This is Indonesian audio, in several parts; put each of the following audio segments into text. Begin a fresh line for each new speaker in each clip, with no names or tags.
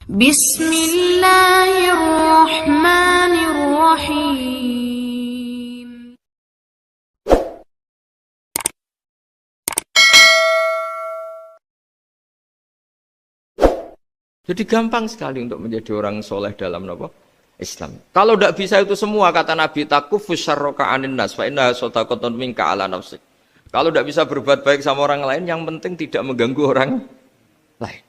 Bismillahirrahmanirrahim.
Jadi gampang sekali untuk menjadi orang soleh dalam apa? Islam. Kalau tidak bisa itu semua, kata Nabi, takufus syarroka anin nas, fa inna sodakotun minka ala nafsik. Kalau tidak bisa berbuat baik sama orang lain, yang penting tidak mengganggu orang lain.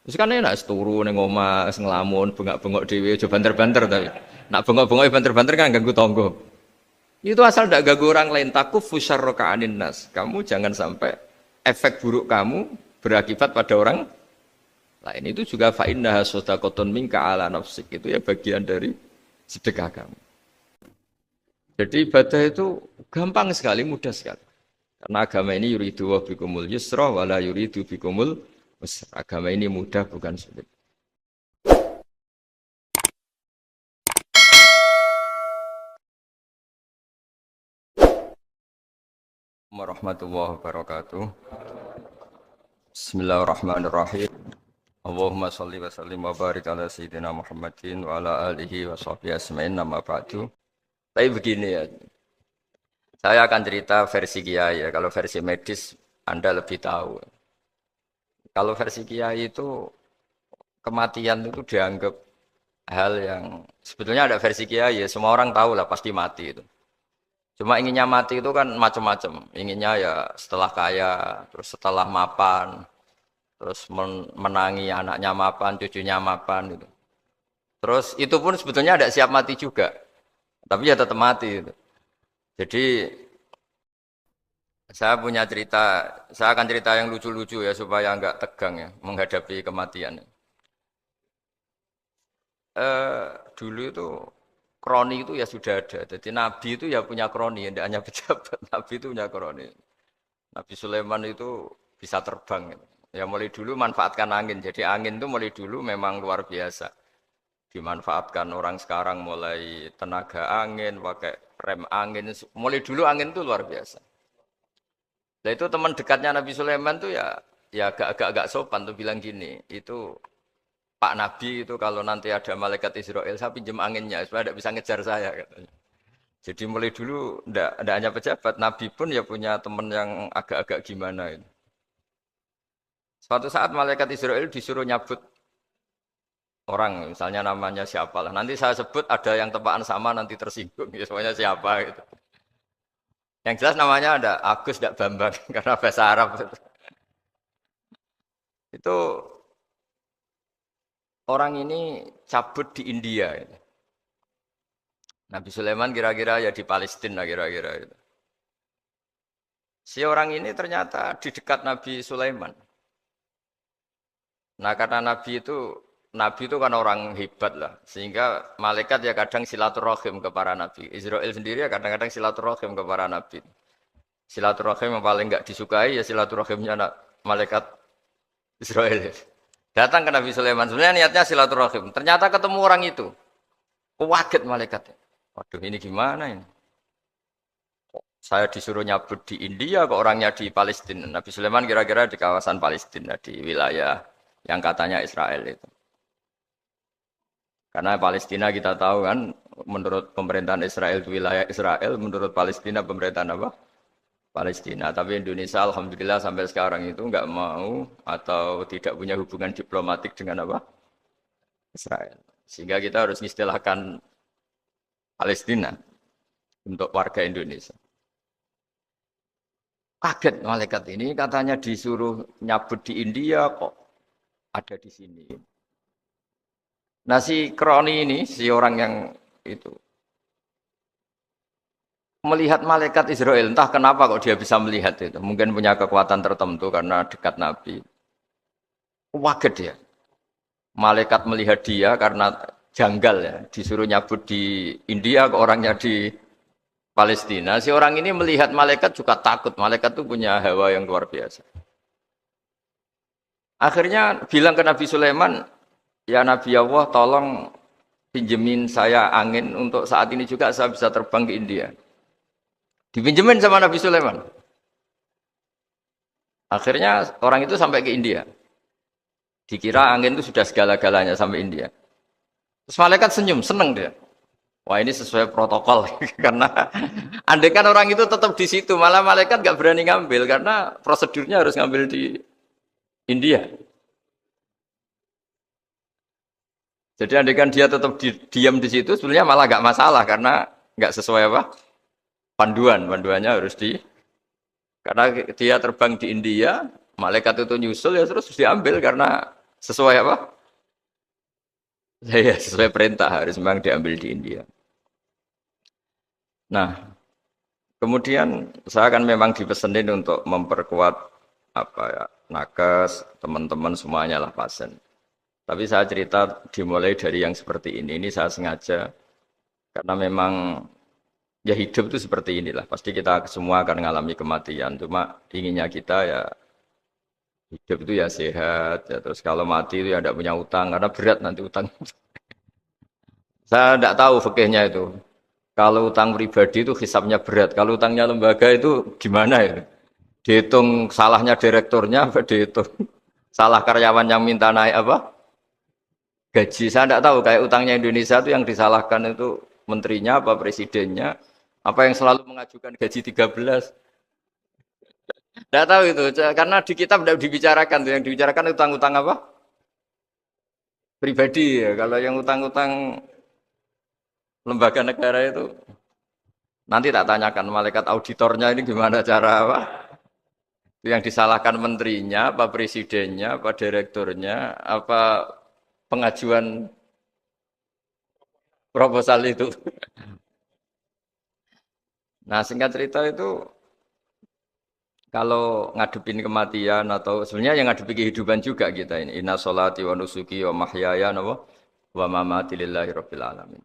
Terus kan enak seturu neng omah ngelamun bengak-bengok dhewe aja banter-banter tapi. Nak bengok-bengok banter-banter kan ganggu tonggo. Itu asal tidak ganggu orang lain, takufus syarroka anin nas. Kamu jangan sampai efek buruk kamu berakibat pada orang lain. Itu juga fa innaha shadaqatun minka ala nafsik, itu ya bagian dari sedekah kamu. Jadi ibadah itu gampang sekali, mudah sekali. Karena agama ini yuridu wa bikumul yusra wala yuridu bikumul usra. Agama ini mudah bukan sulit. Warahmatullahi wabarakatuh. Bismillahirrahmanirrahim. Allahumma sholli wa sallim wa barik ala sayyidina Muhammadin wa ala alihi wa sahbihi asma'in, nama ba'du. Tapi begini ya, saya akan cerita versi Kiai ya, kalau versi medis Anda lebih tahu. Kalau versi Kiai itu kematian itu dianggap hal yang sebetulnya ada versi Kiai ya, semua orang tahu lah pasti mati itu. Cuma inginnya mati itu kan macam-macam, inginnya ya setelah kaya, terus setelah mapan, terus menangi anaknya mapan, cucunya mapan gitu. Terus itu pun sebetulnya ada siap mati juga, tapi ya tetap mati gitu. Jadi saya punya cerita, saya akan cerita yang lucu-lucu ya supaya enggak tegang ya menghadapi kematian. Dulu itu kroni itu ya sudah ada. Jadi Nabi itu ya punya kroni, tidak hanya pejabat. Nabi itu punya kroni. Nabi Sulaiman itu bisa terbang. Gitu. Ya mulai dulu manfaatkan angin. Jadi angin itu mulai dulu memang luar biasa. Dimanfaatkan orang sekarang mulai tenaga angin, pakai rem angin. Mulai dulu angin itu luar biasa. Nah itu teman dekatnya Nabi Sulaiman tuh ya agak sopan tuh bilang gini, itu Pak Nabi itu kalau nanti ada malaikat Israel saya pinjam anginnya supaya tidak bisa ngejar saya katanya. Jadi mulai dulu ndak hanya pejabat, Nabi pun ya punya teman yang agak-agak gimana itu. Suatu saat malaikat Israel disuruh nyabut orang, misalnya namanya siapa lah. Nanti saya sebut ada yang tepaan sama nanti tersinggung, ya semuanya siapa gitu. Yang jelas namanya ada Agus tidak Bambang karena bahasa Arab. Itu orang ini cabut di India. Nabi Sulaiman kira-kira ya di Palestina kira-kira itu. Si orang ini ternyata di dekat Nabi Sulaiman. Nah karena Nabi itu kan orang hebat lah, sehingga malaikat ya kadang silaturahim ke para nabi. Israel sendiri ya kadang-kadang silaturahim ke para nabi. Silaturahim yang paling enggak disukai ya silaturahimnya malaikat Israel. Datang ke Nabi Sulaiman, sebenarnya niatnya silaturahim. Ternyata ketemu orang itu, kaget malaikatnya. Waduh ini gimana ini? Saya disuruh nyabut di India, kok orangnya di Palestina. Nabi Sulaiman kira-kira di kawasan Palestina, di wilayah yang katanya Israel itu. Karena Palestina kita tahu kan, menurut pemerintahan Israel itu wilayah Israel, menurut Palestina pemerintahan apa? Palestina. Tapi Indonesia alhamdulillah sampai sekarang itu enggak mau atau tidak punya hubungan diplomatik dengan apa? Israel. Sehingga kita harus mengistilahkan Palestina untuk warga Indonesia. Kaget malaikat ini katanya disuruh nyabut di India kok ada di sini. Nah si kroni ini, si orang yang itu melihat malaikat Israel, entah kenapa kok dia bisa melihat itu. Mungkin punya kekuatan tertentu karena dekat Nabi. Kaget dia. Malaikat melihat dia karena janggal ya, disuruh nyabut di India ke orangnya di Palestina. Si orang ini melihat malaikat juga takut. Malaikat itu punya hawa yang luar biasa. Akhirnya bilang ke Nabi Sulaiman, ya Nabi Allah tolong pinjemin saya angin untuk saat ini juga saya bisa terbang ke India. Dipinjemin sama Nabi Sulaiman. Akhirnya orang itu sampai ke India. Dikira angin itu sudah segala-galanya sampai India. Terus malaikat senyum, seneng dia. Wah ini sesuai protokol karena andai kan orang itu tetap di situ, malah malaikat nggak berani ngambil karena prosedurnya harus ngambil di India. Jadi andai kan dia tetap diam di situ, sebenarnya malah nggak masalah karena nggak sesuai apa panduannya harus di karena dia terbang di India, malaikat itu nyusul ya terus diambil karena sesuai apa? Ya sesuai perintah harus memang diambil di India. Nah, kemudian saya kan memang dipesenin untuk memperkuat apa ya nakes teman-teman semuanya lah pasien. Tapi saya cerita dimulai dari yang seperti ini saya sengaja karena memang ya hidup itu seperti inilah. Pasti kita semua akan mengalami kematian. Cuma inginnya kita ya hidup itu ya sehat. Ya terus kalau mati itu ya tidak punya utang karena berat nanti utang. Saya tidak tahu fikihnya itu. Kalau utang pribadi itu hisapnya berat. Kalau utangnya lembaga itu gimana ya? Dihitung salahnya direkturnya, apa dihitung salah karyawan yang minta naik apa? Gaji. Saya tidak tahu. Kayak utangnya Indonesia itu yang disalahkan itu menterinya apa presidennya. Apa yang selalu mengajukan gaji 13. Tidak tahu itu. Karena di kitab tidak dibicarakan. Yang dibicarakan utang-utang apa? Pribadi ya. Kalau yang utang-utang lembaga negara itu nanti tak tanyakan malaikat auditornya ini gimana cara apa? Itu yang disalahkan menterinya, apa presidennya, apa direkturnya, apa pengajuan proposal itu. Nah singkat cerita itu kalau ngadepin kematian atau sebenarnya yang ngadepi kehidupan juga kita ini. Inna sholati wa nusuki wa mahyaya wa mamati lillahi rabbil alamin.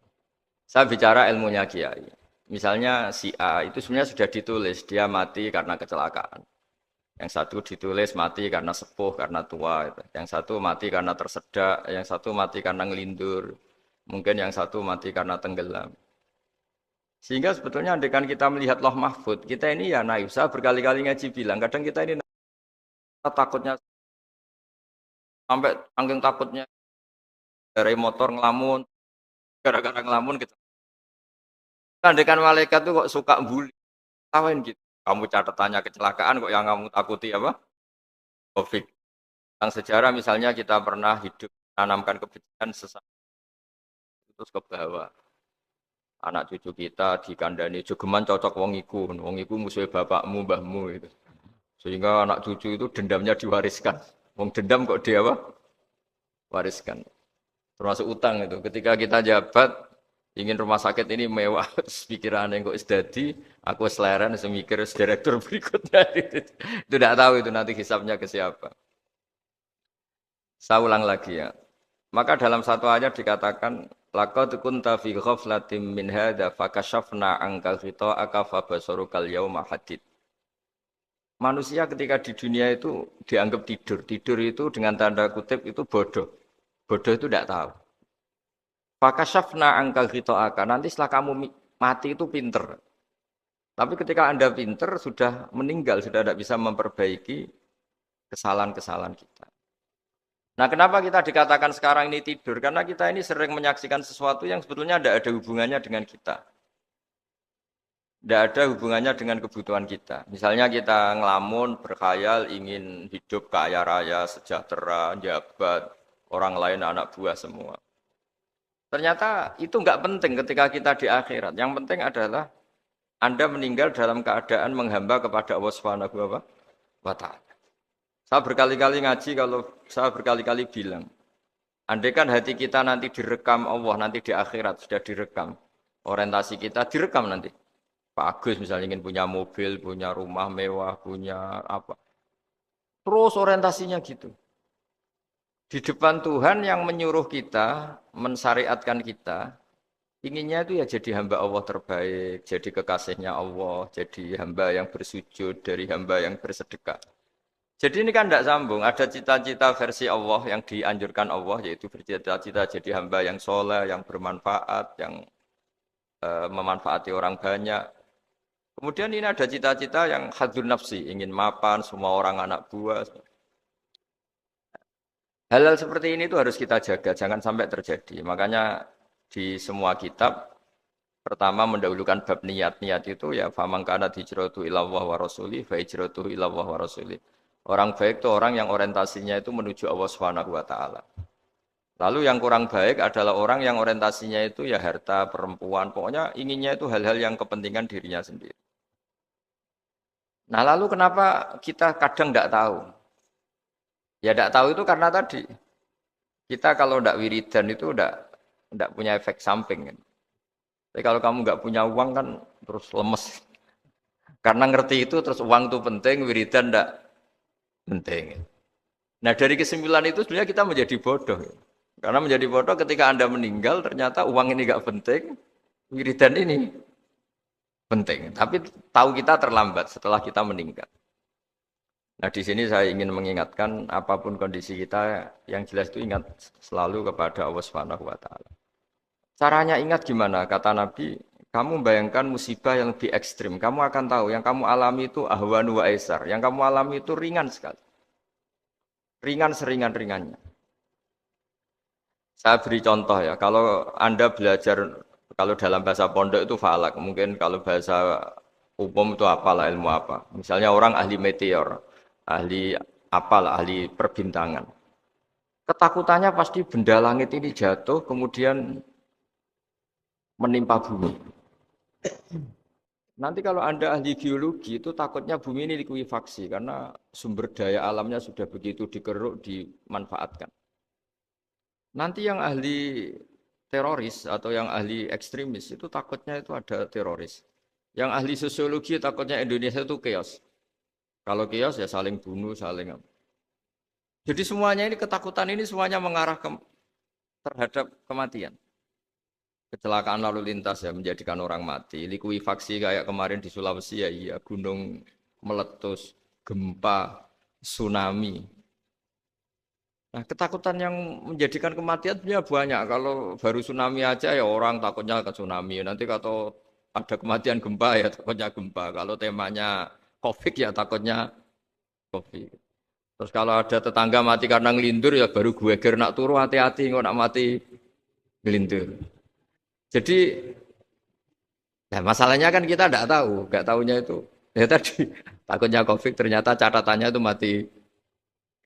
Saya bicara ilmunya kiai. Misalnya si A itu sebenarnya sudah ditulis dia mati karena kecelakaan. Yang satu ditulis mati karena sepuh, karena tua. Yang satu mati karena tersedak, yang satu mati karena ngelindur. Mungkin yang satu mati karena tenggelam. Sehingga sebetulnya andaikan kita melihat Loh Mahfud, kita ini ya naif. Saya berkali-kali ngaji bilang, kadang kita ini takutnya sampai angking takutnya dari motor ngelamun, gara-gara ngelamun gitu. Andaikan malaikat tuh kok suka bully, tawain gitu. Kamu catatannya kecelakaan kok yang kamu takuti apa? Covid. Yang sejarah misalnya kita pernah hidup menanamkan kebencian sesama terus ke bawah. Anak cucu kita dikandani jogeman cocok wong iku musuh bapakmu, mbahmu itu. Sehingga anak cucu itu dendamnya diwariskan. Wong dendam kok dia apa? Wariskan. Termasuk utang itu. Ketika kita jabat ingin rumah sakit ini mewah, pikiran yang kok isdadi, aku seleren semikir direktur berikutnya itu tidak tahu itu nanti hisapnya ke siapa. Saya ulang lagi ya. Maka dalam satu ayat dikatakan laqad kunta fi ghaflatin min hadza fakashafna anka ghita'aka fabasarukal yauma hadid. Manusia ketika di dunia itu dianggap tidur. Tidur itu dengan tanda kutip itu bodoh. Bodoh itu tidak tahu. Fakashafna anka ghita'aka. Nanti setelah kamu mati itu pinter. Tapi ketika Anda pinter sudah meninggal, sudah tidak bisa memperbaiki kesalahan-kesalahan kita. Nah, kenapa kita dikatakan sekarang ini tidur? Karena kita ini sering menyaksikan sesuatu yang sebetulnya tidak ada hubungannya dengan kita. Tidak ada hubungannya dengan kebutuhan kita. Misalnya kita ngelamun, berkhayal, ingin hidup kaya raya, sejahtera, jabat, orang lain anak buah semua. Ternyata itu nggak penting ketika kita di akhirat. Yang penting adalah Anda meninggal dalam keadaan menghamba kepada Allah Subhanahu wa Ta'ala. Saya berkali-kali ngaji kalau saya berkali-kali bilang, andai kan hati kita nanti direkam Allah, nanti di akhirat sudah direkam. Orientasi kita direkam nanti. Pak Agus misalnya ingin punya mobil, punya rumah mewah, punya apa. Terus orientasinya gitu. Di depan Tuhan yang menyuruh kita, mensyariatkan kita, inginnya itu ya jadi hamba Allah terbaik, jadi kekasihnya Allah, jadi hamba yang bersujud, dari hamba yang bersedekah. Jadi ini kan tidak sambung, ada cita-cita versi Allah yang dianjurkan Allah, yaitu bercita-cita jadi hamba yang soleh, yang bermanfaat, yang memanfaati orang banyak. Kemudian ini ada cita-cita yang hadzun nafsi, ingin mapan, semua orang anak buah. Hal-hal seperti ini tuh harus kita jaga, jangan sampai terjadi. Makanya di semua kitab pertama mendahulukan bab niat. Niat itu ya faman kana hijratu ila Allah wa rasuli fa hijratuhu ila Allah wa rasuli. Orang baik itu orang yang orientasinya itu menuju Allah Subhanahu wa taala. Lalu yang kurang baik adalah orang yang orientasinya itu ya harta, perempuan, pokoknya inginnya itu hal-hal yang kepentingan dirinya sendiri. Nah, lalu kenapa kita kadang tidak tahu? Ya tidak tahu itu karena tadi kita kalau tidak wiridan itu tidak punya efek samping kan. Tapi kalau kamu nggak punya uang kan terus lemes. Karena ngerti itu terus uang itu penting, wiridan tidak penting. Nah dari kesimpulan itu sebenarnya kita menjadi bodoh. Karena menjadi bodoh ketika Anda meninggal ternyata uang ini nggak penting, wiridan ini penting. Tapi tahu kita terlambat setelah kita meninggal. Nah di sini saya ingin mengingatkan apapun kondisi kita yang jelas itu ingat selalu kepada Allah Subhanahu wa taala. Caranya ingat gimana? Kata Nabi, kamu bayangkan musibah yang lebih ekstrim. Kamu akan tahu yang kamu alami itu ahwanu wa aisar. Yang kamu alami itu ringan sekali. Ringan seringan-ringannya. Saya beri contoh ya, kalau Anda belajar, kalau dalam bahasa pondok itu falak, mungkin kalau bahasa umum itu apalah ilmu apa. Misalnya orang ahli meteor, ahli apalah, ahli perbintangan. Ketakutannya pasti benda langit ini jatuh, kemudian menimpa bumi. Nanti kalau Anda ahli biologi itu takutnya bumi ini likuifaksi karena sumber daya alamnya sudah begitu dikeruk, dimanfaatkan. Nanti yang ahli teroris atau yang ahli ekstremis itu takutnya itu ada teroris. Yang ahli sosiologi takutnya Indonesia itu chaos. Kalau chaos ya saling bunuh, saling apa. Jadi semuanya ini ketakutan ini semuanya mengarah terhadap kematian. Kecelakaan lalu lintas ya menjadikan orang mati. Likuifaksi kayak kemarin di Sulawesi ya iya, gunung meletus, gempa, tsunami. Nah, ketakutan yang menjadikan kematian sebenarnya banyak. Kalau baru tsunami aja ya orang takutnya ke tsunami. Nanti kalau ada kematian gempa ya takutnya gempa. Kalau temanya COVID ya takutnya COVID. Terus kalau ada tetangga mati karena ngelindur ya baru gue ger nak turu hati-hati nggak nak mati ngelindur. Jadi nah masalahnya kan kita tidak tahu, nggak tahunya itu ya tadi takutnya COVID ternyata catatannya itu mati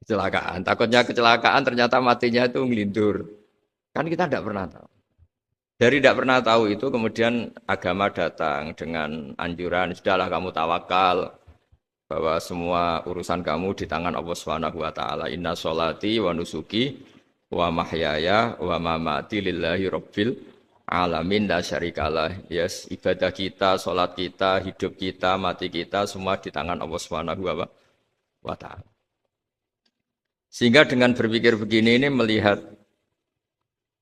kecelakaan. Takutnya kecelakaan ternyata matinya itu ngelindur. Kan kita tidak pernah tahu. Dari tidak pernah tahu itu kemudian agama datang dengan anjuran sudahlah kamu tawakal bahwa semua urusan kamu di tangan Allah Subhanahu wa taala. Inna sholati wa nusuki wa mahyaya wa mamati lillahi rabbil alamin la syarikalah. Yes, ibadah kita, salat kita, hidup kita, mati kita semua di tangan Allah Subhanahu wa taala. Sehingga dengan berpikir begini ini melihat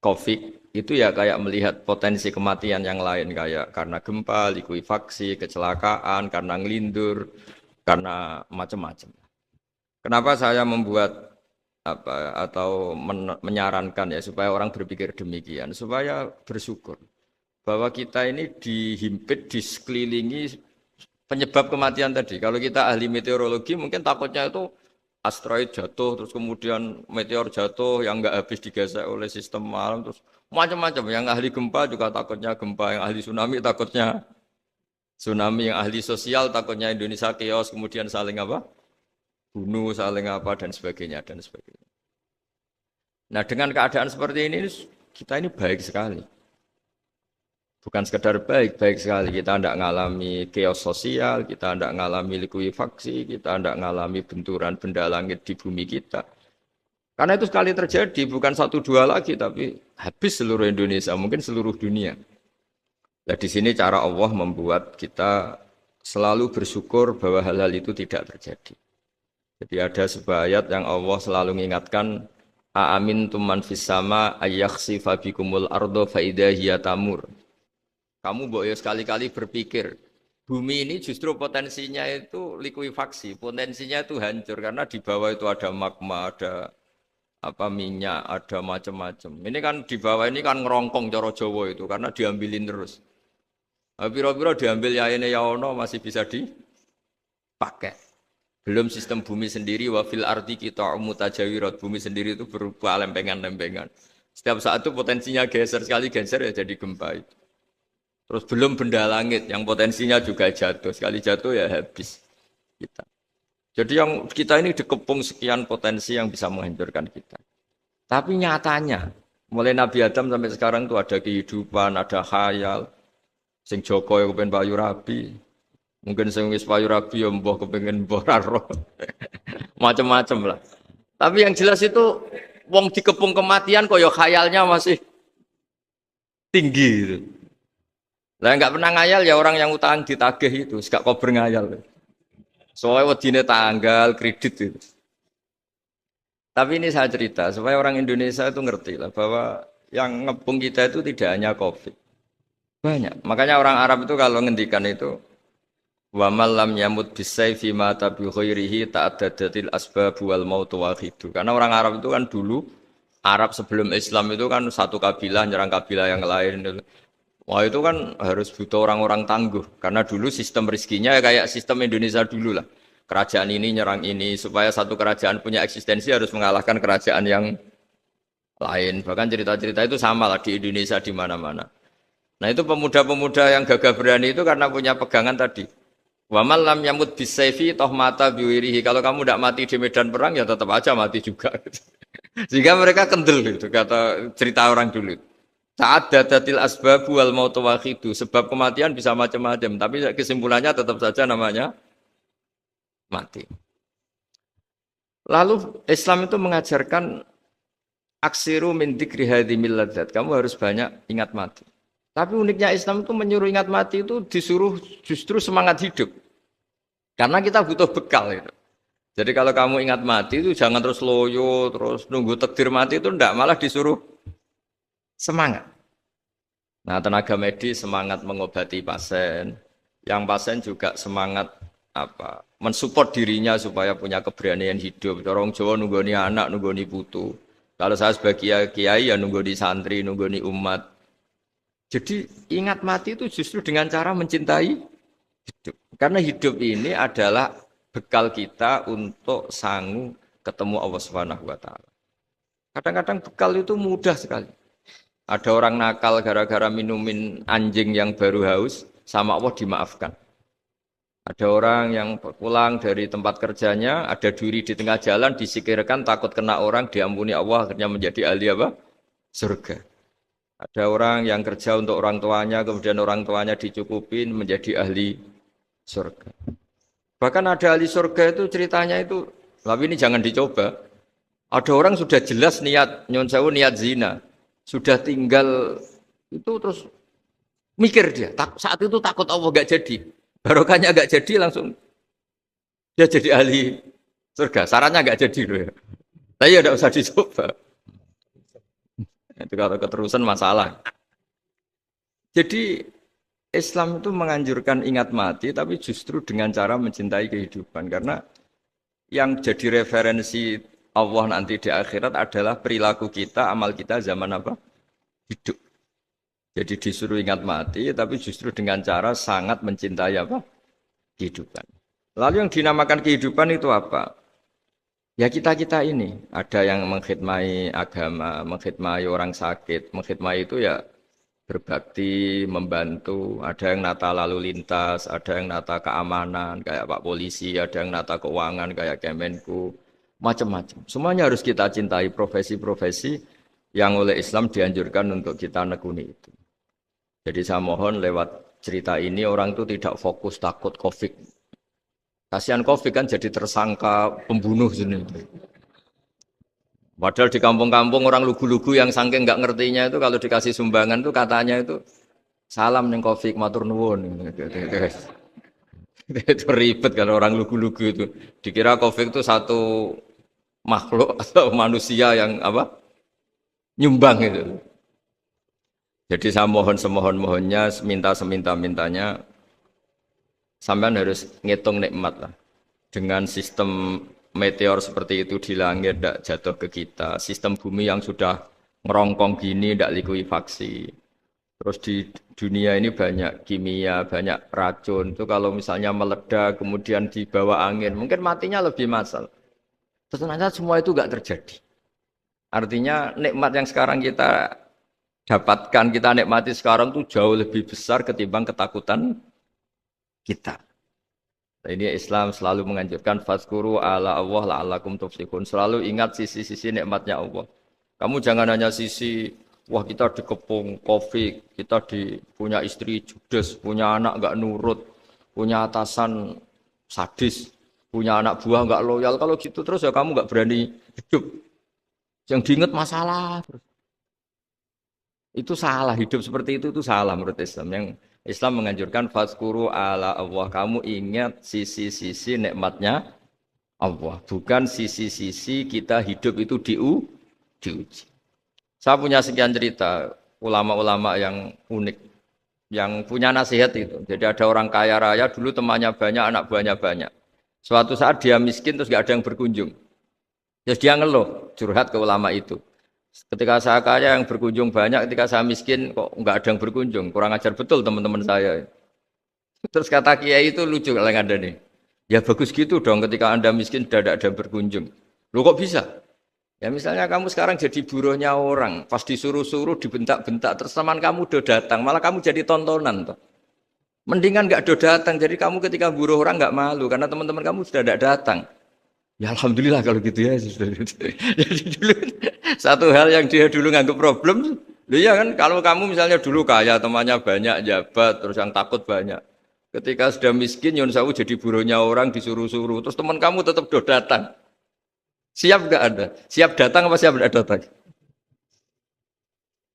COVID itu ya kayak melihat potensi kematian yang lain kayak karena gempa, likuifaksi, kecelakaan, karena ngelindur, karena macam-macam. Kenapa saya membuat apa atau menyarankan ya supaya orang berpikir demikian, supaya bersyukur bahwa kita ini dihimpit, disekelilingi penyebab kematian tadi. Kalau kita ahli meteorologi mungkin takutnya itu asteroid jatuh, terus kemudian meteor jatuh yang nggak habis digesek oleh sistem alam, terus macam-macam. Yang ahli gempa juga takutnya gempa, yang ahli tsunami takutnya tsunami, yang ahli sosial takutnya Indonesia chaos, kemudian saling apa? Bunuh, saling apa dan sebagainya dan sebagainya. Nah dengan keadaan seperti ini kita ini baik sekali. Bukan sekedar baik, baik sekali. Kita tidak mengalami chaos sosial, kita tidak mengalami likuifaksi, kita tidak mengalami benturan benda langit di bumi kita. Karena itu sekali terjadi, bukan satu dua lagi, tapi habis seluruh Indonesia, mungkin seluruh dunia. Nah di sini cara Allah membuat kita selalu bersyukur bahwa hal-hal itu tidak terjadi. Jadi ada sebuah ayat yang Allah selalu mengingatkan, Aamin tuman fis sama ayyakhsifa bikumul ardo fa idza hiya tamur. Kamu boleh sekali-kali berpikir, bumi ini justru potensinya itu likuifaksi, potensinya itu hancur karena di bawah itu ada magma, ada apa minyak, ada macam-macam. Ini kan di bawah ini kan ngerongkong cara Jawa itu karena diambilin terus. Piro-piro diambil ya ini ya ono masih bisa dipakai. Belum sistem bumi sendiri, wafil ardi kita mutajawirat, bumi sendiri itu berupa lempengan-lempengan. Setiap saat itu potensinya geser, sekali geser ya jadi gempa itu. Terus belum benda langit yang potensinya juga jatuh, sekali jatuh ya habis kita. Jadi yang kita ini dikepung sekian potensi yang bisa menghancurkan kita. Tapi nyatanya, mulai Nabi Adam sampai sekarang itu ada kehidupan, ada khayal. Sing Joko yang kepengen payu rabi, mungkin sing wis payu rabi ya mbah kepengen mbah roh. Macam-macam lah. Tapi yang jelas itu wong dikepung kematian kok ya khayalnya masih tinggi gitu. Lah enggak pernah ngayal ya orang yang utang ditagih itu, gak kober ngayal. Soalnya wedine tanggal kredit itu. Tapi ini saya cerita supaya orang Indonesia itu ngerti lah bahwa yang ngepung kita itu tidak hanya Covid. Banyak. Makanya orang Arab itu kalau ngendikan itu wa man lam yamut bisayfi mata bi khairihi ta'addadatil asbab wal maut wahidu. Karena orang Arab itu kan dulu Arab sebelum Islam itu kan satu kabilah nyerang kabilah yang lain. Wah itu kan harus butuh orang-orang tangguh karena dulu sistem rezekinya ya kayak sistem Indonesia dulu lah. Kerajaan ini nyerang ini supaya satu kerajaan punya eksistensi harus mengalahkan kerajaan yang lain. Bahkan cerita-cerita itu sama lah di Indonesia di mana-mana. Nah itu pemuda-pemuda yang gagah berani itu karena punya pegangan tadi. Wa man lam yamut bisayfi toh mata biwirihi. Kalau kamu tidak mati di medan perang ya tetap aja mati juga. Sehingga mereka kendel gitu kata cerita orang dulu. Ta'addadatil asbab wal maut wahidu. Sebab kematian bisa macam-macam, tapi kesimpulannya tetap saja namanya mati. Lalu Islam itu mengajarkan aksiru min dzikri hadhimil ladzat. Kamu harus banyak ingat mati. Tapi uniknya Islam itu menyuruh ingat mati itu disuruh justru semangat hidup. Karena kita butuh bekal itu. Jadi kalau kamu ingat mati itu jangan terus loyo, terus nunggu takdir mati itu enggak, malah disuruh semangat. Nah, tenaga medis semangat mengobati pasien, yang pasien juga semangat mensupport dirinya supaya punya keberanian hidup. Orang Jawa nunggoni anak, nunggoni putu. Kalau saya sebagai kiai ya nunggoni santri, nunggoni umat. Jadi ingat mati itu justru dengan cara mencintai hidup. Karena hidup ini adalah bekal kita untuk sanggup ketemu Allah Subhanahu wa taala. Kadang-kadang bekal itu mudah sekali. Ada orang nakal gara-gara minumin anjing yang baru haus, sama Allah dimaafkan. Ada orang yang pulang dari tempat kerjanya, ada duri di tengah jalan, disikirkan takut kena orang, diampuni Allah, akhirnya menjadi ahli apa? Surga. Ada orang yang kerja untuk orang tuanya, kemudian orang tuanya dicukupin menjadi ahli surga. Bahkan ada ahli surga itu ceritanya itu, tapi ini jangan dicoba. Ada orang sudah jelas niat, nyon sewu niat zina. Sudah tinggal itu terus mikir dia saat itu takut Allah gak jadi, barokahnya gak jadi langsung dia jadi ahli surga. Sarannya gak jadi loh ya, tapi ya tidak usah dicoba. Itu kalau keterusan masalah. Jadi Islam itu menganjurkan ingat mati, tapi justru dengan cara mencintai kehidupan. Karena yang jadi referensi Allah nanti di akhirat adalah perilaku kita, amal kita zaman apa? Hidup. Jadi disuruh ingat mati, tapi justru dengan cara sangat mencintai apa? Kehidupan. Lalu yang dinamakan kehidupan itu apa? Ya kita-kita ini. Ada yang mengkhidmati agama, mengkhidmati orang sakit, mengkhidmati itu ya berbakti, membantu. Ada yang nata lalu lintas, ada yang nata keamanan, kayak Pak Polisi, ada yang nata keuangan, kayak Kemenku. Macam-macam. Semuanya harus kita cintai, profesi-profesi yang oleh Islam dianjurkan untuk kita nekuni itu. Jadi saya mohon lewat cerita ini orang itu tidak fokus takut Covid. Kasihan Covid kan jadi tersangka pembunuh sini. Padahal di kampung-kampung orang lugu-lugu yang saking nggak ngertinya itu kalau dikasih sumbangan itu katanya itu salam ning Covid matur nuwun. Itu ribet kalau orang lugu-lugu itu. Dikira Covid itu satu makhluk atau manusia yang apa? Nyumbang itu. Jadi saya mohon semohon-mohonnya, minta seminta-mintanya, sampean harus ngitung nikmat lah. Dengan sistem meteor seperti itu di langit tidak jatuh ke kita, sistem bumi yang sudah ngerongkong gini tidak likuifaksi. Terus di dunia ini banyak kimia, banyak racun. Itu kalau misalnya meledak, kemudian dibawa angin, mungkin matinya lebih massal. Ternyata semua itu nggak terjadi. Artinya nikmat yang sekarang kita dapatkan, kita nikmati sekarang tuh jauh lebih besar ketimbang ketakutan kita. Nah, ini Islam selalu menganjurkan fazkuru ala Allah la'allakum tuflihun. Selalu ingat sisi-sisi nikmatnya Allah. Kamu jangan hanya sisi wah kita dikepung Covid, kita punya istri judes, punya anak enggak nurut, punya atasan sadis, punya anak buah enggak loyal. Kalau gitu terus ya kamu enggak berani hidup. Yang diingat masalah. Itu salah, hidup seperti itu salah menurut Islam. Yang Islam menganjurkan fazkuru ala Allah. Kamu ingat sisi-sisi nikmatnya Allah, bukan sisi-sisi kita hidup itu diuji. Saya punya sekian cerita ulama-ulama yang unik, yang punya nasihat itu. Jadi ada orang kaya raya dulu temannya banyak, anak buahnya banyak. Suatu saat dia miskin terus gak ada yang berkunjung. Terus dia ngeluh, curhat ke ulama itu. Ketika saya kaya yang berkunjung banyak, ketika saya miskin kok nggak ada yang berkunjung. Kurang ajar betul teman-teman saya. Terus kata kiai itu lucu kalau yang ada nih. Ya bagus gitu dong ketika Anda miskin sudah ada yang berkunjung. Loh kok bisa? Ya misalnya kamu sekarang jadi buruhnya orang, pas disuruh-suruh, dibentak-bentak, terus teman kamu udah datang, malah kamu jadi tontonan. Toh. Mendingan nggak udah datang, jadi kamu ketika buruh orang nggak malu, karena teman-teman kamu sudah tidak datang. Ya alhamdulillah kalau gitu ya. Jadi dulu satu hal yang dia dulu nganggap problem, loh ya kan kalau kamu misalnya dulu kaya temannya banyak jabat terus yang takut banyak. Ketika sudah miskin yon sawu jadi buruhnya orang disuruh-suruh terus teman kamu tetap do datang. Siap nggak ada? Siap datang apa siap tidak datang?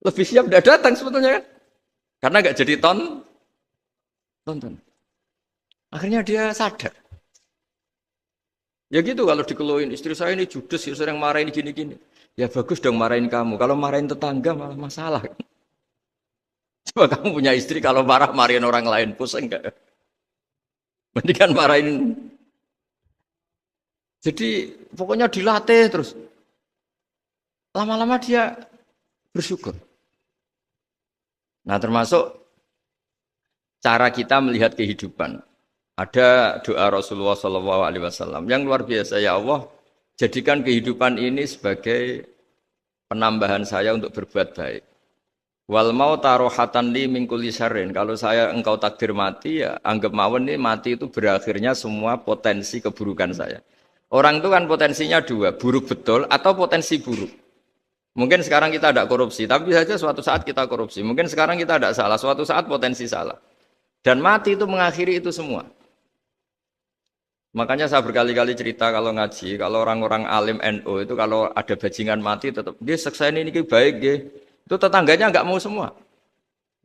Lebih siap tidak datang sebetulnya kan? Karena nggak jadi tonton. Akhirnya dia sadar. Ya gitu kalau dikeluhin istri saya ini judes ya sering marahin gini-gini. Ya bagus dong marahin kamu. Kalau marahin tetangga malah masalah. Coba kamu punya istri kalau marahin orang lain pusing enggak? Mendingan marahin. Jadi pokoknya dilatih terus. Lama-lama dia bersyukur. Nah termasuk cara kita melihat kehidupan. Ada doa Rasulullah SAW yang luar biasa, ya Allah, jadikan kehidupan ini sebagai penambahan saya untuk berbuat baik. Wal mau tarohatan li min kulli syarrin. Kalau saya engkau takdir mati, ya anggap mawon ini mati itu berakhirnya semua potensi keburukan saya. Orang itu kan potensinya dua, buruk betul atau potensi buruk. Mungkin sekarang kita tidak korupsi, tapi saja suatu saat kita korupsi. Mungkin sekarang kita tidak salah, suatu saat potensi salah. Dan mati itu mengakhiri itu semua. Makanya saya berkali-kali cerita kalau ngaji, kalau orang-orang alim NU itu kalau ada bajingan mati tetap dia seksa ini baik dia. Itu tetangganya enggak mau semua.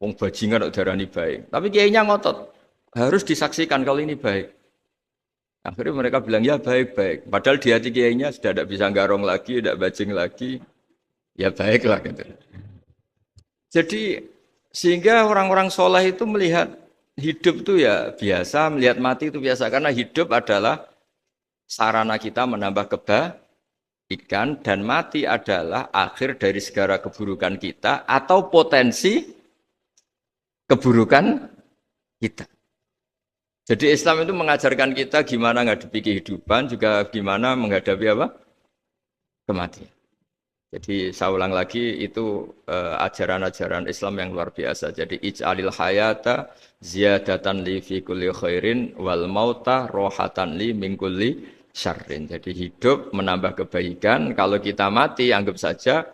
Wong bajingan kok darani baik. Tapi kiainya ngotot. Harus disaksikan kalau ini baik. Akhirnya mereka bilang ya baik-baik. Padahal di hati kiainya sudah tidak bisa garong lagi, tidak bajing lagi. Ya baiklah gitu. Jadi sehingga orang-orang soleh itu melihat hidup itu ya biasa, melihat mati itu biasa. Karena hidup adalah sarana kita menambah kebaikan dan mati adalah akhir dari segala keburukan kita atau potensi keburukan kita. Jadi Islam itu mengajarkan kita gimana menghadapi kehidupan, juga gimana menghadapi apa? Kematian. Jadi saya ulang lagi itu ajaran-ajaran Islam yang luar biasa. Jadi ij'alil hayata ziyadatan li fi kulli khairin wal mauta rohatan li min kulli syarrin. Jadi hidup menambah kebaikan, kalau kita mati anggap saja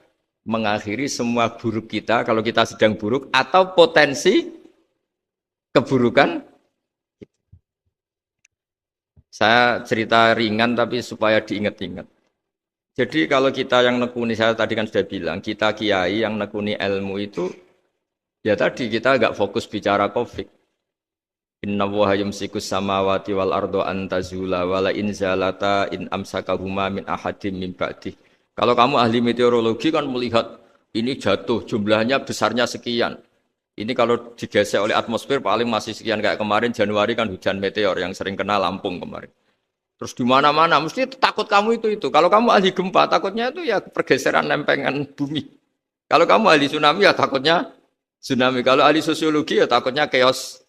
mengakhiri semua buruk kita kalau kita sedang buruk atau potensi keburukan. Saya cerita ringan tapi supaya diingat-ingat. Jadi kalau kita yang nekuni, saya tadi kan sudah bilang, kita kiai yang nekuni ilmu itu, ya tadi kita agak fokus bicara Covid. Inna woha yumsikus samawati wal ardo antazula wala inzalata in amsakahuma min ahadim min ba'dih. Kalau kamu ahli meteorologi kan melihat ini jatuh, jumlahnya besarnya sekian. Ini kalau digesek oleh atmosfer paling masih sekian, kayak kemarin Januari kan hujan meteor yang sering kena Lampung kemarin. Terus di mana-mana mesti takut kamu itu. Kalau kamu ahli gempa takutnya itu ya pergeseran lempengan bumi. Kalau kamu ahli tsunami ya takutnya Tsunami. Kalau ahli sosiologi ya takutnya chaos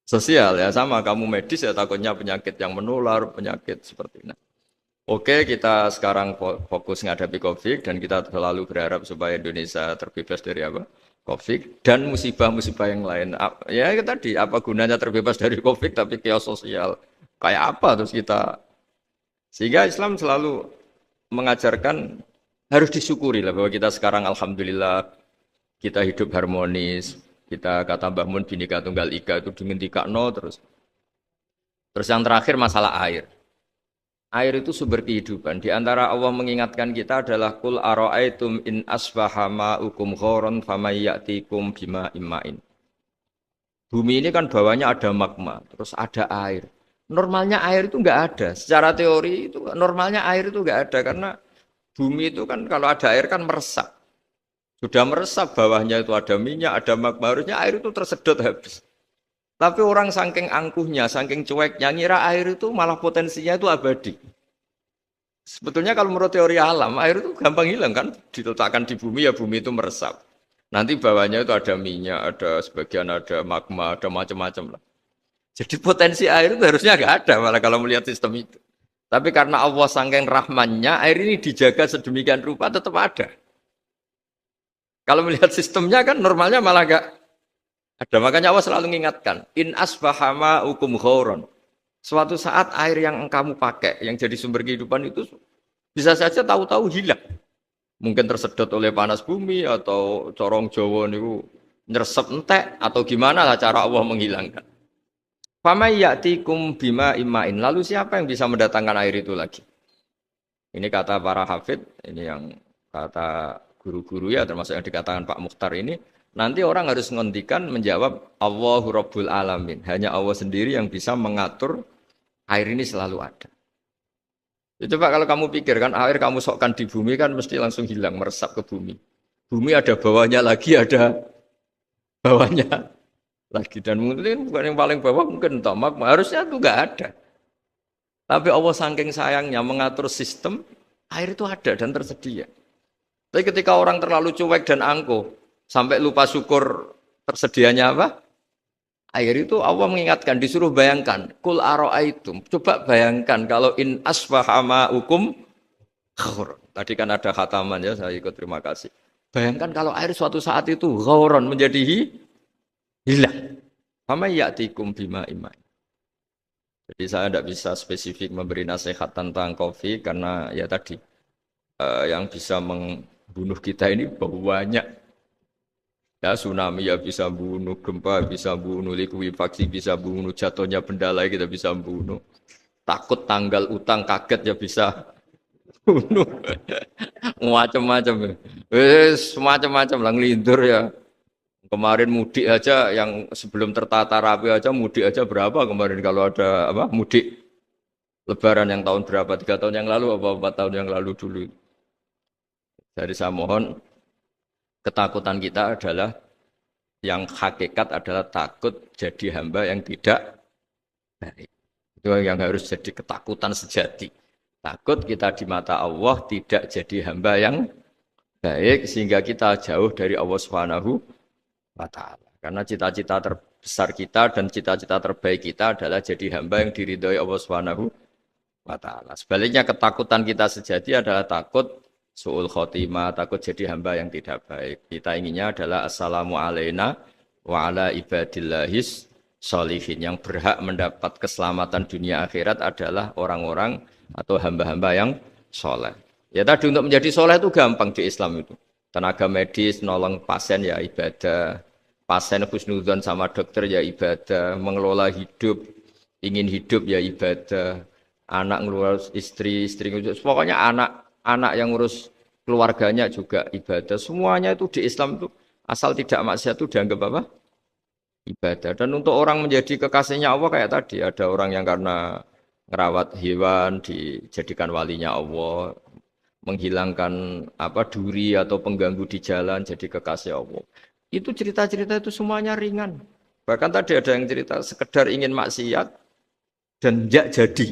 sosial ya sama. Kamu medis ya takutnya penyakit yang menular, penyakit seperti ini. Oke, kita sekarang fokus menghadapi COVID dan kita selalu berharap supaya Indonesia terbebas dari apa? COVID dan musibah-musibah yang lain. Ya tadi apa gunanya terbebas dari COVID tapi chaos sosial kayak apa terus kita sehingga Islam selalu mengajarkan harus disyukuri lah bahwa kita sekarang alhamdulillah kita hidup harmonis. Kita kata Mbah Mun Bhinneka Tunggal Ika itu no terus. Terus yang terakhir masalah air. Air itu sumber kehidupan. Di antara Allah mengingatkan kita adalah kul ara'aitum in asbaha ma'ukum ghoron famayyatikum bima immain. Bumi ini kan bawahnya ada magma, terus ada air. Normalnya air itu enggak ada. Secara teori itu normalnya air itu enggak ada karena bumi itu kan kalau ada air kan meresap. Sudah meresap bawahnya itu ada minyak, ada magma, harusnya air itu tersedot habis. Tapi orang saking angkuhnya, saking cueknya, ngira air itu malah potensinya itu abadi. Sebetulnya kalau menurut teori alam, air itu gampang hilang kan, diletakkan di bumi ya bumi itu meresap. Nanti bawahnya itu ada minyak, ada sebagian ada magma, ada macam-macam lah. Jadi potensi air itu harusnya nggak ada malah kalau melihat sistem itu. Tapi karena Allah saking rahmannya, air ini dijaga sedemikian rupa tetap ada. Kalau melihat sistemnya kan normalnya malah nggak ada. Makanya Allah selalu mengingatkan, in asbahama ukum ghoron. Suatu saat air yang kamu pakai, yang jadi sumber kehidupan itu bisa saja tahu-tahu hilang. Mungkin tersedot oleh panas bumi atau corong Jawa niku nyeresep entek atau gimana lah cara Allah menghilangkan. Fama ya'tikum bima immain. Lalu siapa yang bisa mendatangkan air itu lagi? Ini kata para hafid, ini yang kata guru-guru ya termasuk yang dikatakan Pak Mukhtar ini. Nanti orang harus ngendikan menjawab Allahu Rabbul Alamin. Hanya Allah sendiri yang bisa mengatur air ini selalu ada. Ya, coba kalau kamu pikirkan air kamu sokkan di bumi kan mesti langsung hilang, meresap ke bumi. Bumi ada bawahnya lagi, ada bawahnya lagi. Dan mungkin bukan yang paling bawah mungkin tomak, harusnya itu enggak ada. Tapi Allah saking sayangnya mengatur sistem, air itu ada dan tersedia. Tapi ketika orang terlalu cuek dan angkuh, sampai lupa syukur tersedianya apa? Air itu Allah mengingatkan, disuruh bayangkan. Kul ara'aitum. Coba bayangkan kalau in asbahama ukum ghauron. Tadi kan ada khataman ya, saya ikut terima kasih. Bayangkan kalau air suatu saat itu ghauron menjadi hilang. Fama ya'tikum bima iman. Jadi saya tidak bisa spesifik memberi nasihat tentang COVID karena ya tadi yang bisa membunuh kita ini banyak. Ya tsunami ya bisa bunuh, gempa bisa bunuh, likuifaksi bisa bunuh, jatuhnya benda lain kita bisa bunuh. Takut tanggal utang kaget ya bisa bunuh. Macam-macam. Semacam-macam lah ngelindur ya. Kemarin mudik aja yang sebelum tertata rapi aja mudik aja berapa kemarin kalau ada apa mudik Lebaran yang tahun berapa 3 tahun yang lalu apa 4 tahun yang lalu dulu. Jadi saya mohon ketakutan kita adalah yang hakikat adalah takut jadi hamba yang tidak baik. Itu yang harus jadi ketakutan sejati. Takut kita di mata Allah tidak jadi hamba yang baik sehingga kita jauh dari Allah Subhanahu wa taala. Karena cita-cita terbesar kita dan cita-cita terbaik kita adalah jadi hamba yang diridhoi Allah Subhanahu wa taala. Sebaliknya ketakutan kita sejati adalah takut su'ul khotimah, takut jadi hamba yang tidak baik. Kita inginnya adalah assalamu alaina wa ala ibadillahis sholihin. Yang berhak mendapat keselamatan dunia akhirat adalah orang-orang atau hamba-hamba yang soleh. Ya tadi untuk menjadi soleh itu gampang di Islam itu. Tenaga medis, nolong pasien ya ibadah. Pasien husnudzon sama dokter ya ibadah. Mengelola hidup, ingin hidup ya ibadah. Anak ngurus istri, pokoknya anak yang ngurus keluarganya juga ibadah. Semuanya itu di Islam itu asal tidak maksiat itu dianggap apa? Ibadah. Dan untuk orang menjadi kekasihnya Allah kayak tadi ada orang yang karena ngerawat hewan dijadikan walinya Allah, menghilangkan apa duri atau pengganggu di jalan jadi kekasih Allah. Itu cerita-cerita itu semuanya ringan. Bahkan tadi ada yang cerita sekedar ingin maksiat dan tidak jadi.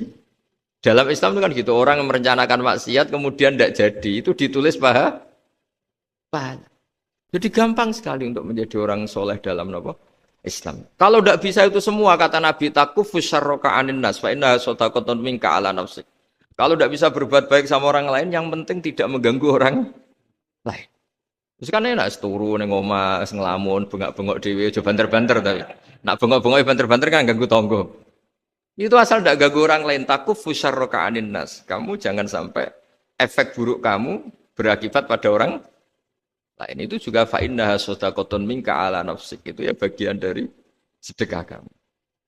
Dalam Islam itu kan gitu, orang yang merencanakan maksiat kemudian tidak jadi, itu ditulis pahala. Jadi gampang sekali untuk menjadi orang soleh dalam apa? Islam. Kalau tidak bisa itu semua, kata Nabi, takufus syarroka anin nas, fa inna sodakotun minka ala nafsik. Kalau tidak bisa berbuat baik sama orang lain, yang penting tidak mengganggu orang lain. Terus kan enak seturu ning omah ngelamun, bengak-bengok dhewe aja banter-banter tapi. Nak bengok-bengok banter-banter kan ganggu tonggo. Itu asal tidak ganggu orang lain, takufus syarroka anin nas. Kamu jangan sampai efek buruk kamu berakibat pada orang lain. Itu juga fa innaha shadaqatun minka ala nafsik, itu ya bagian dari sedekah kamu.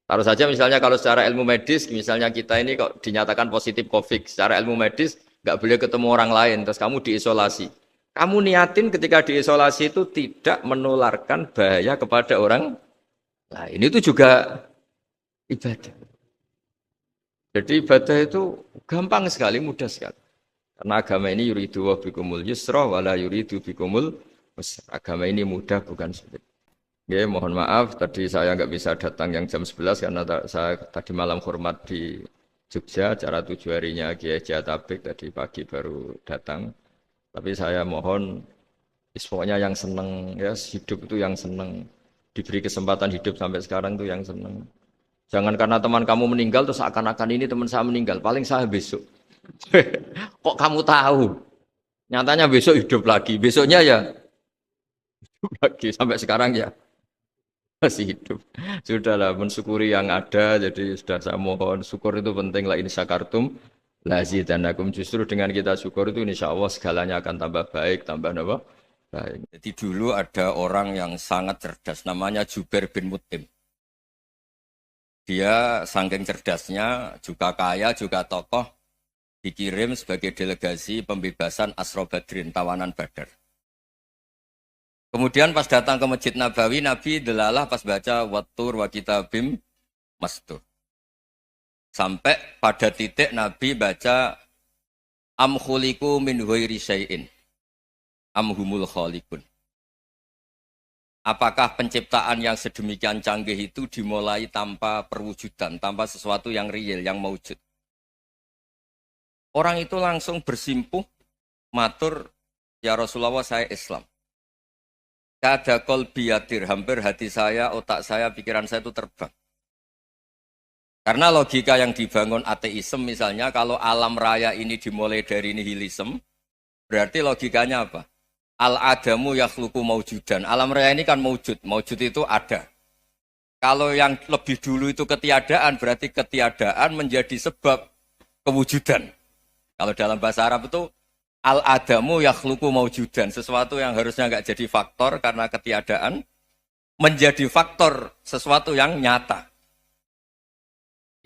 Taruh saja misalnya kalau secara ilmu medis, misalnya kita ini kok dinyatakan positif COVID, secara ilmu medis nggak boleh ketemu orang lain, terus kamu diisolasi. Kamu niatin ketika diisolasi itu tidak menularkan bahaya kepada orang lain. Itu juga ibadah. Jadi ibadah itu gampang sekali, mudah sekali. Karena agama ini yuridu wa bikumul yusra wala yuridu bikumul usra. Agama ini mudah bukan sulit. Ya, mohon maaf tadi saya nggak bisa datang yang jam 11 karena saya tadi malam hormat di Jogja, acara 7 harinya Kiai Tabik, tadi pagi baru datang. Tapi saya mohon pokoknya yang seneng ya, hidup itu yang seneng, diberi kesempatan hidup sampai sekarang itu yang seneng. Jangan karena teman kamu meninggal terus seakan-akan ini teman saya meninggal, paling saya besok. Kok kamu tahu? Nyatanya besok hidup lagi, besoknya ya hidup lagi sampai sekarang ya masih hidup. Sudahlah mensyukuri yang ada, jadi sudah saya mohon syukur itu penting lah, ini syakartum lazidanakum, justru dengan kita syukur itu insya Allah segalanya akan tambah baik, tambah apa? Baik. Jadi dulu ada orang yang sangat cerdas namanya Jubair bin Mut'im. Dia saking cerdasnya, juga kaya, juga tokoh, dikirim sebagai delegasi pembebasan Asra Badrin, tawanan Badar. Kemudian pas datang ke Masjid Nabawi, Nabi delalah pas baca Wattur wa kitabim mastur. Sampai pada titik Nabi baca am khuliqu min ghairi syai'in am humul khaliqun. Apakah penciptaan yang sedemikian canggih itu dimulai tanpa perwujudan, tanpa sesuatu yang real, yang maujud? Orang itu langsung bersimpuh, matur, ya Rasulullah saya Islam. Kada qalbi yatir, hampir hati saya, otak saya, pikiran saya itu terbang. Karena logika yang dibangun ateisme misalnya, kalau alam raya ini dimulai dari nihilisme, berarti logikanya apa? Al-adamu yakhluqu maujudan. Alam raya ini kan maujud, maujud itu ada. Kalau yang lebih dulu itu ketiadaan, berarti ketiadaan menjadi sebab kewujudan. Kalau dalam bahasa Arab itu al-adamu yakhluqu maujudan, sesuatu yang harusnya nggak jadi faktor karena ketiadaan menjadi faktor sesuatu yang nyata.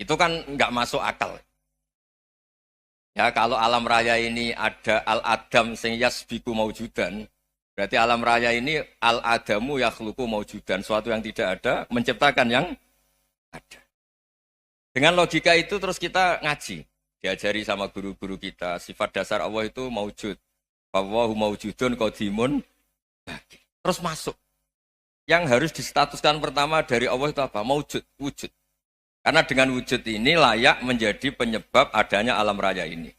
Itu kan nggak masuk akal. Ya, kalau alam raya ini ada al-adam sing yasbiku maujudan, berarti alam raya ini al-adamu yakhluqu maujudan, sesuatu yang tidak ada menciptakan yang ada. Dengan logika itu terus kita ngaji. Diajari sama guru-guru kita, sifat dasar Allah itu maujud. Wallahu maujudun qadimun. Terus masuk. Yang harus distatuskan pertama dari Allah itu apa? Maujud, wujud. Karena dengan wujud ini layak menjadi penyebab adanya alam raya ini.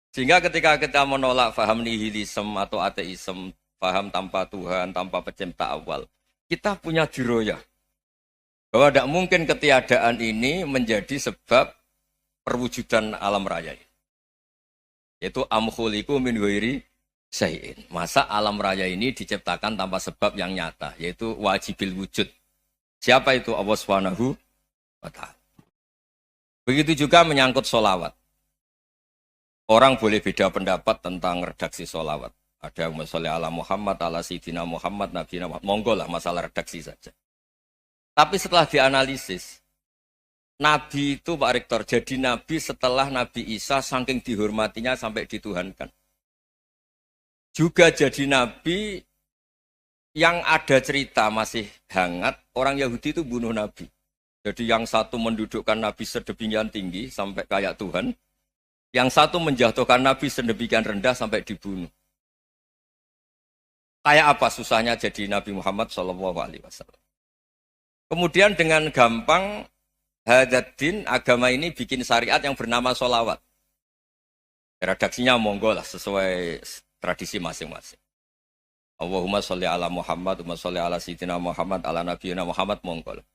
Sehingga ketika kita menolak faham nihilisme atau ateisme, faham tanpa Tuhan, tanpa pencipta awal, kita punya diroyah. Bahwa tidak mungkin ketiadaan ini menjadi sebab perwujudan alam raya ini. Yaitu amkhuliku min ghairi syai'in. Masa alam raya ini diciptakan tanpa sebab yang nyata, yaitu wajibil wujud. Siapa itu? Allah Subhanahu wa ta'ala. Begitu juga menyangkut sholawat. Orang boleh beda pendapat tentang redaksi sholawat. Ada yang sholli ala Muhammad, ala Sayyidina Muhammad, Nabi Muhammad. Monggo lah masalah redaksi saja. Tapi setelah dianalisis, Nabi itu Pak Rektor, jadi Nabi setelah Nabi Isa saking dihormatinya sampai dituhankan. Juga jadi Nabi yang ada cerita masih hangat, orang Yahudi itu bunuh Nabi. Jadi yang satu mendudukkan Nabi sedemikian tinggi sampai kayak Tuhan, yang satu menjatuhkan Nabi sedemikian rendah sampai dibunuh. Kayak apa susahnya jadi Nabi Muhammad SAW. Kemudian dengan gampang, Hadaddin agama ini bikin syariat yang bernama sholawat. Redaksinya monggo lah sesuai tradisi masing-masing. Allahumma sholli ala Muhammad, Allahumma sholli ala Sayyidina Muhammad, ala Nabiyina Muhammad mongkol.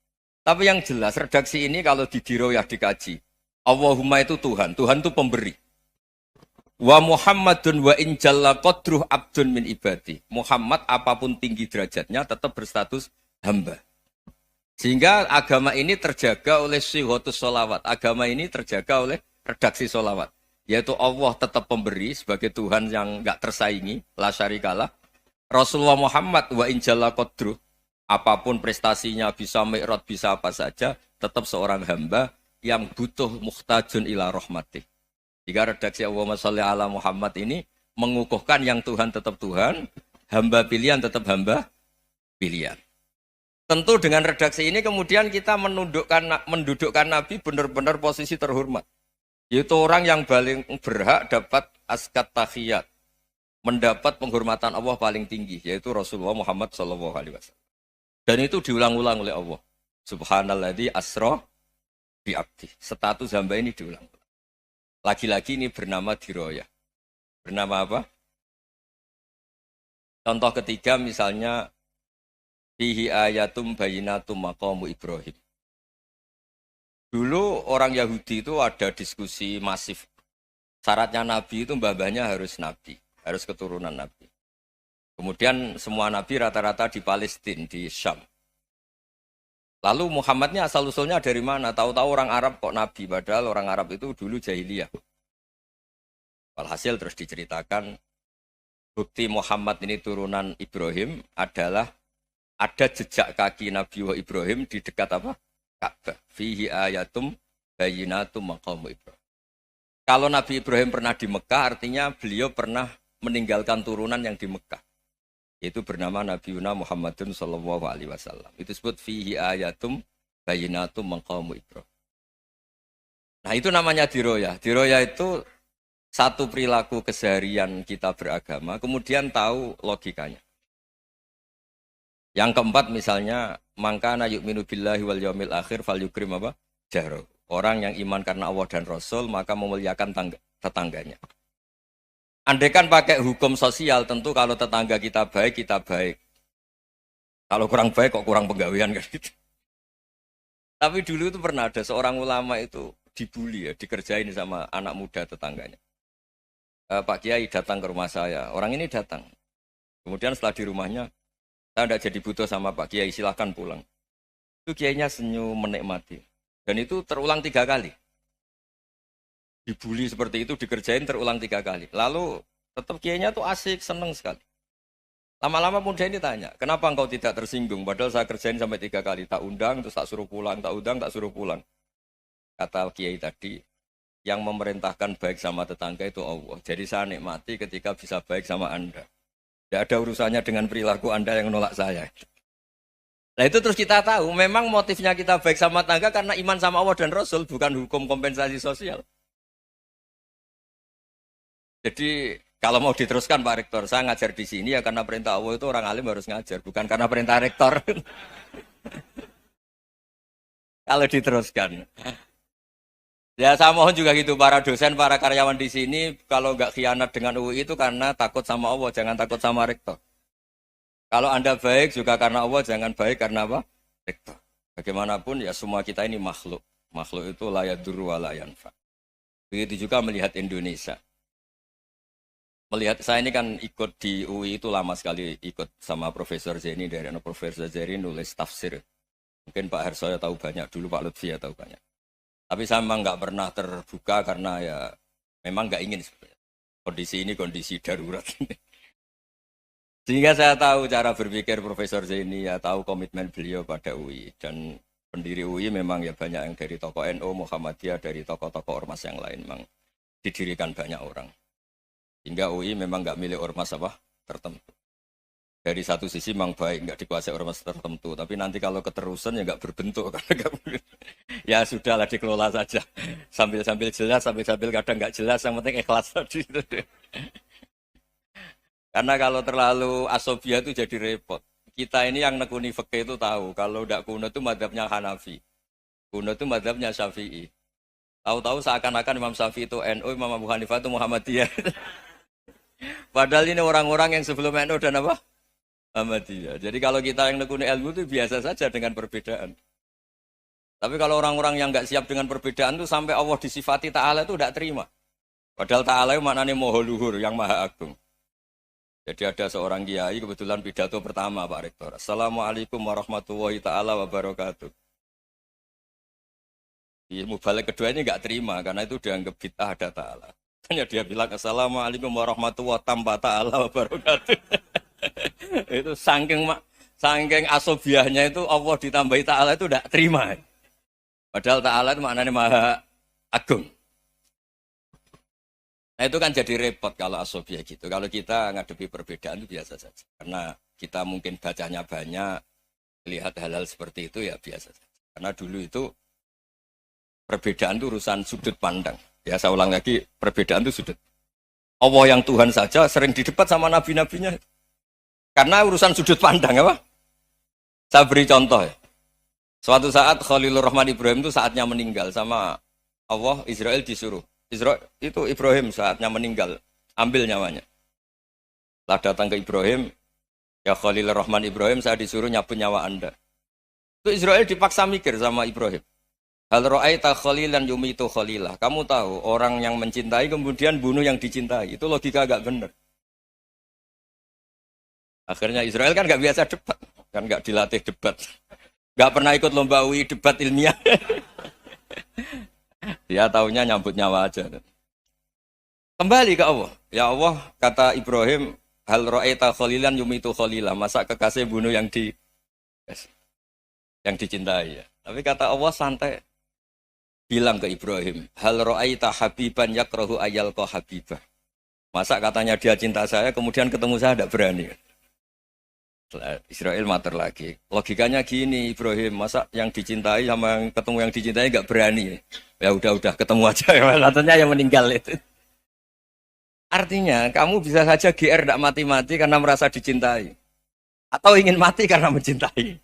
Tapi yang jelas redaksi ini kalau di diroyah dikaji, Allahumma itu Tuhan, Tuhan itu pemberi. Wa Muhammadun wa in jalla qadruh abdun min ibadi. Muhammad apapun tinggi derajatnya tetap berstatus hamba. Sehingga agama ini terjaga oleh syihotus sholawat. Agama ini terjaga oleh redaksi sholawat. Yaitu Allah tetap pemberi sebagai Tuhan yang enggak tersaingi, la syarikalah. Rasulullah Muhammad wa in jalla qadruh, apapun prestasinya, bisa mi'raj, bisa apa saja, tetap seorang hamba yang butuh muhtajun ila rahmatih. Jika redaksi Allahumma sholli ala Muhammad ini mengukuhkan yang Tuhan tetap Tuhan, hamba pilihan tetap hamba pilihan. Tentu dengan redaksi ini kemudian kita mendudukkan Nabi benar-benar posisi terhormat. Yaitu orang yang paling berhak dapat askat tahiyat, mendapat penghormatan Allah paling tinggi, yaitu Rasulullah Muhammad SAW. Dan itu diulang-ulang oleh Allah. Subhanalladzi asra bi'abdi. Status hamba ini diulang. Lagi-lagi ini bernama diroyah. Bernama apa? Contoh ketiga misalnya fihi ayatum bayinatum maqamu Ibrahim. Dulu orang Yahudi itu ada diskusi masif. Syaratnya Nabi itu mbah-mbahnya harus Nabi. Harus keturunan Nabi. Kemudian semua Nabi rata-rata di Palestina, di Syam. Lalu Muhammadnya asal-usulnya dari mana? Tahu-tahu orang Arab kok Nabi, padahal orang Arab itu dulu jahiliyah. Walhasil terus diceritakan, bukti Muhammad ini turunan Ibrahim adalah ada jejak kaki Nabi Ibrahim di dekat apa? Ka'bah. Fihi ayatum bayinatum maqamu Ibrahim. Kalau Nabi Ibrahim pernah di Mekah, artinya beliau pernah meninggalkan turunan yang di Mekah, yaitu bernama Nabiuna Muhammadun sallallahu alaihi wasallam. Itu disebut fihi ayatum bayinatum maqamu Ibrahim. Nah, itu namanya diroyah. Diroyah itu satu perilaku keseharian kita beragama, kemudian tahu logikanya. Yang keempat misalnya, mangkana yu'minu billahi wal yaumil akhir falyukrim apa? Jaro. Orang yang iman karena Allah dan Rasul, maka memuliakan tetangganya. Andaikan pakai hukum sosial, tentu kalau tetangga kita baik, kita baik. Kalau kurang baik, kok kurang penggawean kan gitu. Tapi dulu itu pernah ada seorang ulama itu dibully ya, dikerjain sama anak muda tetangganya. Pak Kiai datang ke rumah saya, orang ini datang. Kemudian setelah di rumahnya, saya tidak jadi butuh sama Pak Kiai, silahkan pulang. Itu Kiainya senyum menikmati. Dan itu terulang 3 kali. Dibully seperti itu, dikerjain terulang 3 kali. Lalu tetap kiainya tuh asik, seneng sekali. Lama-lama muda ini tanya, kenapa engkau tidak tersinggung? Padahal saya kerjain sampai 3 kali. Tak undang, terus tak suruh pulang. Tak undang, tak suruh pulang. Kata kiai tadi, yang memerintahkan baik sama tetangga itu Allah. Jadi saya nikmati ketika bisa baik sama Anda. Tidak ada urusannya dengan perilaku Anda yang menolak saya. Nah itu terus kita tahu, memang motifnya kita baik sama tetangga karena iman sama Allah dan Rasul, bukan hukum kompensasi sosial. Jadi kalau mau diteruskan Pak Rektor, saya ngajar di sini ya karena perintah Allah itu orang alim harus ngajar, bukan karena perintah Rektor. Kalau diteruskan. Ya saya mohon juga gitu, para dosen, para karyawan di sini, kalau nggak khianat dengan UI itu karena takut sama Allah, jangan takut sama Rektor. Kalau Anda baik juga karena Allah, jangan baik karena apa? Rektor. Bagaimanapun ya semua kita ini makhluk. Makhluk itu la yadurru wa la yanfa. Begitu juga melihat Indonesia. Melihat saya ini kan ikut di UI itu lama sekali, ikut sama Profesor Zeni, dari Profesor Zeni nulis tafsir. Mungkin Pak Hersoyo tahu banyak, dulu Pak Lutfi ya tahu banyak. Tapi saya memang nggak pernah terbuka karena ya memang nggak ingin sebenarnya. Kondisi ini kondisi darurat. Sehingga saya tahu cara berpikir Profesor Zeni, ya tahu komitmen beliau pada UI. Dan pendiri UI memang ya banyak yang dari tokoh NU, Muhammadiyah, dari tokoh-tokoh ormas yang lain. Memang didirikan banyak orang. Hingga UI memang nggak milik ormas apa tertentu. Dari satu sisi memang baik, nggak dikuasai ormas tertentu. Tapi nanti kalau keterusan ya nggak berbentuk. Ya sudahlah dikelola saja. Sambil-sambil jelas, sambil-sambil kadang nggak jelas. Yang penting ikhlas tadi. Karena kalau terlalu asobia itu jadi repot. Kita ini yang nekuni fikih itu tahu. Kalau tidak kuno itu madhabnya Hanafi. Kuno itu madhabnya Syafi'i. Tahu-tahu seakan-akan Imam Syafi'i itu NU, Imam Abu Hanifah itu Muhammadiyah. Padahal ini orang-orang yang sebelum NU dan apa? Ahmadiyah. Jadi kalau kita yang nekuni ilmu itu biasa saja dengan perbedaan. Tapi kalau orang-orang yang nggak siap dengan perbedaan itu sampai Allah disifati Ta'ala itu tidak terima. Padahal Ta'ala itu maknanya Maha Luhur, yang Maha Agung. Jadi ada seorang kiai kebetulan pidato pertama Pak Rektor. Assalamualaikum warahmatullahi ta'ala wabarakatuh. Ilmu balik kedua ini nggak terima karena itu dianggap bid'ah ada Ta'ala. Hanya dia bilang Assalamualaikum warahmatullahi ta'ala wabarakatuh. Itu saking asobiahnya itu Allah ditambahi Ta'ala itu tidak terima. Padahal Ta'ala itu maknanya Maha Agung. Nah itu kan jadi repot kalau asobiah gitu. Kalau kita ngadepi perbedaan itu biasa saja. Karena kita mungkin bacanya banyak, lihat hal-hal seperti itu ya biasa saja. Karena dulu itu perbedaan itu urusan sudut pandang. Ya saya ulang lagi, perbedaan itu sudut. Allah yang Tuhan saja sering didebat sama nabi-nabinya. Karena urusan sudut pandang apa? Saya beri contoh ya. Suatu saat Khalilur Rahman Ibrahim itu saatnya meninggal sama Allah, Israel disuruh. Israel itu Ibrahim saatnya meninggal, ambil nyawanya. Setelah datang ke Ibrahim, ya Khalilur Rahman Ibrahim, saya disuruh nyabut nyawa Anda. Itu Israel dipaksa mikir sama Ibrahim. Hal ra'aita khalilan yumitu khalilah. Kamu tahu orang yang mencintai kemudian bunuh yang dicintai. Itu logika agak benar. Akhirnya Israel kan nggak biasa debat, kan nggak dilatih debat, nggak pernah ikut lomba UI debat ilmiah. Dia taunya nyambut nyawa aja. Kembali ke Allah. Ya Allah, kata Ibrahim, hal ra'aita khalilan yumitu khalilah. Masa kekasih bunuh yang dicintai ya. Tapi kata Allah santai. Bilang ke Ibrahim, hal ra'aita habiban yakrahu ayyalqa habibah. Masa katanya dia cinta saya, kemudian ketemu saya tidak berani. Israel mater lagi. Logikanya gini Ibrahim, masa yang dicintai sama yang ketemu yang dicintai nggak berani. Ya udah ketemu aja. Katanya yang meninggal itu. Artinya kamu bisa saja GR tidak mati-mati karena merasa dicintai. Atau ingin mati karena mencintai.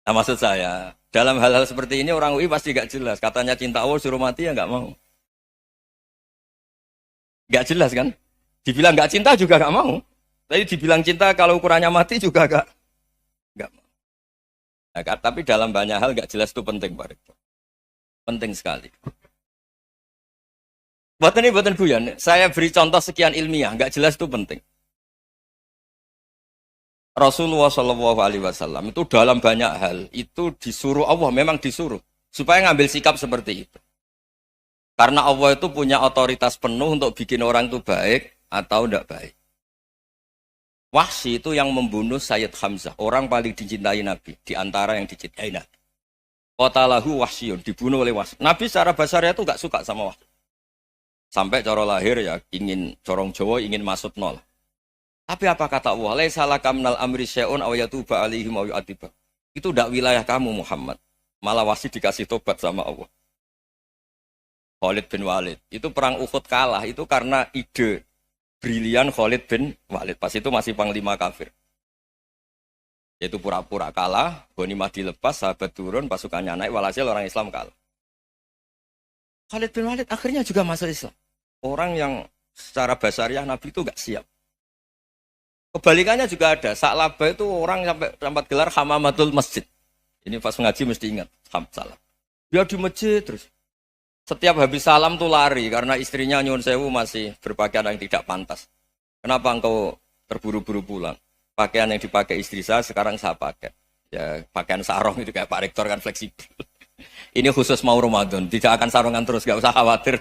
Nah maksud saya, dalam hal-hal seperti ini orang UI pasti nggak jelas. Katanya cinta Allah suruh mati ya nggak mau. Nggak jelas kan? Dibilang nggak cinta juga nggak mau. Tapi dibilang cinta kalau ukurannya mati juga nggak mau. Nah, tapi dalam banyak hal nggak jelas itu penting Pak Rektor. Penting sekali. Buatan guyon. Saya beri contoh sekian ilmiah, nggak jelas itu penting. Rasulullah Shallallahu Alaihi Wasallam itu dalam banyak hal itu disuruh Allah, memang disuruh supaya ngambil sikap seperti itu. Karena Allah itu punya otoritas penuh untuk bikin orang itu baik atau tidak baik. Wahsy itu yang membunuh Sayyid Hamzah, orang paling dicintai Nabi, di antara yang dicintai Nabi. Qatalahu Wahsyun, dibunuh oleh Wahsy. Nabi secara basarnya itu gak suka sama Wahsy. Sampai cara lahir ya, ingin corong Jawa, ingin masuk nol. Tapi apa kata Allah? Laisa laka minal amri syai'un aw yatuba alaihim aw yu'adziba. Itu tidak wilayah kamu Muhammad. Malah Wahsy dikasih tobat sama Allah. Khalid bin Walid. Itu perang Uhud kalah, itu karena ide brilian Khalid bin Walid. Pas itu masih panglima kafir. Yaitu pura-pura kalah, ghanimah dilepas, sahabat turun, pasukannya naik, walhasil orang Islam kalah. Khalid bin Walid akhirnya juga masuk Islam. Orang yang secara basariah Nabi itu gak siap. Kebalikannya juga ada. Sa'labah itu orang sampai tempat gelar Hamamatul Masjid. Ini pas ngaji mesti ingat. Salam. Dia di masjid terus. Setiap habis salam tuh lari karena istrinya nyuwun sewu masih berpakaian yang tidak pantas. Kenapa engkau terburu-buru pulang? Pakaian yang dipakai istri saya sekarang saya pakai. Ya pakaian sarung itu kayak Pak Rektor kan fleksibel. Ini khusus mau Ramadan, tidak akan sarungan terus, gak usah khawatir.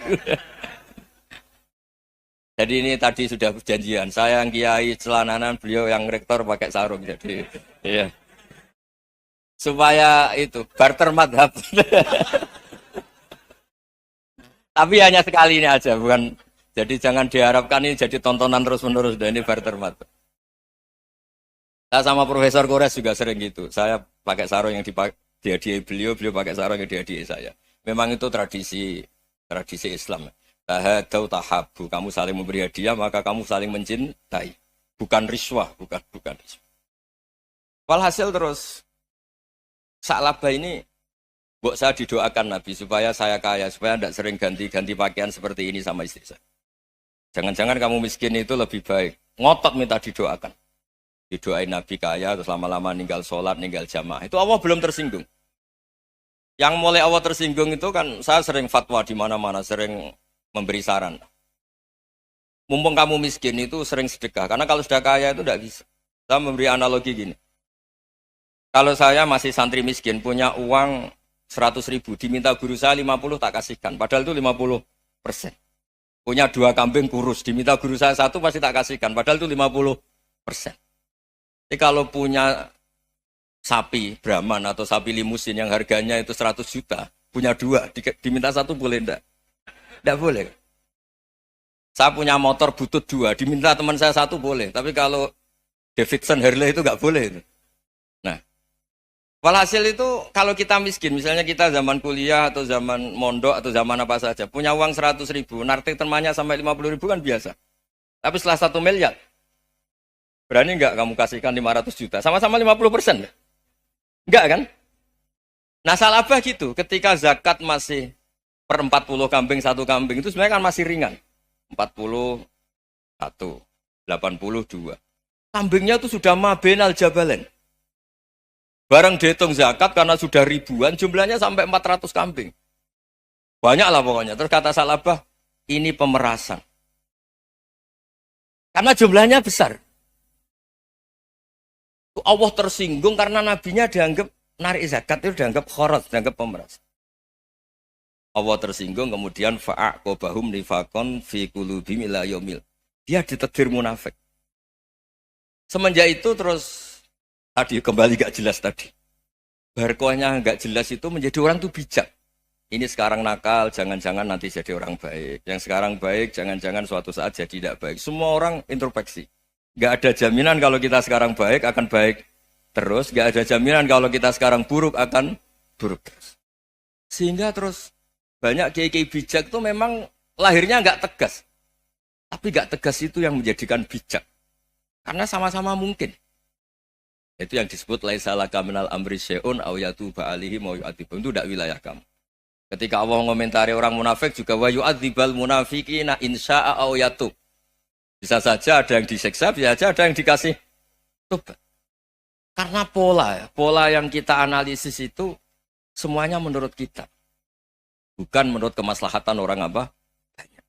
Jadi ini tadi sudah perjanjian. Saya yang kiai celananan, beliau yang rektor pakai sarung. Jadi iya. Supaya itu barter madhab. Tapi hanya sekali ini aja, bukan. Jadi jangan diharapkan ini jadi tontonan terus-menerus. Dan ini barter madhab. Saya sama Profesor Kores juga sering gitu. Saya pakai sarung yang dihadiahi beliau pakai sarung yang dihadiahi saya. Memang itu tradisi Islam. Tahadau tahabu, kamu saling memberi hadiah maka kamu saling mencintai. Bukan riswah, bukan riswah. Walhasil terus Sa'labah ini buat saya didoakan Nabi supaya saya kaya, supaya tidak sering ganti-ganti pakaian seperti ini sama istri saya. Jangan-jangan kamu miskin itu lebih baik. Ngotot minta didoakan. Didoain Nabi kaya, terus lama-lama ninggal sholat, ninggal jamaah. Itu Allah belum tersinggung. Yang mulai Allah tersinggung itu kan saya sering fatwa di mana-mana, sering memberi saran. Mumpung kamu miskin itu sering sedekah. Karena kalau sudah kaya itu tidak bisa. Saya memberi analogi gini. Kalau saya masih santri miskin, punya uang 100.000, diminta guru saya 50 tak kasihkan. Padahal itu 50%. Punya 2 kambing kurus, diminta guru saya 1 pasti tak kasihkan. Padahal itu 50%. Jadi kalau punya sapi Brahman atau sapi limusin yang harganya itu 100 juta, punya 2, diminta 1 boleh enggak? Enggak boleh. Saya punya motor butut 2, diminta teman saya 1 boleh. Tapi kalau Davidson Harley itu enggak boleh. Nah, walhasil itu kalau kita miskin, misalnya kita zaman kuliah atau zaman mondok atau zaman apa saja, punya uang 100.000, narik temannya sampai 50.000 kan biasa. Tapi setelah 1 miliar, berani enggak kamu kasihkan 500 juta? Sama-sama 50%. Enggak kan? Nah salah apa gitu, ketika zakat masih per 40 kambing, 1 kambing, itu sebenarnya kan masih ringan. 41, 82. Kambingnya itu sudah mabenal jabalen. Barang dihitung zakat karena sudah ribuan, jumlahnya sampai 400 kambing. Banyak lah pokoknya. Terus kata Salabah, ini pemerasan. Karena jumlahnya besar. Allah tersinggung karena nabinya dianggap narik zakat itu dianggap khorat, dianggap pemeras. Allah tersinggung kemudian fa'aqobahum nifakon fi qulubihim ila yaumil. Dia ditegur munafik. Semenjak itu terus tadi kembali gak jelas tadi. Barkohnya gak jelas itu menjadi orang tuh bijak. Ini sekarang nakal, jangan-jangan nanti jadi orang baik. Yang sekarang baik, jangan-jangan suatu saat jadi tidak baik. Semua orang introspeksi. Gak ada jaminan kalau kita sekarang baik akan baik terus. Gak ada jaminan kalau kita sekarang buruk akan buruk terus. Sehingga terus banyak kiai-kiai bijak itu memang lahirnya gak tegas. Tapi gak tegas itu yang menjadikan bijak. Karena sama-sama mungkin. Itu yang disebut laisa laka minal amri syai'un aw yatuba alihi mau yu'adzibum. Itu tidak wilayah kamu. Ketika Allah mengomentari orang munafik juga wa yu'adzibal munafiqina insya'a aw yatub. Bisa saja ada yang disiksa, bisa saja ada yang dikasih tobat. Karena pola yang kita analisis itu semuanya menurut kita. Bukan menurut kemaslahatan orang apa? Banyak.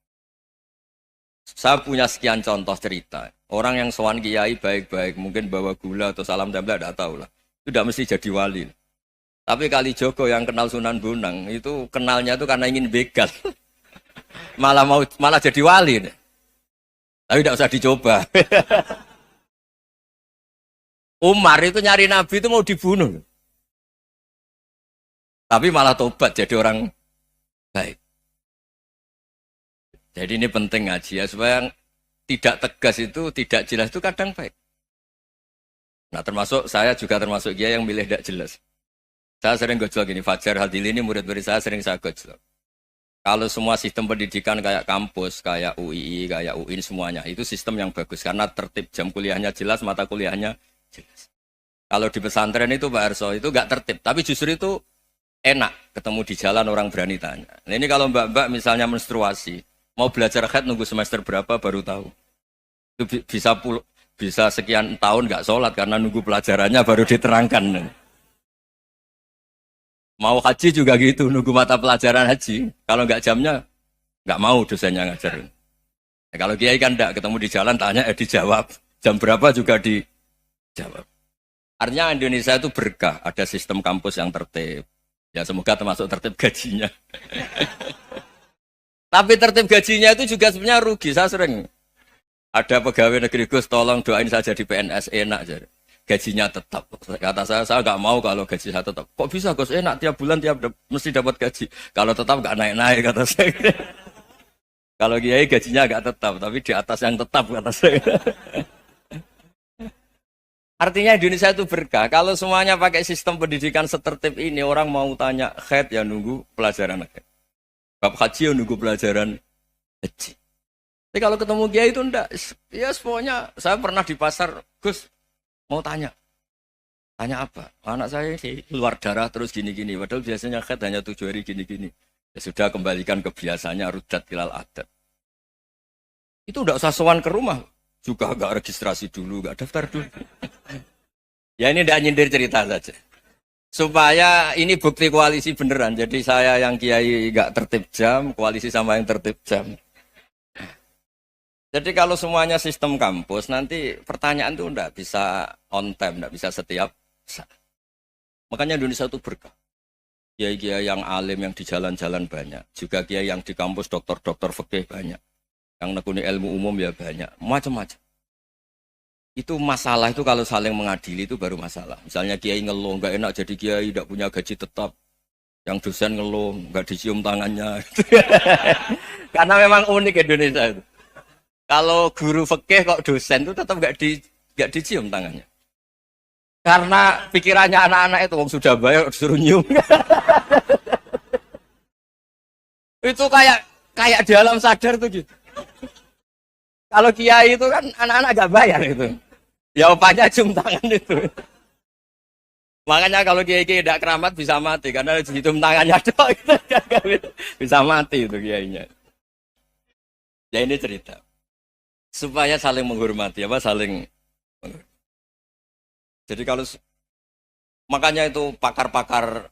Saya punya sekian contoh cerita. Orang yang sowan kiai baik-baik, mungkin bawa gula atau salam tempel, tidak tahu lah. Itu tidak mesti jadi wali. Tapi Kali Jogo yang kenal Sunan Bonang, itu kenalnya itu karena ingin begal. malah jadi wali. Tapi tidak usah dicoba. Umar itu nyari Nabi itu mau dibunuh. Tapi malah tobat jadi orang baik. Jadi ini penting ngaji ya, supaya tidak tegas itu, tidak jelas itu kadang baik. Nah termasuk saya juga termasuk dia yang milih tidak jelas. Saya sering gojlok gini, Fajar Hadili ini murid-murid saya sering saya gojlok. Kalau semua sistem pendidikan kayak kampus, kayak UII, kayak UIN semuanya, itu sistem yang bagus. Karena tertib jam kuliahnya jelas, mata kuliahnya jelas. Kalau di pesantren itu Pak Arso, itu nggak tertib. Tapi justru itu enak, ketemu di jalan orang berani tanya. Nah ini kalau mbak-mbak misalnya menstruasi, mau belajar haid nunggu semester berapa baru tahu. Itu bisa sekian tahun nggak sholat karena nunggu pelajarannya baru diterangkan. Mau haji juga gitu, nunggu mata pelajaran haji. Kalau nggak jamnya, nggak mau dosennya ngajar. Nah, kalau kiai kan enggak, ketemu di jalan tanya, dijawab. Jam berapa juga dijawab. Artinya Indonesia itu berkah, ada sistem kampus yang tertib. Ya semoga termasuk tertib gajinya. Tapi tertib gajinya itu juga sebenarnya rugi. Saya sering ada pegawai negeri Gus, tolong doain saja di PNS enak jadi. Gajinya tetap. Kata saya nggak mau kalau gaji saya tetap. Kok bisa Gus enak tiap bulan mesti dapat gaji. Kalau tetap nggak naik-naik kata saya. Kalau kiai gajinya nggak tetap, tapi di atas yang tetap kata saya. Artinya Indonesia itu berkah. Kalau semuanya pakai sistem pendidikan setertib ini, orang mau tanya haid ya nunggu pelajaran haid. Bab haji ya nunggu pelajaran haji. Tapi kalau ketemu kiai itu enggak. Ya pokoknya saya pernah di pasar, Gus mau tanya apa? Anak saya sih keluar darah terus gini-gini. Padahal biasanya haid hanya 7 hari gini-gini. Ya sudah kembalikan ke biasanya rudat ilal adat. Itu enggak usah sowan ke rumah. juga nggak registrasi dulu, nggak daftar dulu. Ya ini tidak nyindir cerita saja. Supaya ini bukti koalisi beneran. Jadi saya yang kiai nggak tertib jam, koalisi sama yang tertib jam. Jadi kalau semuanya sistem kampus, nanti pertanyaan itu enggak bisa on time, enggak bisa setiap saat. Makanya Indonesia itu berkah. Kiai-kiai yang alim yang di jalan-jalan banyak. Juga kiai yang di kampus dokter-dokter fikih banyak. Yang nekuni ilmu umum ya banyak. Macam-macam. Itu masalah itu kalau saling mengadili itu baru masalah. Misalnya kiai ngeluh, enggak enak jadi kiai, enggak punya gaji tetap. Yang dosen ngeluh, enggak dicium tangannya. Karena memang unik Indonesia itu. Kalau guru fikih kok dosen itu tetap enggak dicium tangannya. Karena pikirannya anak-anak itu wong sudah bayar disuruh nyium. Itu kayak di alam sadar tuh gitu. Kalau kiai itu kan anak-anak enggak bayar itu. Ya opanya cium tangan itu. Makanya kalau kiai tidak keramat bisa mati karena cium tangannya doang itu bisa mati itu kiainya. Ya ini cerita. Supaya saling menghormati saling. Jadi kalau makanya itu pakar-pakar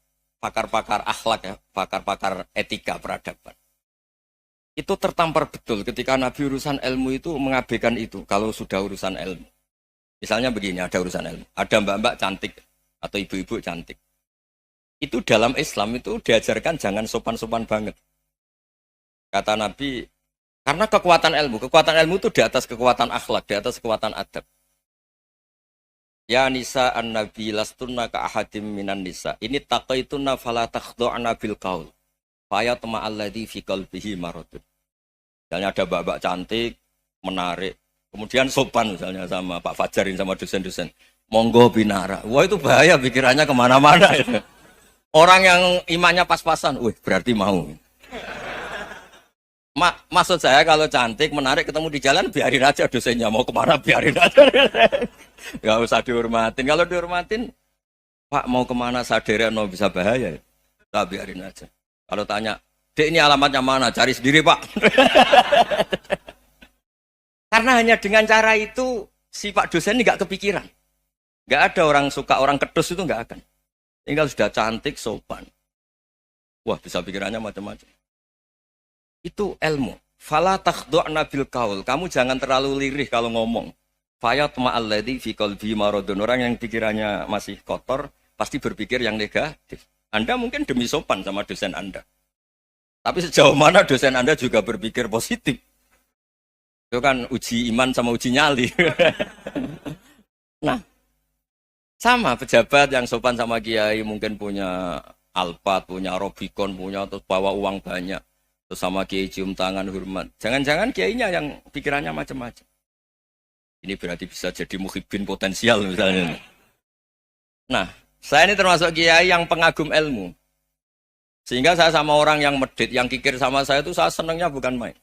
akhlak ya, pakar-pakar etika peradaban. Itu tertampar betul ketika Nabi urusan ilmu itu mengabaikan itu kalau sudah urusan ilmu. Misalnya begini, ada urusan ilmu, ada mbak-mbak cantik atau ibu-ibu cantik. Itu dalam Islam itu diajarkan jangan sopan-sopan banget. Kata Nabi, karena kekuatan ilmu itu di atas kekuatan akhlak, di atas kekuatan adab. Ya nisa an-nabi lastunna ka ahadim minan nisa. Ini taqaitunna fala takhdu'na bil qaul. Fa yatma alladhi fi qalbihi maradun. Misalnya ada mbak-mbak cantik, menarik. Kemudian sopan misalnya sama Pak Fajarin sama dosen-dosen. Monggo binara. Wah itu bahaya pikirannya kemana-mana. Orang yang imannya pas-pasan, berarti mau. Maksud saya kalau cantik, menarik, ketemu di jalan, biarin aja dosennya. Mau kemana, biarin aja. Gak usah dihormatin. Kalau dihormatin, Pak mau kemana sadar no bisa bahaya. Nah, biarin aja. Kalau tanya, Dek ini alamatnya mana? Cari sendiri Pak. Karena hanya dengan cara itu, si Pak dosen ini gak kepikiran. Gak ada orang suka, orang kedus itu gak akan. Tinggal sudah cantik, sopan. Wah bisa pikirannya macam-macam. Itu ilmu. Fala takhdu'na bil qaul. Kamu jangan terlalu lirih kalau ngomong. Fayat ma'alladzi fi qalbi maradun. Orang yang pikirannya masih kotor pasti berpikir yang negatif. Anda mungkin demi sopan sama dosen Anda. Tapi sejauh mana dosen Anda juga berpikir positif. Itu kan uji iman sama uji nyali. Nah, sama pejabat yang sopan sama kiai mungkin punya Alphard, punya Robicon, punya terus bawa uang banyak. Terus sama kiai cium tangan hormat. Jangan-jangan kiainya yang pikirannya macam-macam. Ini berarti bisa jadi muhibbin potensial misalnya. Nah, saya ini termasuk kiai yang pengagum ilmu. Sehingga saya sama orang yang medit, yang kikir sama saya itu saya senangnya bukan main.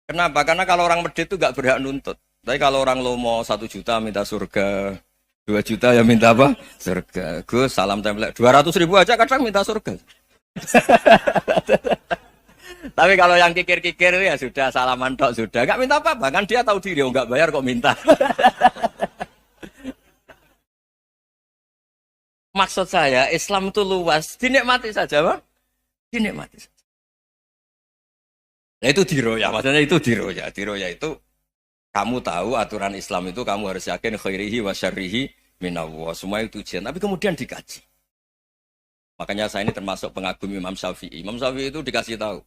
Kenapa? Karena kalau orang medit itu gak berhak nuntut. Tapi kalau orang lomo 1 juta minta surga, 2 juta ya minta apa? Surga. Gus, salam tempel. 200.000 aja kadang minta surga. Tapi kalau yang kikir-kikir ya sudah salaman tok sudah. Enggak minta apa-apa, kan dia tahu diri enggak bayar kok minta. Maksud saya Islam itu luas, dinikmati saja, Pak. Dinikmati saja. Nah itu diroya, maksudnya itu diroya. Diroya itu kamu tahu aturan Islam itu kamu harus yakin khairihi wa syarrihi minallah. Semua itu ujian, tapi kemudian dikaji. Makanya saya ini termasuk pengagum Imam Syafi'i. Imam Syafi'i itu dikasih tahu.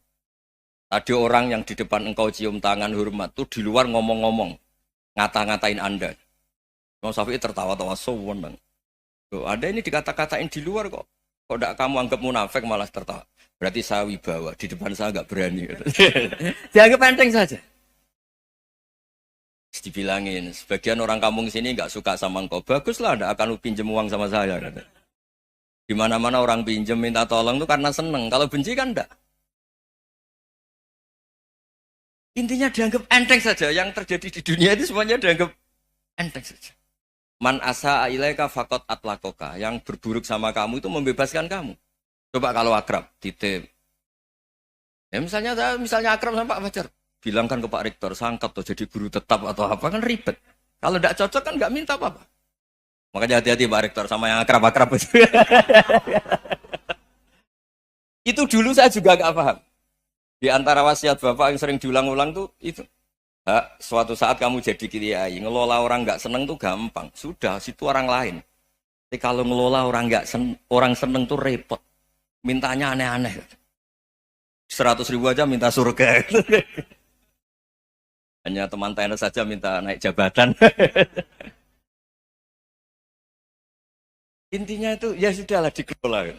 Ada orang yang di depan engkau cium tangan hormat tuh di luar ngomong-ngomong, ngata-ngatain Anda. Imam Syafi'i tertawa-tawa sewenang. Ada ini dikata-katain di luar kok. Kok tidak kamu anggap munafik malah tertawa. Berarti saya wibawa, di depan saya enggak berani. Dianggap enteng saja. Dibilangin, sebagian orang kampung sini enggak suka sama engkau. Baguslah, tidak akan pinjam uang sama saya. Di mana-mana orang pinjam minta tolong itu karena seneng. Kalau benci kan enggak. Intinya dianggap enteng saja. Yang terjadi di dunia itu semuanya dianggap enteng saja. Man asa ilaika faqat atlakoka. Yang berburuk sama kamu itu membebaskan kamu. Coba kalau akrab, titip. Ya misalnya akrab sama Pak Fajar. bilangkan ke Pak Rektor, sangkap tuh jadi guru tetap atau apa kan ribet. Kalau tidak cocok kan nggak minta apa-apa. Makanya hati-hati Pak Rektor sama yang akrab-akrab itu. Itu dulu saya juga nggak paham. Di antara wasiat Bapak yang sering diulang-ulang tuh itu. Suatu saat kamu jadi kiai, ngelola orang nggak seneng tuh gampang. Sudah, situ orang lain. Tapi kalau ngelola orang nggak orang seneng tuh repot. Mintanya aneh-aneh. 100.000 aja minta surga. Hanya teman tenis saja minta naik jabatan. Intinya itu ya sudahlah dikelola.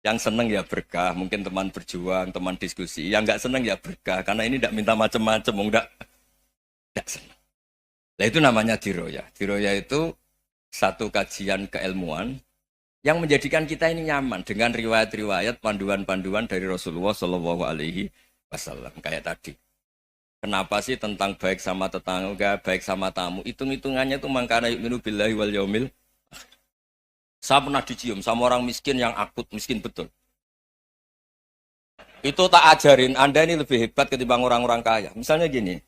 Yang seneng ya berkah, mungkin teman berjuang, teman diskusi. Yang nggak seneng ya berkah, karena ini tidak minta macam-macam, tidak seneng. Nah itu namanya diroya. Diroya itu satu kajian keilmuan yang menjadikan kita ini nyaman dengan riwayat-riwayat, panduan-panduan dari Rasulullah Shallallahu Alaihi Wasallam kayak tadi. Kenapa sih tentang baik sama tetangga, baik sama tamu? Hitung-hitungannya itu mangkana yu'minu billahi wal yaumil. Saya pernah dicium sama orang miskin yang akut, miskin betul. Itu tak ajarin, Anda ini lebih hebat ketimbang orang-orang kaya. Misalnya gini,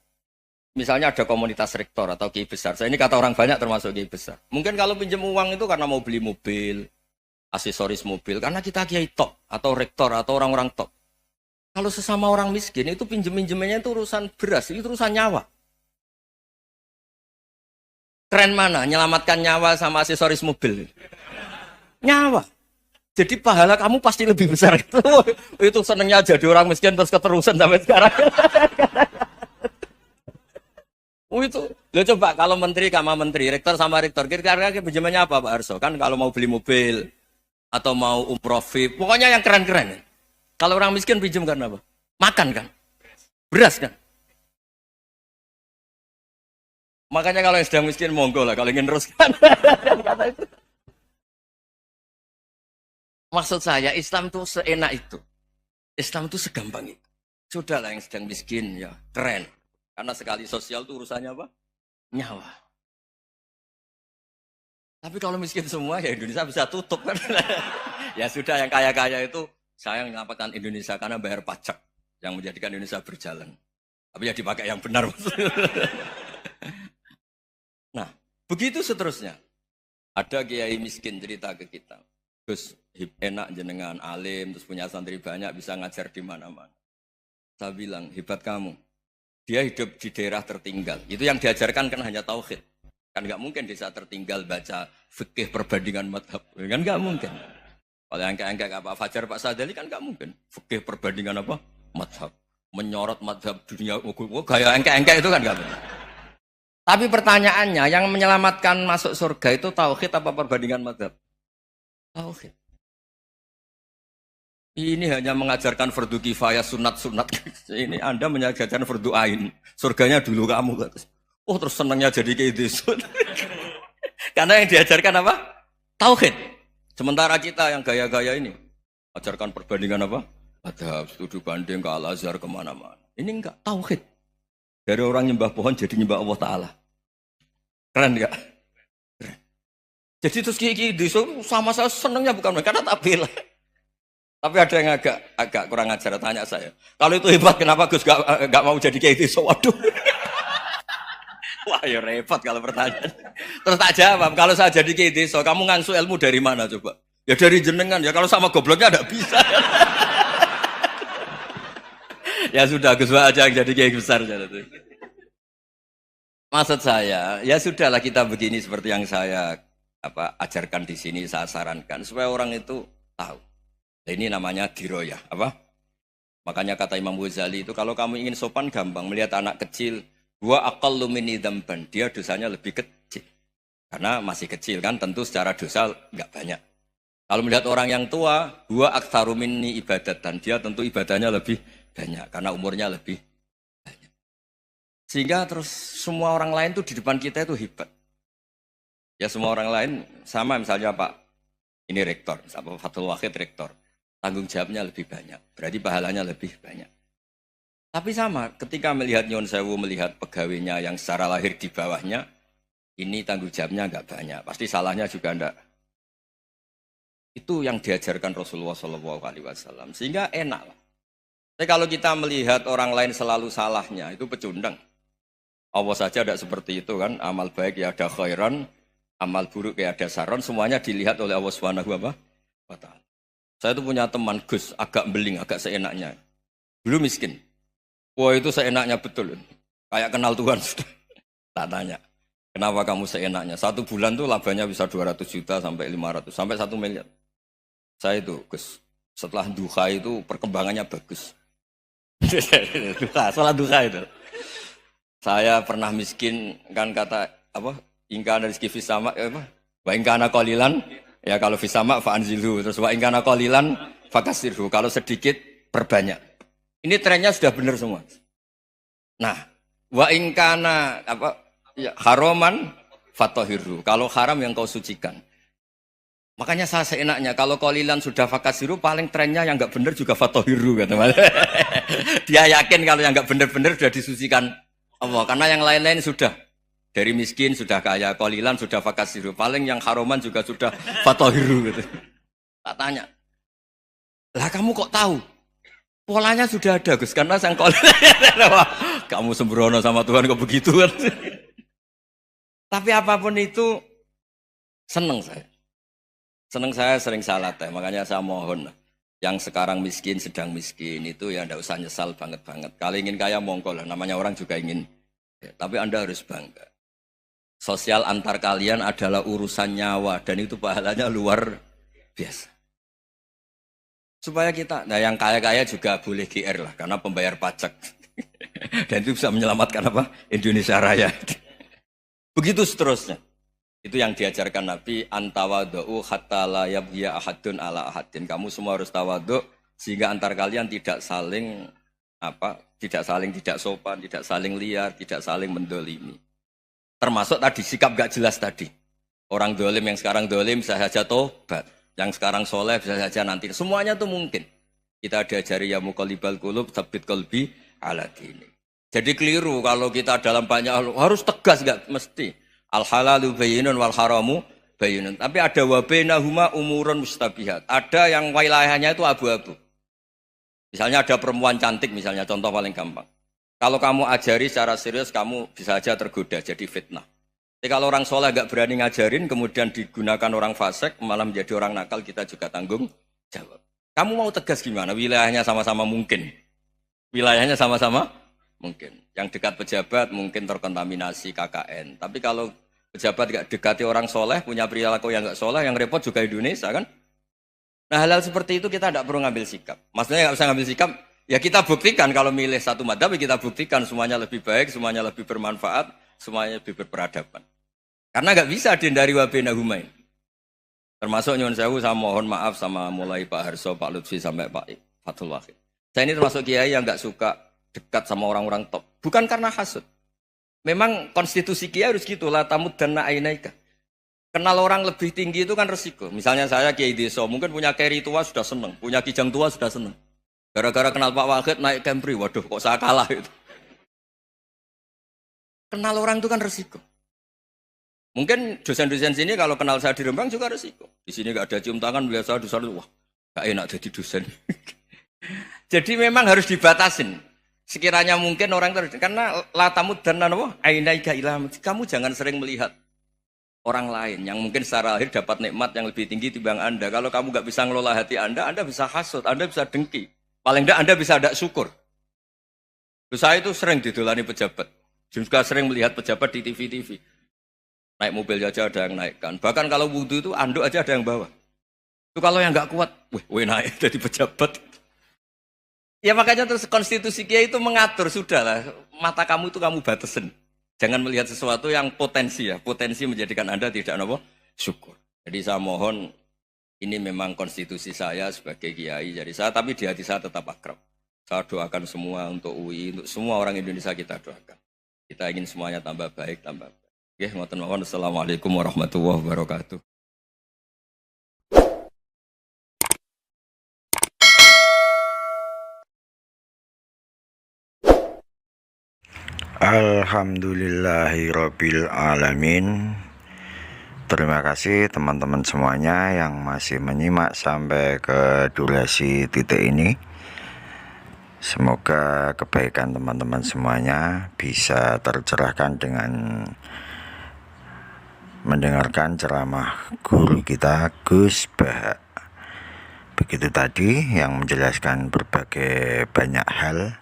misalnya ada komunitas rektor atau kiai besar. Saya ini kata orang banyak termasuk kiai besar. Mungkin kalau pinjam uang itu karena mau beli mobil, aksesoris mobil, karena kita kiai top atau rektor atau orang-orang top. Kalau sesama orang miskin itu pinjem-pinjemannya itu urusan beras, itu urusan nyawa. Keren mana? Nyelamatkan nyawa sama aksesoris mobil. Nyawa. Jadi pahala kamu pasti lebih besar. Itu senengnya jadi orang miskin terus keterusan sampai sekarang. Itu. Lo coba kalau menteri sama menteri, rektor sama rektor, kira-kira pinjamannya apa Pak Arso? Kan kalau mau beli mobil atau mau umroh VIP, pokoknya yang keren-keren. Kalau orang miskin pinjam karena apa? Makan kan? Beras kan? Makanya kalau yang sedang miskin monggo lah, kalau ingin teruskan. Maksud saya Islam itu seenak itu. Islam itu segampang itu. Sudahlah yang sedang miskin ya keren. Karena sekali sosial itu urusannya apa? Nyawa. Tapi kalau miskin semua ya Indonesia bisa tutup kan. Ya sudah yang kaya-kaya itu saya mengatakan Indonesia karena bayar pajak yang menjadikan Indonesia berjalan. Tapi ya dipakai yang benar. Nah, begitu seterusnya. Ada kiai miskin cerita ke kita. Gus, enak jenengan alim, terus punya santri banyak, bisa ngajar di mana-mana. Saya bilang, hebat kamu. Dia hidup di daerah tertinggal. Itu yang diajarkan kan hanya tauhid. Kan nggak mungkin desa tertinggal baca fikih perbandingan madhab. Kan nggak mungkin. Kalau yang kayak Pak Fajar, Pak Sadali kan nggak mungkin. Fikih perbandingan apa? Madhab. Menyorot madhab dunia. Gaya engke-engke itu kan nggak benar. Tapi pertanyaannya, yang menyelamatkan masuk surga itu tauhid apa perbandingan madhab? Tauhid. Ini hanya mengajarkan fardu kifayah, sunat-sunat. Ini Anda mengajarkan fardu ain. Surganya dulu kamu. Oh terus senangnya jadi kayak gitu. Karena yang diajarkan apa? Tauhid. Sementara kita yang gaya-gaya ini, ajarkan perbandingan apa? Madhab, studi banding ke Al-Azhar kemana-mana. Ini enggak, tauhid. Dari orang nyembah pohon jadi nyembah Allah Ta'ala. Keren enggak? Keren. Jadi terus kiki sama saya senangnya bukan karena tak bela. Tapi ada yang agak kurang ajar, tanya saya. Kalau itu hebat, kenapa Gus gak mau jadi kayak gitu? Waduh. Wah ya repot kalau pertanyaan. Terus tak jawab, kalau saya jadi kiai desa, kamu ngangsu ilmu dari mana coba? Ya dari jenengan, ya kalau sama gobloknya tidak bisa. Ya sudah, Gus aja yang jadi kiai besar. Maksud saya, ya sudahlah kita begini seperti yang saya ajarkan di sini, saya sarankan. Supaya orang itu tahu. Nah, ini namanya diroyah. Makanya kata Imam Ghazali itu, kalau kamu ingin sopan gampang, melihat anak kecil, Wa aqallu minni dzamban, dia dosanya lebih kecil. Karena masih kecil kan, tentu secara dosa enggak banyak. Kalau melihat orang yang tua, wa aktsaru minni ibadatan, dia tentu ibadahnya lebih banyak karena umurnya lebih banyak. Sehingga terus semua orang lain tuh di depan kita itu hebat. Ya semua orang lain sama, misalnya Pak ini rektor, Pak Fathul Wahid rektor, tanggung jawabnya lebih banyak, berarti pahalanya lebih banyak. Tapi sama, ketika melihat Nyon Sewu, melihat pegawainya yang secara lahir di bawahnya, ini tanggung jawabnya enggak banyak. Pasti salahnya juga enggak. Itu yang diajarkan Rasulullah SAW. Sehingga enak lah. Tapi kalau kita melihat orang lain selalu salahnya, itu pecundang. Allah saja tidak seperti itu kan. Amal baik ya ada khairan, amal buruk ya ada saron, semuanya dilihat oleh Allah Subhanahu wa Ta'ala. Saya itu punya teman Gus, agak beling, agak seenaknya. Dulu miskin. Wah itu seenaknya betul. Kayak kenal Tuhan sudah. Tak tanya, kenapa kamu seenaknya? 1 bulan tuh labanya bisa 200 juta sampai 500, sampai 1 miliar. Saya itu Gus, setelah duha itu perkembangannya bagus. Duha, sholat duha itu. Saya pernah miskin, kan kata apa? Ingkana rizki fisama, apa? Wa ingkana qalilan. Ya kalau fisama fa'anzilhu, terus wa ingkana qalilan fakasirhu. Kalau sedikit perbanyak. Ini trennya sudah benar semua. Nah, wa ingkana apa ya, haroman fatohiru. Kalau haram yang kau sucikan. Makanya saya seenaknya kalau qalilan sudah fakasiru, paling trennya yang enggak benar juga fatohiru kata Mas. Dia yakin kalau yang enggak benar-benar sudah disucikan Allah, karena yang lain-lain sudah. Dari miskin sudah kaya, qalilan sudah fakasiru, paling yang haroman juga sudah fatohiru gitu. Tak tanya, lah kamu kok tahu? Polanya sudah ada Gus, karena sang qalilan. Kamu sembrono sama Tuhan kok begitu kan? Tapi apapun itu seneng saya. Seneng saya sering salah teh, makanya saya mohon yang sekarang miskin sedang miskin itu ya ndak usah nyesal banget-banget. Kalau ingin kaya monggo lah, namanya orang juga ingin. Ya, tapi Anda harus bangga. Sosial antar kalian adalah urusan nyawa dan itu pahalanya luar biasa. Supaya kita, nah yang kaya-kaya juga boleh GR lah karena pembayar pajak. Dan itu bisa menyelamatkan apa? Indonesia Raya. Begitu seterusnya. Itu yang diajarkan Nabi, antawadhu hatta la yabghiya ahadun ala ahadin. Kamu semua harus tawadhu sehingga antar kalian tidak saling tidak sopan, tidak saling liar, tidak saling mendolimi. Termasuk tadi sikap gak jelas tadi. Orang dolim yang sekarang dolim bisa saja tobat, yang sekarang soleh bisa saja nanti. Semuanya itu mungkin. Kita diajari ya muqallibal qulub tsabbit qalbi ala dini. Jadi keliru kalau kita dalam banyak hal harus tegas, gak mesti. Al halalu bayyinun wal haramu bayyinun. Tapi ada wa bainahuma umurun mustabihat. Ada yang wilayahnya itu abu-abu. Misalnya ada perempuan cantik misalnya, contoh paling gampang. Kalau kamu ajari secara serius, kamu bisa aja tergoda jadi fitnah. Tapi kalau orang soleh gak berani ngajarin, kemudian digunakan orang fasik, malah menjadi orang nakal, kita juga tanggung jawab. Kamu mau tegas gimana? Wilayahnya sama-sama mungkin. Wilayahnya sama-sama mungkin. Yang dekat pejabat mungkin terkontaminasi KKN. Tapi kalau pejabat gak dekati orang soleh, punya perilaku yang gak soleh, yang repot juga Indonesia kan? Nah hal-hal seperti itu kita tidak perlu ngambil sikap. Maksudnya gak usah ngambil sikap, ya kita buktikan kalau milih satu madzhab, kita buktikan semuanya lebih baik, semuanya lebih bermanfaat, semuanya lebih berperadaban. Karena nggak bisa dihindari wa bainahumain. Termasuk nyuwun sewu, saya mohon maaf sama mulai Pak Harso, Pak Lutfi sampai Pak Fathul Wahid. Saya ini termasuk kiai yang nggak suka dekat sama orang-orang top. Bukan karena hasud. Memang konstitusi kiai harus gitu, la tamuddanna ainaika. Kenal orang lebih tinggi itu kan resiko. Misalnya saya kiai desa, mungkin punya keri tua sudah seneng, punya kijang tua sudah seneng. Gara-gara kenal Pak Wahid naik Camry, waduh kok saya kalah itu. Kenal orang itu kan resiko. Mungkin dosen-dosen sini kalau kenal saya di Rembang juga resiko. Di sini gak ada cium tangan, melihat saya dosen, wah gak enak jadi dosen. Jadi memang harus dibatasin. Sekiranya mungkin orang terus, karena latamud dan nanawa ainaika ilham. Kamu jangan sering melihat orang lain yang mungkin secara lahir dapat nikmat yang lebih tinggi timbang Anda. Kalau kamu gak bisa ngelola hati Anda bisa hasut, Anda bisa dengki. Paling tidak Anda bisa ada syukur. Saya itu sering didolani pejabat. Juga sering melihat pejabat di TV-TV. Naik mobil aja ada yang naikkan. Bahkan kalau wudhu itu anduk aja ada yang bawa. Itu kalau yang nggak kuat, wih naik jadi pejabat. Ya makanya terus konstitusi kiai itu mengatur, sudahlah. Mata kamu itu kamu batasin. Jangan melihat sesuatu yang potensi ya. Potensi menjadikan Anda tidak apa? Syukur. Jadi saya mohon, ini memang konstitusi saya sebagai kiai. Jadi saya, tapi di hati saya tetap akrab. Saya doakan semua untuk UI, untuk semua orang Indonesia kita doakan. Kita ingin semuanya tambah baik, tambah baik. Oke, ngoten mawon. Assalamualaikum warahmatullahi wabarakatuh.
Alhamdulillahirabbil alamin. Terima kasih teman-teman semuanya yang masih menyimak sampai ke durasi titik ini. Semoga kebaikan teman-teman semuanya bisa tercerahkan dengan mendengarkan ceramah guru kita Gus Bahak. Begitu tadi yang menjelaskan berbagai banyak hal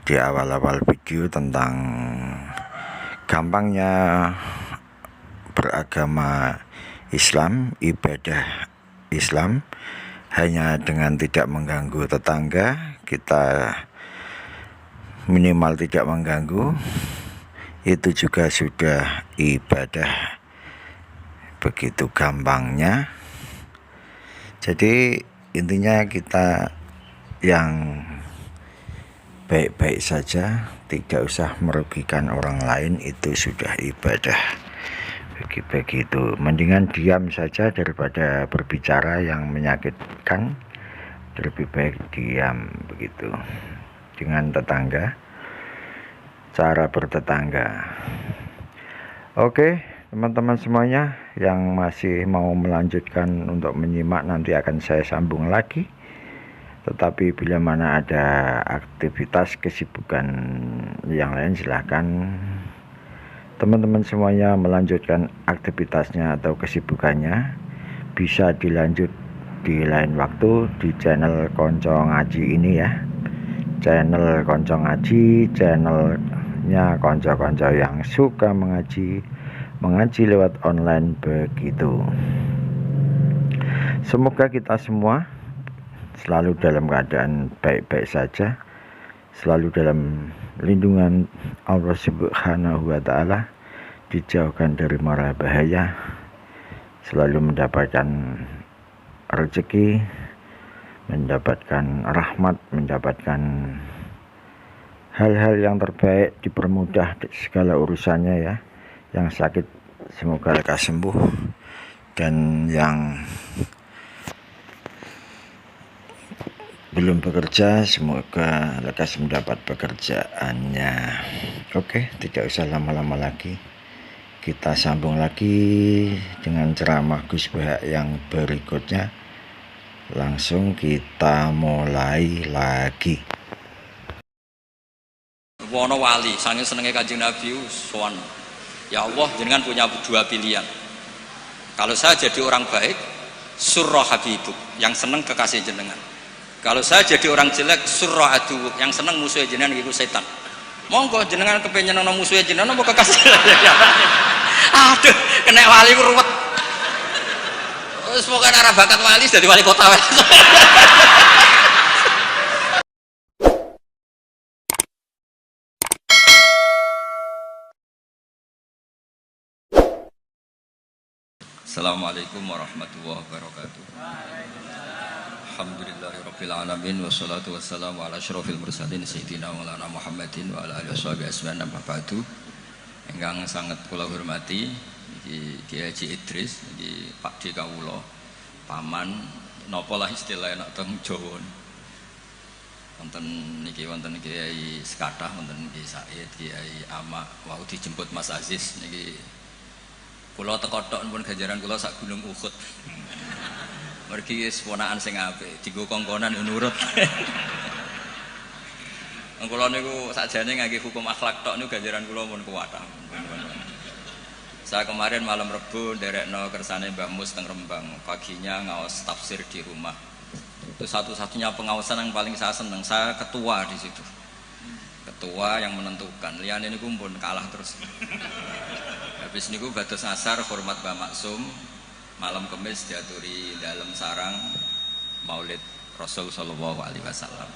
di awal-awal video tentang gampangnya beragama Islam, ibadah Islam hanya dengan tidak mengganggu tetangga, kita minimal tidak mengganggu, itu juga sudah ibadah. Begitu gampangnya. Jadi intinya kita yang baik-baik saja, tidak usah merugikan orang lain, itu sudah ibadah. Begitu, mendingan diam saja daripada berbicara yang menyakitkan. Lebih baik diam, begitu. Dengan tetangga, cara bertetangga. Oke, teman-teman semuanya yang masih mau melanjutkan untuk menyimak, nanti akan saya sambung lagi. Tetapi bila mana ada aktivitas kesibukan yang lain, silahkan teman-teman semuanya melanjutkan aktivitasnya atau kesibukannya. Bisa dilanjut di lain waktu di channel Konco Ngaji ini ya. Channel Konco Ngaji, channelnya konco-konco yang suka mengaji lewat online, begitu. Semoga kita semua selalu dalam keadaan baik-baik saja, selalu dalam lindungan Allah Subhanahu wa Ta'ala, dijauhkan dari mara bahaya, selalu mendapatkan rezeki, mendapatkan rahmat, mendapatkan hal-hal yang terbaik, dipermudah segala urusannya ya. Yang sakit semoga lekas sembuh, dan yang belum bekerja semoga lekas mendapat pekerjaannya. Oke, tidak usah lama-lama lagi, kita sambung lagi dengan ceramah Gus Bahak yang berikutnya. Langsung kita mulai lagi.
Wono wali, saking senengnya Kanjeng Nabi sowan. Ya Allah, jenengan punya dua pilihan. Kalau saya jadi orang baik, surra habibuk, yang seneng kekasih jenengan. Kalau saya jadi orang jelek, surra adu, yang seneng musuh jenengan itu setan. Monggo jenengan kepengen nang musuh jenengan apa kekasih. Aduh, kena wali ku ruwet. Wis pokoke ora bakat wali dadi wali kota wae. Assalamualaikum warahmatullahi wabarakatuh. Alhamdulillahirabbil alamin wassalatu wassalamu ala asyrofil mursalin sayyidina maulana Muhammadin wa ala alihi washabihi ajmain, amma ba'du. Ingkang sangat kula hormati iki Kiai Haji Idris, iki Pak D kawula, paman napa lah istilahnya nek teng Jawa. Wonten niki wonten Kiai sekathah, wonten Kiai Said, Kiai Ama, wau dijemput Mas Aziz niki. Kula teko tok pun ganjaran kula sak gunung Uhud. Mergi wis ponakan sing apik, dienggo kongkonan nurut. Kula niku sakjane ngangge hukum akhlak tok niku ganjaran kula pun kuwatah. Saya kemarin malam Rebo nderekno kersane Mbah Mus teng Rembang, paginya ngaos tafsir di rumah. Itu satu-satunya pengawasan yang paling saya seneng, saya ketua di situ. Ketua yang menentukan, liyane niku pun kalah terus. Habis niku bados asar hormat Mbah Maksum, malam Kamis diaturi dalam sarang Maulid Rasul sallallahu alaihi wasallam.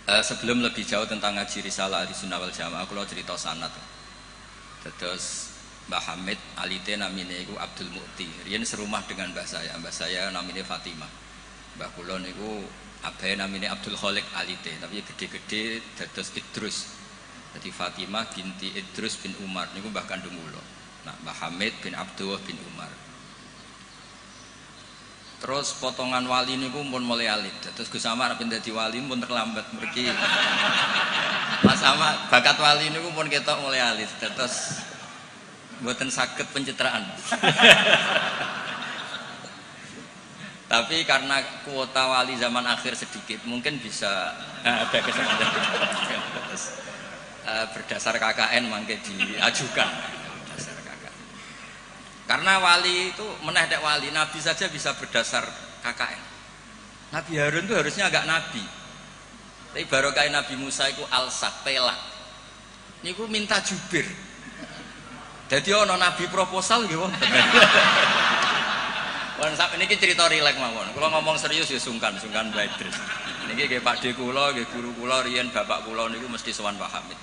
Sebelum lebih jauh tentang ngaji risalah Ahlussunnah wal Jamaah, kula cerita sanad. Terus Mbah Hamid alite namine iku Abdul Mukti. Riyen serumah dengan mbah saya namine Fatimah. Mbah kula niku abahe namine Abdul Khaliq alite, tapi gede-gede dados Idrus. Jadi Fatimah binti Idrus bin Umar niku mbah kandung kula. Nah, Mbah Hamid bin Abdullah bin Umar. Terus potongan wali niku pun mulai alit. Terus Gus Samad arep dadi wali pun terlambat mergi. Mas Samad bakat wali niku pun ketok mulai alit. Terus mboten saged pencitraan. Tapi karena kuota wali zaman akhir sedikit, mungkin bisa ada kesempatan. Berdasar KKN mangke diajukan. Berdasar KKN. Karena wali itu meneh wali, nabi saja bisa berdasar KKN. Nabi Harun itu harusnya agak nabi. Tapi barokah Nabi Musa itu alsak pelak. Niku minta jubir. Jadi ono nabi proposal gitu. Wan sak niki cerita rileks mawon. Kula ngomong serius ya sungkan bae terus. Niki nggih Pak De kula, nggih guru kula riyen bapak kula niku mesti sowan Mbah Hamid.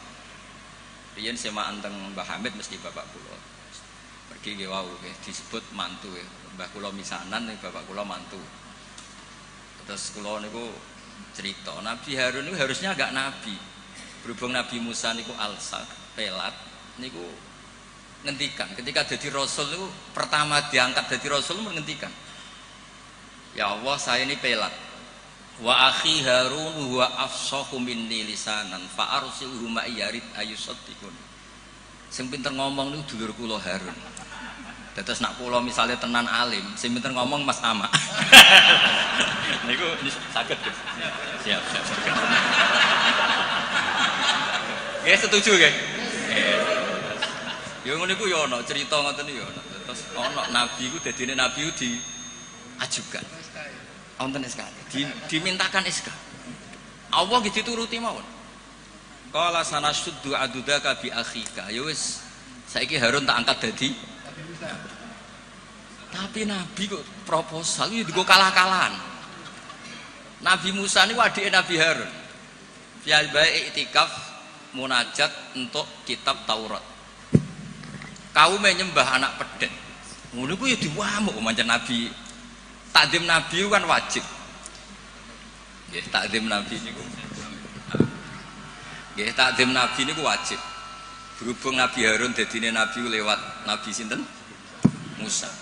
Riyen semaan teng Mbah Hamid mesti bapak kula. Pergi nggih wau nggih disebut mantu ya. Mbah kula misanan ning bapak kula mantu. Terus kula niku cerita Nabi Harun niku harusnya agak nabi. Berhubung Nabi Musa niku alsak, pelat niku ngendikan ketika jadi rasul itu pertama diangkat jadi rasul menghentikan ya Allah saya ini pelat wa akhi Harun huwa afsahu minni lisanan fa arsilhu ma yarid ayusaddiqun sing pinter ngomong niku dulur kula Harun dados nak kula misalnya tenan alim sing pinter ngomong Mas Ama niku saged siap nggih setuju nggih ya ngono iku ya ana cerita ngoten ya ana. Terus ana nabi iku dadine nabi iku diajukan. Wonten SK. Dimintakan SK. Allah nggih dituruti mawon. Qala sanasuddu adudaka bi akhika. Ya wis saiki Harun tak angkat dadi tapi nabi kok proposal iki digo kalah-kalahan. Nabi Musa niku adike Nabi Harun. Fial bae iktikaf munajat untuk kitab Taurat. Kaum menyembah anak pedet. Ngono ku ya diwamuk pancen nabi. Takdim nabi kan wajib. Nggih, takdim nabi niku. Nggih, takdim nabi niku wajib. Berhubung Nabi Harun dadine nabi lewat nabi sinten? Musa.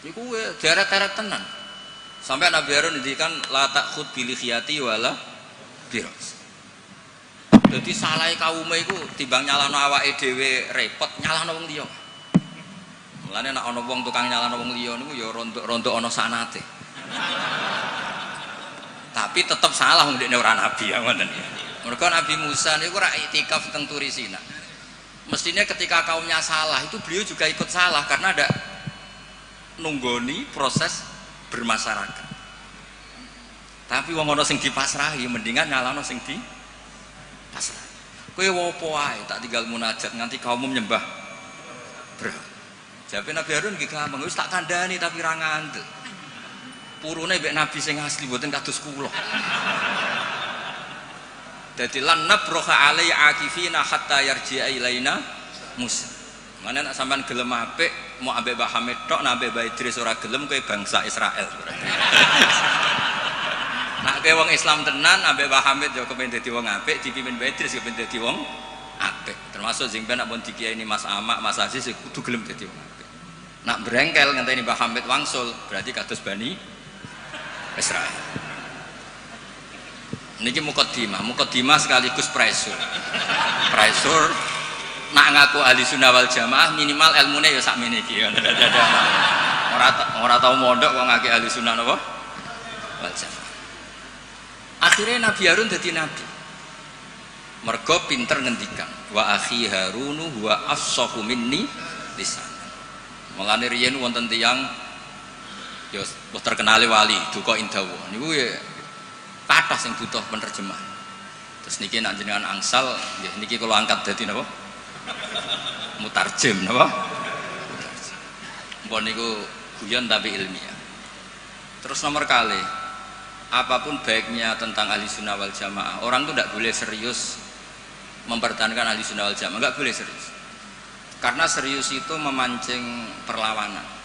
Niku deret-deret tenan. Sampai Nabi Harun ngendikan la takhud bil khiyati wala biras. Jadi salah kaum iku timbang nyalano awake dhewe repot nyalano wong liya. Mulane nek ana wong tukang nyalano wong liya niku ya rontok ana sanate. Tapi tetep salah wong dekne ora nabi ya ngoten. Mergo Nabi Musa niku ora iktikaf teng Turisina. Mestinya ketika kaumnya salah itu beliau juga ikut salah karena ada nunggoni proses bermasyarakat. Tapi wong ana sing dipasrahi mendingan nyalano sing di pasrah. Kowe wopo ae tak tinggal munajat nganti kaum nyembah berhala. Jawabe Nabi Harun nggih gampang wis tak kandhani tapi ra ngandel. Purune mbek nabi sing asli mboten kados kula. Dadi lan nabroha alai akifina hatta yarji'a ilaina Musa. Mana nak sampean gelem apik mau ambek Mbah Hamid tok nak ambek Mbah Idris ora gelem kowe bangsa Israel. Nak kowe wong Islam tenan ambek Mbah Hamid yo kepen dadi wong apik, dipimpin Mbah Idris kepen dadi wong apik. Termasuk sing ben nak pun dikiyaini Mas Amak, Mas Aziz kudu gelem dadi wong apik. Nak brengkel ngenteni Mbah Hamid wangsul, berarti kados Bani Israil. Niki mukaddimah sekaligus pressure. Pressure nak ngaku ahli sunnah wal jamaah minimal ilmune ya sakmene iki. Ora tau mondok kok ngake ahli sunnah napa? Wal jamaah. Akhirnya Nabi Harun jadi nabi. Mergo pinter ngendikan, wa akhi Harunu wa afsahu minni lisan. Mulane riyen wonten tiyang ya terkenal wali duka indawa. Niku ya kathah sing butuh penerjemah. Terus niki nek jenengan angsal nggih niki kula angkat dadi napa? Mutarjem napa? Mpun niku guyon tapi ilmiah. Terus nomor kali apapun baiknya tentang ahli sunnah wal jamaah, orang tuh tidak boleh serius mempertahankan ahli sunnah wal jamaah, nggak boleh serius. Karena serius itu memancing perlawanan.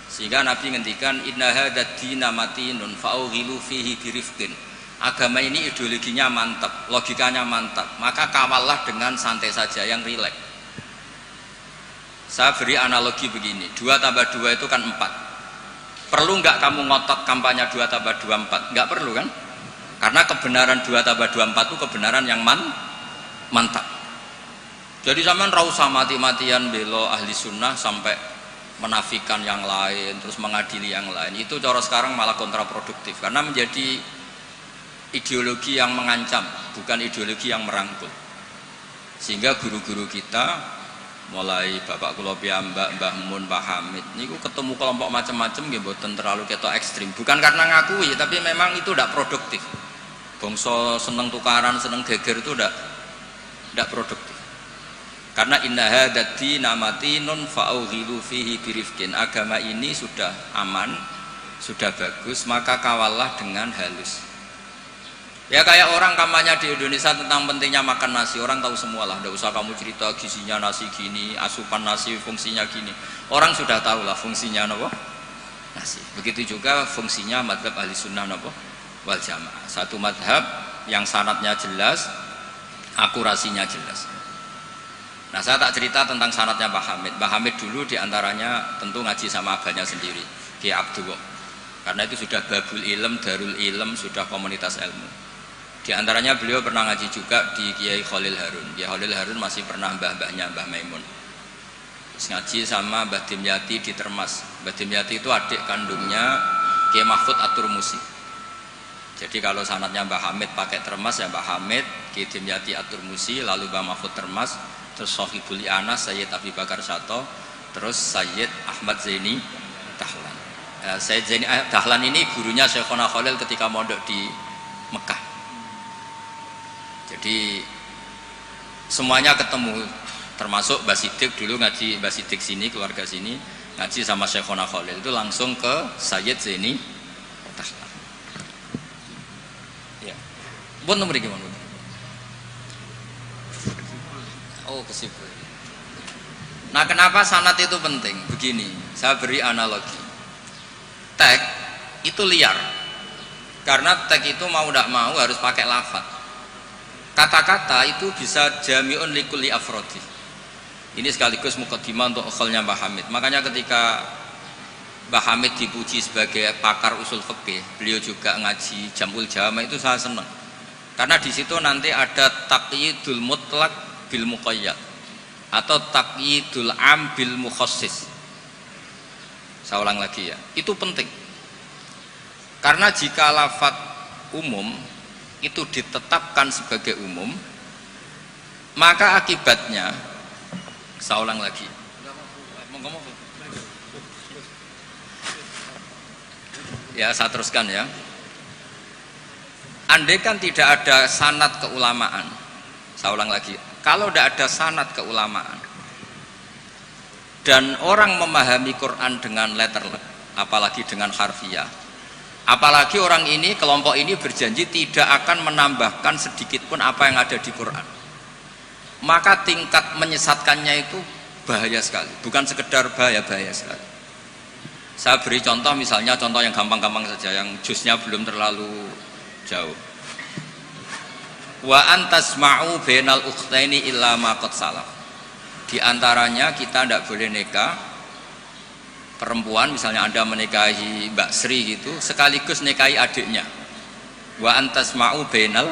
Sehingga Nabi ngendikan inna hadzal dina matinun fa'ughilu fihi birifqin. Agama ini ideologinya mantap, logikanya mantap, maka kawallah dengan santai saja, yang rileks. Saya beri analogi begini, 2 tambah 2 itu kan 4. Perlu nggak kamu ngotot kampanye 2 tambah 2 4? Nggak perlu kan? Karena kebenaran 2 tambah 2 4 itu kebenaran yang mantap. Jadi sampean ra usah mati-matian belo ahli sunnah sampai menafikan yang lain, terus mengadili yang lain, itu cara sekarang malah kontraproduktif karena menjadi ideologi yang mengancam, bukan ideologi yang merangkul. Sehingga guru-guru kita, mulai Bapak kula piyambak, Mbah Mun, Pak Hamid, niku ketemu kelompok macam-macam nggih mboten terlalu ketok ekstrim. Bukan karena ngakui, tapi memang itu tidak produktif. Bangsa seneng tukaran, seneng geger itu tidak produktif. Karena inna hadati namatinun fa'ughilu fihi birifkin. Agama ini sudah aman, sudah bagus, maka kawallah dengan halus. Ya kayak orang kampanye di Indonesia tentang pentingnya makan nasi, orang tahu semua lah, tidak usah kamu cerita gizinya nasi gini, asupan nasi fungsinya gini. Orang sudah tahu lah fungsinya apa? Nasi. Begitu juga fungsinya madhab ahli sunnah apa? Wal jamaah. Satu madhab yang sanadnya jelas, akurasinya jelas. Nah saya tak cerita tentang sanadnya Pak Hamid. Pak Hamid dulu diantaranya tentu ngaji sama abahnya sendiri, Kiai Abdullah. Karena itu sudah babul ilm, darul ilm, sudah komunitas ilmu. Di antaranya beliau pernah ngaji juga di Kiai Khalil Harun. Kiai Khalil Harun masih pernah mbah-mbahnya Mbah Maimun. Terus ngaji sama Mbah Dimyati di Termas. Mbah Dimyati itu adik kandungnya Kiai Mahfud At-Turmusi. Jadi kalau sanadnya Mbah Hamid pakai Termas ya Mbah Hamid, Kiai Dimyati At-Turmusi, lalu Mbah Mahfud Termas, terus Sohibul Anas Sayyid Abi Bakar Sato, terus Sayyid Ahmad Zaini Dahlan. Sayyid Zaini Dahlan ini gurunya Syekhona Khalil ketika mondok di Mekah. Jadi semuanya ketemu, termasuk Mbah Siddiq dulu ngaji, Mbah Siddiq sini, keluarga sini ngaji sama Syekhona Khalil, itu langsung ke Sayyid Zaini Dahlan. Ya. Pun nomor gimana? Oh, kesibuk. Nah, kenapa sanad itu penting? Begini, saya beri analogi. Tag itu liar. Karena tag itu mau tidak mau harus pakai lafaz. Kata-kata itu bisa jami'un likulli afrodi. Ini sekaligus mukaddimah untuk ukholnya Mbah Hamid. Makanya ketika Mbah Hamid dipuji sebagai pakar usul fikih, beliau juga ngaji Jamul Jama, itu saya senang. Karena di situ nanti ada taqyidul mutlak bil muqayyad atau taqyidul am bil mukhassis. Saya ulang lagi ya, itu penting karena jika lafaz umum itu ditetapkan sebagai umum, maka akibatnya, saya ulang lagi, ya saya teruskan ya, andai kan tidak ada sanad keulamaan, saya ulang lagi, kalau tidak ada sanad keulamaan dan orang memahami Quran dengan letterlet, apalagi dengan harfiah, apalagi orang ini, kelompok ini berjanji tidak akan menambahkan sedikit pun apa yang ada di Quran, maka tingkat menyesatkannya itu bahaya sekali. Bukan sekedar bahaya sekali. Saya beri contoh, misalnya contoh yang gampang-gampang saja, yang jusnya belum terlalu jauh. Wa antasma'u bainal ukhtaini illa ma qad salaf. Di antaranya kita tidak boleh nikah perempuan, misalnya Anda menikahi Mbak Sri gitu, sekaligus nikahi adiknya. Wa antasma'u bainal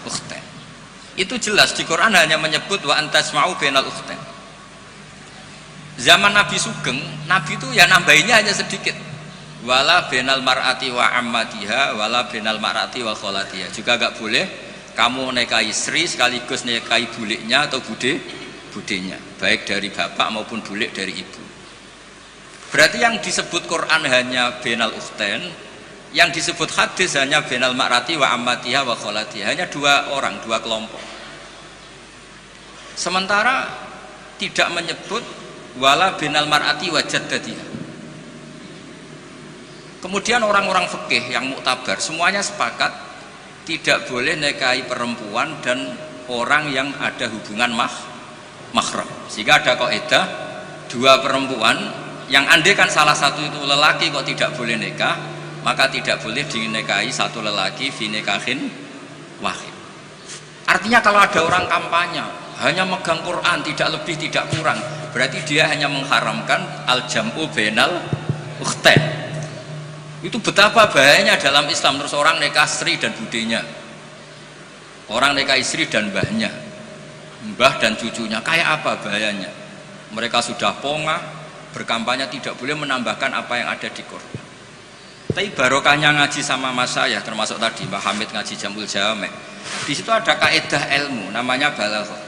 ukhtain. Itu jelas di Quran hanya menyebut wa antasma'u bainal ukhtain. Zaman Nabi Sugeng, Nabi itu ya nambahinnya hanya sedikit. Wala bainal mar'ati wa ammatiha wala bainal mar'ati wa kholatiha. Juga enggak boleh kamu nikahi Sri sekaligus nikahi buliknya atau budenya, baik dari bapak maupun bulik dari ibu. Berarti yang disebut Quran hanya bainal ukhtain, yang disebut hadis hanya bainal mar'ati wa ammatiha wa kholatiha, hanya dua orang, dua kelompok. Sementara tidak menyebut wala bainal mar'ati wa jaddatiha. Kemudian orang-orang fikih yang muktabar semuanya sepakat tidak boleh nikahi perempuan dan orang yang ada hubungan mahram. Sehingga ada kaidah dua perempuan yang andai kan salah satu itu lelaki kok tidak boleh nikah, maka tidak boleh dinikahi satu lelaki fi nikahin wahid. Artinya kalau ada orang kampanye hanya megang Quran tidak lebih tidak kurang, berarti dia hanya mengharamkan al-jam'u bainal ukhtain. Itu betapa bahayanya dalam Islam. Terus orang nikah Sri dan budenya, orang nikah istri dan mbahnya, mbah dan cucunya, kayak apa bahayanya. Mereka sudah pongah, berkampanye tidak boleh menambahkan apa yang ada di Quran. Tapi barokahnya ngaji sama mas saya, termasuk tadi Mbak Hamid ngaji Jamul Jame, di situ ada kaidah ilmu namanya balaghah.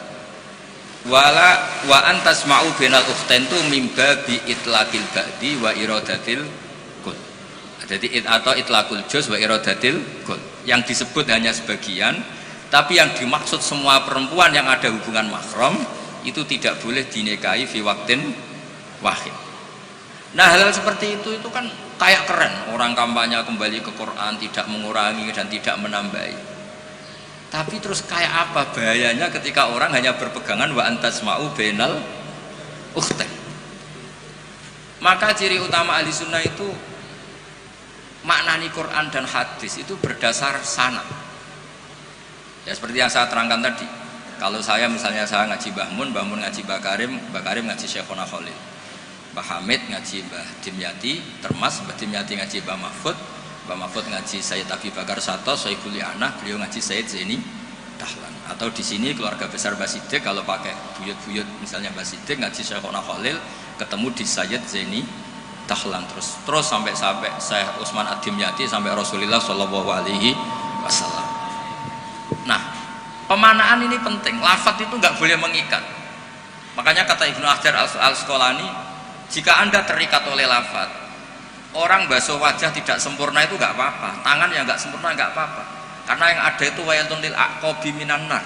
Wa antasma'u bainal ukhtain tu mimba bi itlaqil ba'di wa iradatil kul. Jadi atau itlaqul juz wa iradatil kul. Yang disebut hanya sebagian, tapi yang dimaksud semua perempuan yang ada hubungan mahram itu tidak boleh dinikahi fi waqtin wahid. Nah, hal seperti itu kan kayak keren, orang kampanye kembali ke Quran, tidak mengurangi dan tidak menambahi. Tapi terus kayak apa bahayanya ketika orang hanya berpegangan wa antasma'u bainal ukhtain. Maka ciri utama ahli sunnah itu maknani Quran dan hadis itu berdasar sanad. Ya seperti yang saya terangkan tadi. Kalau saya misalnya saya ngaji Mbah Mun ngaji Mbah Karim ngaji Syekhona Khalil, Mbah Hamid ngaji Mbah Dimyati, Termas Mbah Dimyati ngaji Mbah Mahfud ngaji Sayyid Abi Bakar Sato, Sohibul Li'anah, beliau ngaji Sayyid Zaini Dahlan. Atau di sini keluarga besar Mbah Siddiq, kalau pakai buyut-buyut misalnya Mbah Siddiq ngaji Syekhona Khalil, ketemu di Sayyid Zaini Dahlan, terus sampai Syekh Utsman Ad-Dimyati sampai Rasulullah Shallallahu Alaihi Wasallam. Nah, pemanaan ini penting. Lafadz itu nggak boleh mengikat. Makanya kata Ibnu Hajar Al-Asqalani, jika Anda terikat oleh lafadz, orang basuh wajah tidak sempurna itu nggak apa-apa, tangan yang nggak sempurna nggak apa-apa, karena yang ada itu wailun lil aqabi minan nar.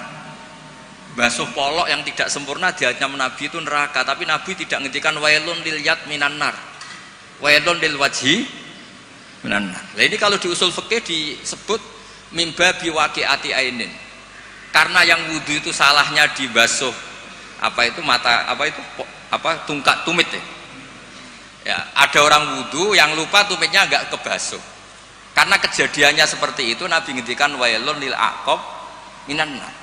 Basuh polok yang tidak sempurna di hadisnya Nabi itu neraka, tapi Nabi tidak menghentikan wailun lil yad minan nar, wailun lil wajhi minan nar. Nah, ini kalau di usul fikih disebut mimba biwaqi'ati ainin, karena yang wudhu itu salahnya dibasuh tungkat tumit ya. Ya, ada orang wudhu yang lupa tumitnya agak kebasuh. Karena kejadiannya seperti itu, Nabi ngendikan wailun lil aqab minan nar.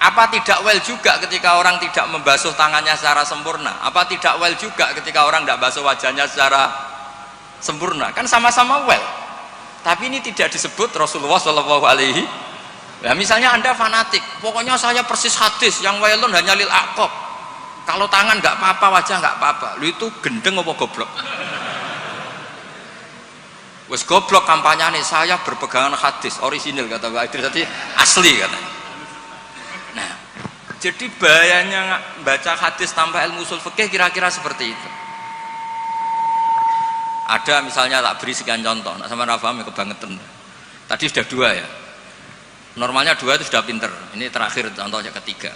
Apa tidak well juga ketika orang tidak membasuh tangannya secara sempurna? Apa tidak well juga ketika orang tidak basuh wajahnya secara sempurna? Kan sama-sama well. Tapi ini tidak disebut Rasulullah Shallallahu Alaihi. Nah, misalnya Anda fanatik, pokoknya saya persis hadis yang wailun hanya lil aqab. Kalau tangan nggak apa-apa, wajah nggak apa-apa. Lu itu gendeng apa goblok? Wes goblok kampanyane, saya berpegangan hadis orisinil kata Pak Idris tadi, asli katanya. Nah, jadi bahayanya baca hadis tanpa ilmu usul fikih kira-kira seperti itu. Ada misalnya tak beri sekian contoh, nak sama Rafahmi kebangetan. Tadi sudah 2 ya. Normalnya 2 itu sudah pinter. Ini terakhir contohnya ketiga.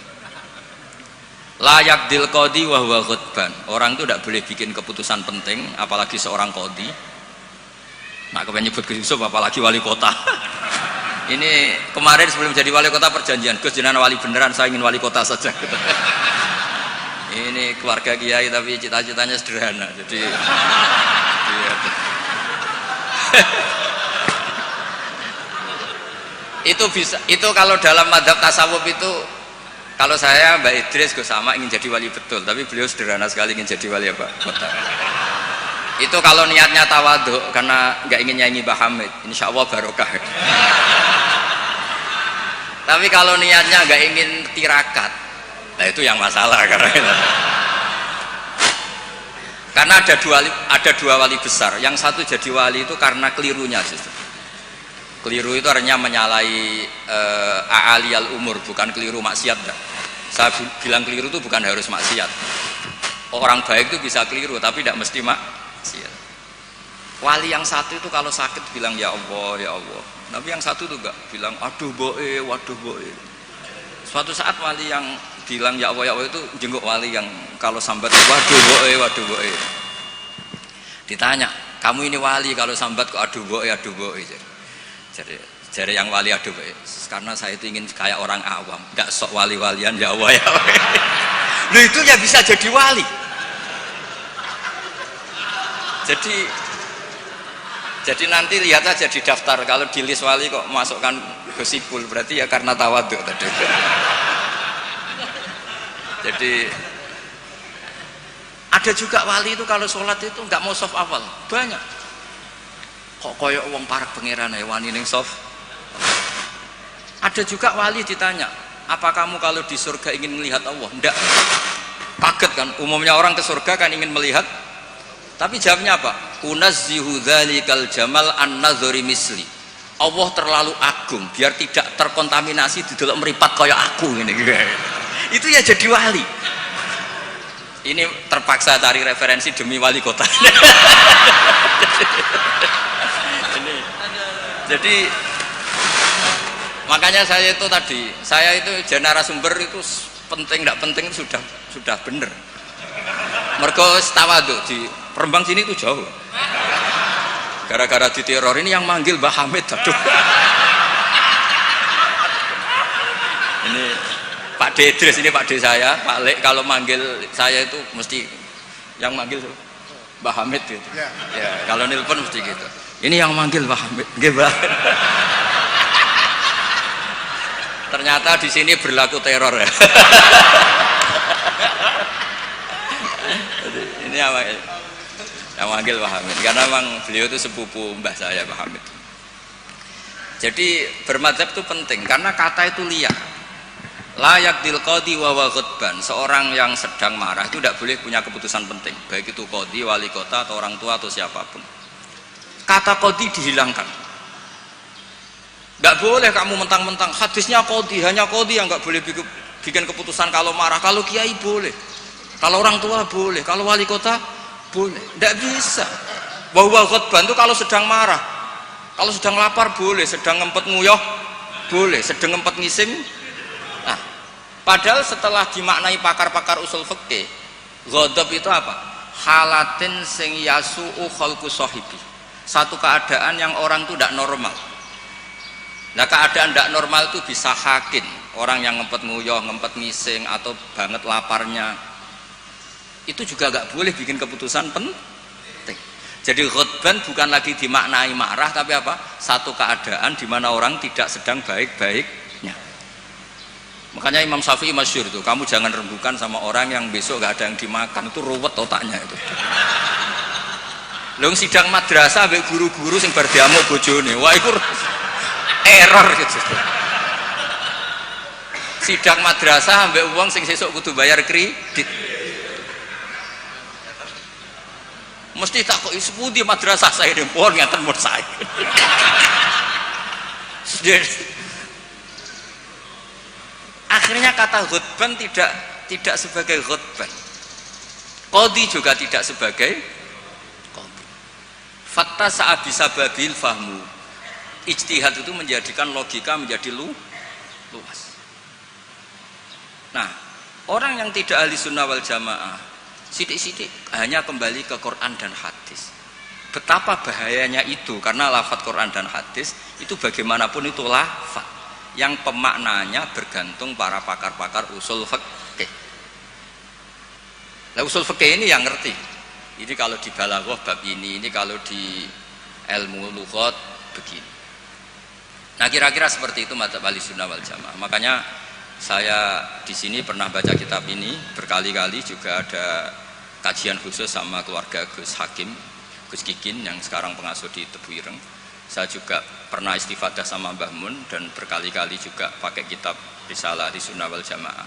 Layak dil qadi wa huwa ghadban. Orang itu tidak boleh bikin keputusan penting, apalagi seorang qadi. Nah, kepengen nyebut Gus Yusuf apalagi wali kota. Ini kemarin sebelum jadi wali kota perjanjian, Gus jenengan wali beneran, saya ingin wali kota saja. Ini keluarga kiai tapi cita-citanya sederhana. Jadi itu bisa, itu kalau dalam madzhab tasawuf itu, kalau saya Mbak Idris Gus sama ingin jadi wali betul, tapi beliau sederhana sekali ingin jadi wali apa kota. Itu kalau niatnya tawadhu karena nggak ingin nyanyi Mbah Hamid, insya Allah barokah. Tapi kalau niatnya nggak ingin tirakat, nah itu yang masalah karena ada dua wali besar. Yang satu jadi wali itu karena kelirunya justru. Keliru itu artinya menyalahi a'aliyal umur, bukan keliru maksiat. Saya bilang keliru itu bukan harus maksiat. Orang baik itu bisa keliru tapi tidak mesti maksiat. Wali yang satu itu kalau sakit bilang ya Allah ya Allah. Tapi yang satu itu enggak, bilang aduh boe, waduh boe. Suatu saat wali yang bilang ya Allah itu jenguk wali yang kalau sambat waduh boe, waduh boe. Ditanya, kamu ini wali kalau sambat kok aduh boe, aduh boe. Jadi yang wali aduh boe. Karena saya itu ingin kayak orang awam, enggak sok wali-walian ya Allah ya Allah. Lu itu ya bisa jadi wali. Jadi nanti lihat aja di daftar, kalau di list wali kok masukkan Gusipul, berarti ya karena tawadhu tadi. Jadi ada juga wali itu kalau sholat itu nggak mau soft awal, banyak. Kok koyok wong parek pangeran ya wani ning soft. Ada juga wali ditanya, apa kamu kalau di surga ingin melihat Allah? Enggak. Kaget kan, umumnya orang ke surga kan ingin melihat Tapi jawabnya apa? Unazzihu dzalikal jamal an-nazari misli. Allah terlalu agung biar tidak terkontaminasi didelok meripat kaya aku ngene. Itu ya jadi wali. Ini terpaksa cari referensi demi wali kota. Jadi makanya saya itu narasumber itu penting tidak penting sudah bener. Mergo tawadhu di Rembang sini itu jauh. Gara-gara diteror ini yang manggil Mbah Hamid, aduh. Ini Pak Dedres, ini Pak D saya, Pak Lek kalau manggil saya itu mesti yang manggil Mbah Hamid gitu. Ya, kalau nelpon mesti gitu. Ini yang manggil Mbah Hamid, nggih Mbah. Ternyata di sini berlaku teror ya. Ini yang manggil Mbah Hamid karena memang beliau itu sepupu mbah saya Mbah Hamid. Jadi bermadzhab itu penting karena kata itu liar. Layak dil qadi wa ghadban. Seorang yang sedang marah itu tidak boleh punya keputusan penting, baik itu qadi, wali kota atau orang tua atau siapapun. Kata qadi dihilangkan. Tidak boleh kamu mentang-mentang hadisnya qadi, hanya qadi yang nggak boleh bikin keputusan kalau marah. Kalau kiai boleh, kalau orang tua boleh, kalau wali kota boleh. Tidak bisa. Bahwa ghadban itu kalau sedang marah, kalau sedang lapar boleh, sedang ngempet nguyah boleh, sedang ngempet ngising. Nah, padahal setelah dimaknai pakar-pakar usul fikih, ghadab itu apa? Halatin sing yasu'u khalqu sahibi. Satu keadaan yang orang itu tidak normal. Nah, keadaan tidak normal itu bisa hakin, orang yang ngempet nguyah, ngempet ngising atau banget laparnya. Itu juga gak boleh bikin keputusan penting. Jadi ghadban bukan lagi dimaknai marah, tapi apa? Satu keadaan di mana orang tidak sedang baik-baiknya. Makanya Imam Syafi'i masyhur itu, kamu jangan rembukan sama orang yang besok gak ada yang dimakan, itu ruwet otaknya itu. Lho sidang madrasah ambek guru-guru sing bar diamuk bojone. Wah iku error gitu. Sidang madrasah ambek wong sing sesuk kudu bayar kredit. Mesti takoki sepundi madrasah saya ini pun ngaten mun saya. Akhirnya kata ghadban tidak sebagai ghadban. Qadhi juga tidak sebagai qadhi. Fatta sa'abisa babil fahmu. Ijtihad itu menjadikan logika menjadi luas. Nah, orang yang tidak ahli sunnah wal jamaah sidik-sidik hanya kembali ke Quran dan hadis. Betapa bahayanya itu, karena lafaz Quran dan hadis itu bagaimanapun itu lafaz yang pemaknanya bergantung para pakar-pakar usul fikih. Nah, usul fikih ini yang ngerti. Ini kalau di balaghah bab ini kalau di ilmu lughat begini. Nah, kira-kira seperti itu madzhab Ahlussunnah wal Jamaah. Makanya saya di sini pernah baca kitab ini berkali-kali, juga ada kajian khusus sama keluarga Gus Hakim, Gus Kikin yang sekarang pengasuh di Tebu Ireng. Saya juga pernah istifadah sama Mbah Mun dan berkali-kali juga pakai kitab Risalah Ahlussunnah wal Jamaah.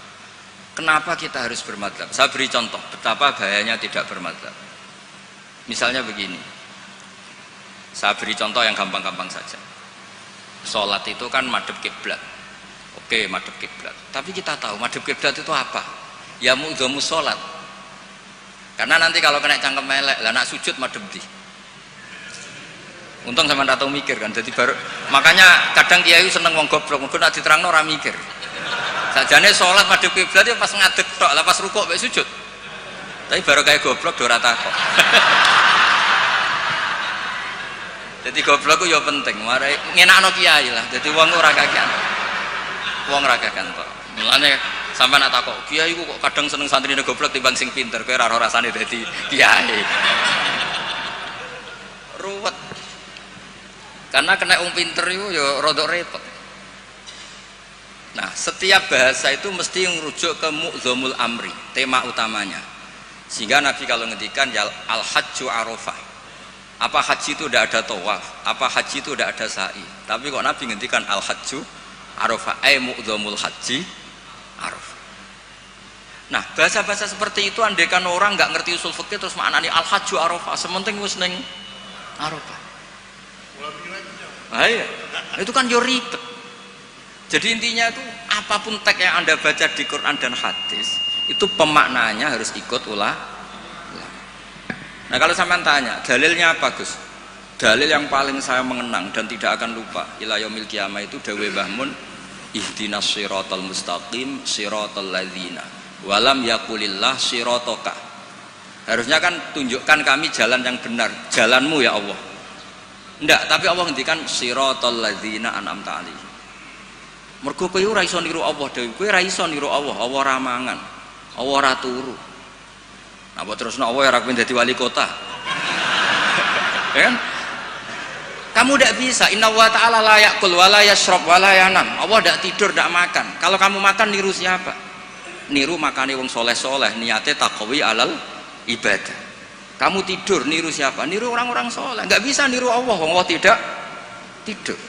Kenapa kita harus bermadzhab? Saya beri contoh betapa bahayanya tidak bermadzhab. Misalnya begini, saya beri contoh yang gampang-gampang saja. Sholat itu kan madhep kiblat. Oke, madhep kiblat. Tapi kita tahu madhep kiblat itu apa? Ya mu'dhamu sholat. Karena nanti kalau kena cangkem melek, lah nak sujud madhep di. Untung sama ndak tahu mikir kan. Jadi baru makanya kadang kiai seneng wong goblok, mungkin nak diterangno ora mikir. Sajane sholat madhep kiblat ya pas ngadeg tok, lah pas rukuk mek sujud. Tapi baru kayak goblok do ora takok. Jadi goblok itu ya penting, mari ngenakno kiai lah. Jadi wong ora kakean. Wong ora kakean kok. Mulane sampean nak takok, kiai ku kok kadang seneng santrine goblok timbang sing pinter, kowe ora rasane dadi kiai. Ruwet. Karena kena wong pinter itu ya rada repot. Nah, setiap bahasa itu mesti merujuk ke mu'dhamul amri, tema utamanya. Sehingga Nabi kalau ngendikan ya al-hajju arafah. Apa haji itu tidak ada tawaf, apa haji itu tidak ada sa'i. Tapi kok Nabi ngendikan al-hajju arafah, ai mu'dhamul haji arafah. Nah, bahasa-bahasa seperti itu andaikan orang nggak ngerti usul fikih terus maknani al-hajju arafah, sementing wis ning arafah. Nah, iya. Itu kan yo ribet. Jadi intinya itu apapun teks yang Anda baca di Quran dan hadis, itu pemaknaannya harus ikut ulama. Nah, kalau sampean tanya, dalilnya apa, Gus? Dalil yang paling saya mengenang dan tidak akan lupa ila yaumil qiyamah itu dawuh Mbah Mun, ihdinas siratal mustaqim siratal ladzina walam yakulillah siratoka. Harusnya kan tunjukkan kami jalan yang benar, jalanmu ya Allah. Enggak, tapi Allah ngendikan siratal ladzina an'amta alaihim. Mergo kowe ora iso niru Allah dhewe, kowe ora iso niru Allah, Allah ora mangan, Allah ora turu. Nah, buat terusno Allah ora pengen dadi wali kota. Ya kan? Kamu tidak bisa, inna wa ta'ala la ya'kul wa la yashrab wa la yanam. Allah tidak tidur, tidak makan. Kalau kamu makan niru siapa? Niru makane wong soleh-soleh, niate taqwi alal ibadah. Kamu tidur niru siapa? Niru orang-orang soleh. Enggak bisa niru Allah, Allah tidak tidur.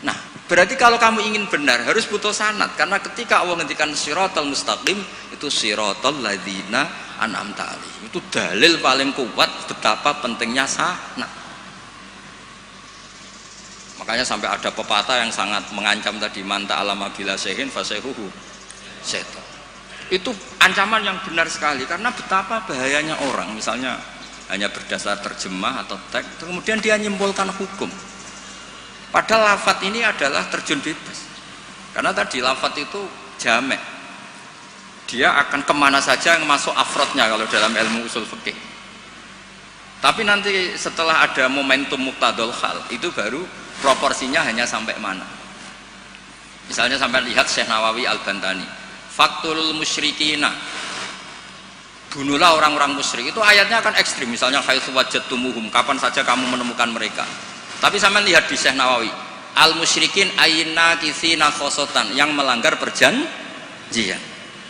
Nah, berarti kalau kamu ingin benar harus butuh sanad, karena ketika Allah ngendikan siratal mustaqim itu siratal ladzina an'amta alaihim. Itu dalil paling kuat betapa pentingnya sanad. Makanya sampai ada pepatah yang sangat mengancam tadi, manta alama bila sehin fasehuhu setan. Itu ancaman yang benar sekali, karena betapa bahayanya orang misalnya hanya berdasar terjemah atau teks kemudian dia menyimpulkan hukum, padahal lafadz ini adalah terjun bebas. Karena tadi lafadz itu jamek, dia akan kemana saja yang masuk afrodnya kalau dalam ilmu usul fikih. Tapi nanti setelah ada momentum muqtadul hal itu baru proporsinya hanya sampai mana. Misalnya sampai lihat Syekh Nawawi Al-Bantani, faktul musyrikina, bunuhlah orang-orang musyrik. Itu ayatnya akan ekstrim, misalnya haitsu wajadtumuhum, kapan saja kamu menemukan mereka. Tapi sampai lihat di Syekh Nawawi, al musyrikin ayna kisina khosotan, yang melanggar perjanjian,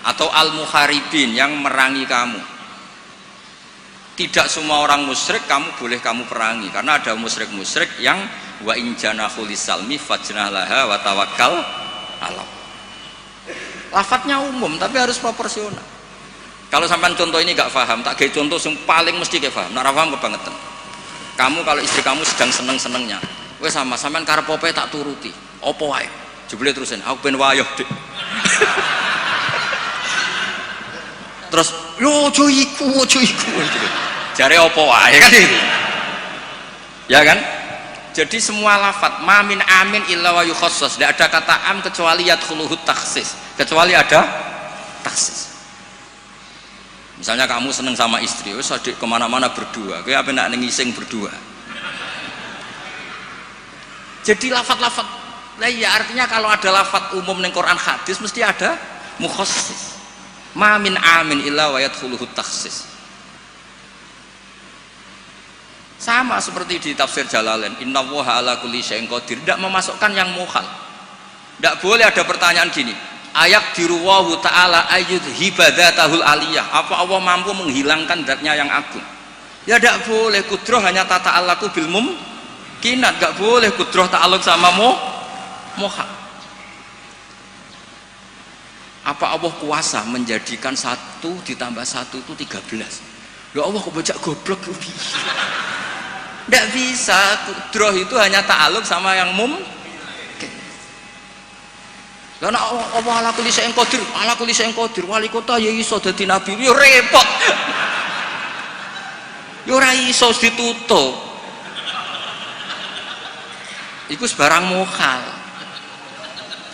atau al muharibin, yang merangi kamu. Tidak semua orang musyrik boleh kamu perangi, karena ada musyrik-musyrik yang wa in janahu lisalmi fajnah laha wa tawakkal alam. Lafadznya umum tapi harus proporsional. Kalau sampai contoh ini gak paham, tak kayak contoh yang paling mesti kayak paham. Nah, paham kebangetan. Kamu kalau istri kamu sedang seneng-senengnya, wes sama sampean karep opo tak turuti. Opo wae? Jebule terusin, aku ben wayoh, Dik. Terus, yo ojo iku. Jare opo wae kan itu. Ya kan? Jadi semua lafadz mamin amin illa wa yukhassas, tidak ada kata am kecuali yadkhuluhu takhsis, kecuali ada takhsis. Misalnya kamu seneng sama istri, wis adik kemana-mana berdua, kowe apa nak ngising berdua. Jadi lafadz-lafadz, nah ya artinya kalau ada lafadz umum ning Quran hadis mesti ada mukhassis. Mamin amin illa wa yadkhuluhu takhsis. Sama seperti di tafsir Jalalain, innallaha ala kulli syai'in qadir, tidak memasukkan yang mukhal. Tidak boleh ada pertanyaan gini, ayak diruwahu ta'ala ayyud hibadatahul aliyah, apa Allah mampu menghilangkan zatnya yang agung? Ya tidak boleh. Kudroh hanya tata alaku bil mumkinat, tidak boleh kudroh ta'aluk sama mukhal. Apa Allah kuasa menjadikan 1 ditambah 1 itu 13? Ya Allah kok bajak goblok. Tidak bisa. Kudroh itu hanya ta'aluk sama yang mungkin. Karena Allah ala kulli syai'in qadir, ala kulli syai'in qadir, wali kota ya iso dadi nabi, ya repot. Ya ora iso ditutup. Iku sebarang mukhal.